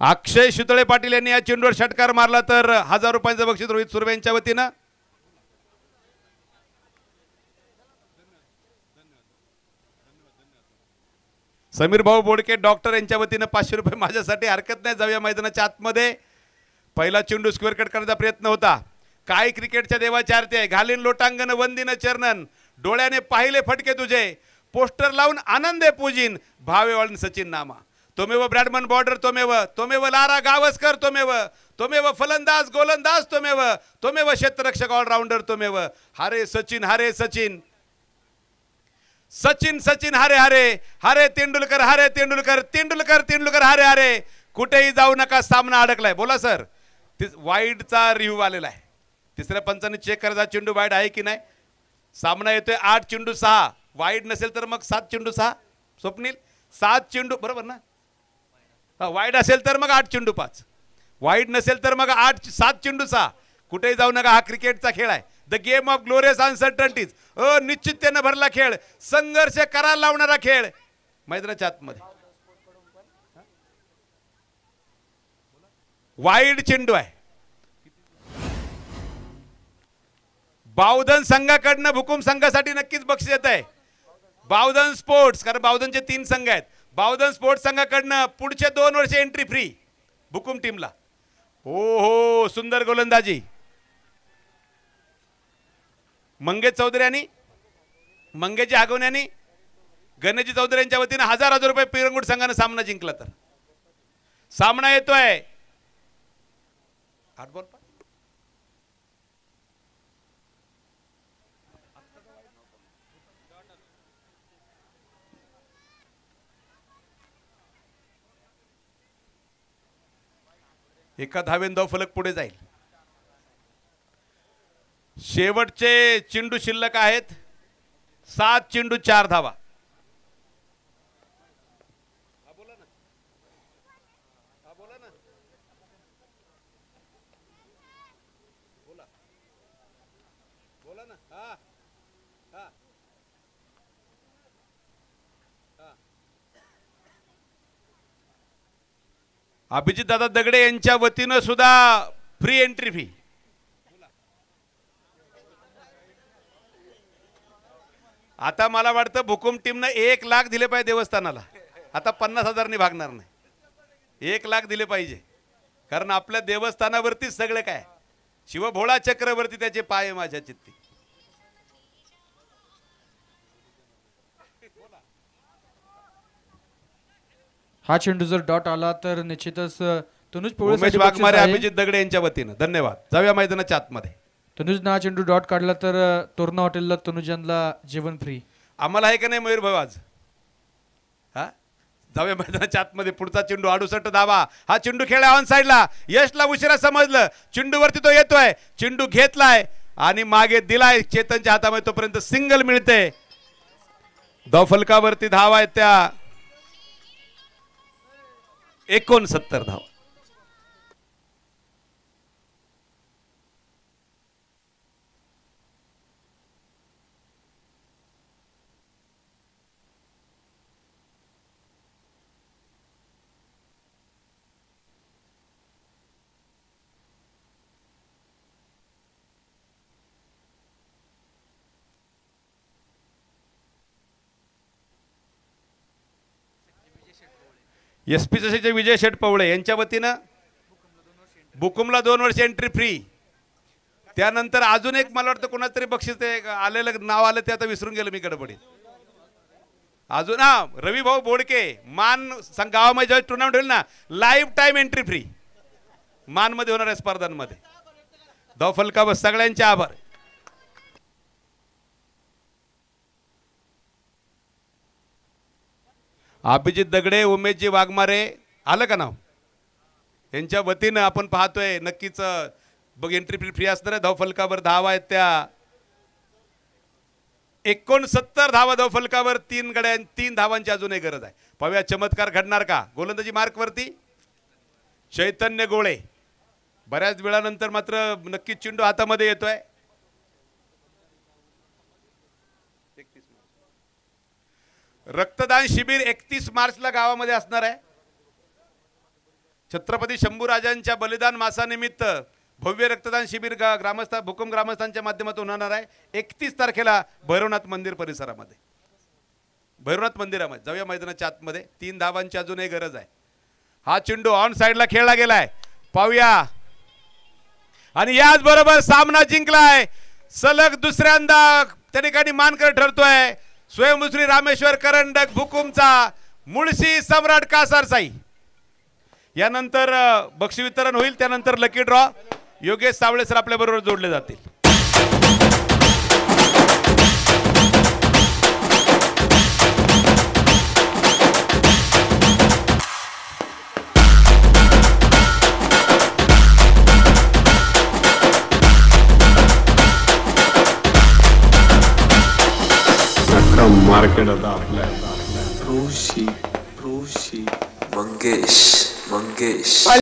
अक्षय शितोळे पाटील यांनी या चेंडूवर षटकार मारला तर 1000 रुपयांचं बक्षीस रोहित सुर्वे यांच्या वतीनं. समीर भाऊ बोडके डॉक्टर यांच्या वतीनं 500 रुपये माझ्यासाठी. हरकत नाही. जाऊया मैदानाच्या आतमध्ये. पहिला चेंडू स्क्वेअर कट करण्याचा प्रयत्न होता. काय क्रिकेटच्या देवाची आरती आहे. घालीन लोटांगण वंदिन चरणन. डोळ्याने पाहिले फटके तुझे. पोस्टर लावून आनंदे पूजिन. भावे वाळून सचिन नामा. तोमेव ब्रॅडमन बॉर्डर तोमेव लारा गावस्कर तोमेव फलंदाज गोलंदाज तोमेव क्षेत्ररक्षक ऑलराऊंडर हरे सचिन सचिन सचिन हरे हरे हरे तेंडुलकर हरे हरे. कुठेही जाऊ नका. सामना अडकलाय. बोला सर. वाईडचा रिव्ह्यू आलेला आहे. तिसऱ्या पंचाने चेक करायचा चेंडू वाईड आहे की नाही. सामना येतोय 8 चेंडू 6. वाईड नसेल तर मग 7 चेंडू 6. स्वप्नील 7 चेंडू बरोबर ना. वाईड असेल तर मग 8 चेंडू 5. वाईड नसेल तर मग 7 चेंडू 6. कुठेही जाऊ नका. हा क्रिकेटचा खेळ आहे. The game of glorious uncertainties. अनिश्चिततेने भरला खेळ. संघर्ष करायला लावणारा खेळ मैदानाच्या आतमध्ये. वाईड चेंडू आहे. बावधन संघाकडनं भुकुम संघासाठी नक्कीच बक्षीस येत आहे. बावधन स्पोर्ट्स, कारण बावधनचे 3 संघ आहेत. बावधन स्पोर्ट्स संघाकडनं पुढचे 2 वर्ष एंट्री फ्री भुकुम टीमला. हो सुंदर गोलंदाजी. मंगेश चौधरी यांनी मंगेशजी आगवणे यांनी गणेशजी चौधरी यांच्या वतीने 1000 रुपये पिरंगुट संघाने सामना जिंकला. तर सामना येतोय 8 बॉल. एका धावेन धावफलक पुढे जाईल. शेवटचे चेंडू शिल्लक आहेत. 7 चेंडू 4 धावा. अभिजित दादा दगडे यांच्या वतीनं सुद्धा फ्री एंट्री फी. आता मला वाटतं भुकुम टीमनं 1 लाख दिले पाहिजे देवस्थानाला. आता 50,000 भागणार नाही. 1 लाख दिले पाहिजे, कारण आपल्या देवस्थानावरतीच सगळं काय. शिवभोळा चक्रवर्ती त्याचे पाय माझ्या चित्ती. हा चेंडू जर डॉट आला तर निश्चितच तनुज उमेश वाघमारे अभिजित दगडे यांच्या वतीनं धन्यवाद. जाऊया मैदानाच्या आतमध्ये. तनुजनं हा चेंडू डॉट काढला तर तोरणा हॉटेलला तनुजांना जेवण फ्री. आम्हाला आहे का नाही मयूर भाऊ आज? हा, जाऊया मैदानाच्या आतमध्ये. पुढचा चेंडू 68 धावा. हा चेंडू खेळला ऑन साइडला. यशला उशिरा समजलं. चेंडूवरती तो येतोय. चेंडू घेतलाय आणि मागे दिलाय चेतनच्या हातामध्ये. तोपर्यंत सिंगल मिळते. धावफलकावरती धावा आहेत त्या 69 धावा. SP चे विजय शेठ पवळे यांच्या वतीनं बुकुमला 2 वर्ष एंट्री फ्री. त्यानंतर अजून एक मला वाटतं कोणाचं तरी बक्षीस ते आलेलं नाव आलं ते आता विसरून गेलो मी गडबडीत. अजून हा रवी भाऊ बोडके मान गावामध्ये जेव्हा टुर्नामेंट होईल ना, लाईफ टाईम एंट्री फ्री मानमध्ये होणाऱ्या स्पर्धांमध्ये. धावफलकावर सगळ्यांचे आभार. अभिजित दगडे, उमेशजी वाघमारे आलं का नाव, यांच्या वतीनं आपण पाहतोय. नक्कीच बघ एंट्री फ्री असणार आहे. धावफलकावर धावा आहेत त्या 69 धावा. धावफलकावर 3 धावांची अजूनही गरज आहे. पाहूया चमत्कार घडणार का. गोलंदाजी मार्कवरती चैतन्य गोळे. बऱ्याच वेळानंतर मात्र नक्कीच चेंडू हातामध्ये येतोय. रक्तदान शिबिर 31 मार्चला गावामध्ये असणार आहे. छत्रपती शंभूराजांच्या बलिदान मासानिमित्त भव्य रक्तदान शिबिर भुकुम ग्रामस्थांच्या माध्यमातून होणार आहे 31 तारखेला भैरवनाथ मंदिर परिसरामध्ये, भैरवनाथ मंदिरामध्ये. जाऊया मैदानाच्या आतमध्ये. 3 धावांची अजूनही गरज आहे. हा चेंडू ऑन साइडला खेळला गेलाय. पाहूया. आणि याच बरोबर सामना जिंकलाय. सलग दुसऱ्यांदा त्या ठिकाणी मानकर ठरतोय स्वयंश्री रामेश्वर करंडक भुकुमचा मुळशी सम्राट कासारसाई. यानंतर बक्षीस वितरण होईल. त्यानंतर लकी ड्रॉ. योगेश सावळे सर आपल्या बरोबर जोडले जातील. मार्केट आता आपल्या ऋषी मंगेश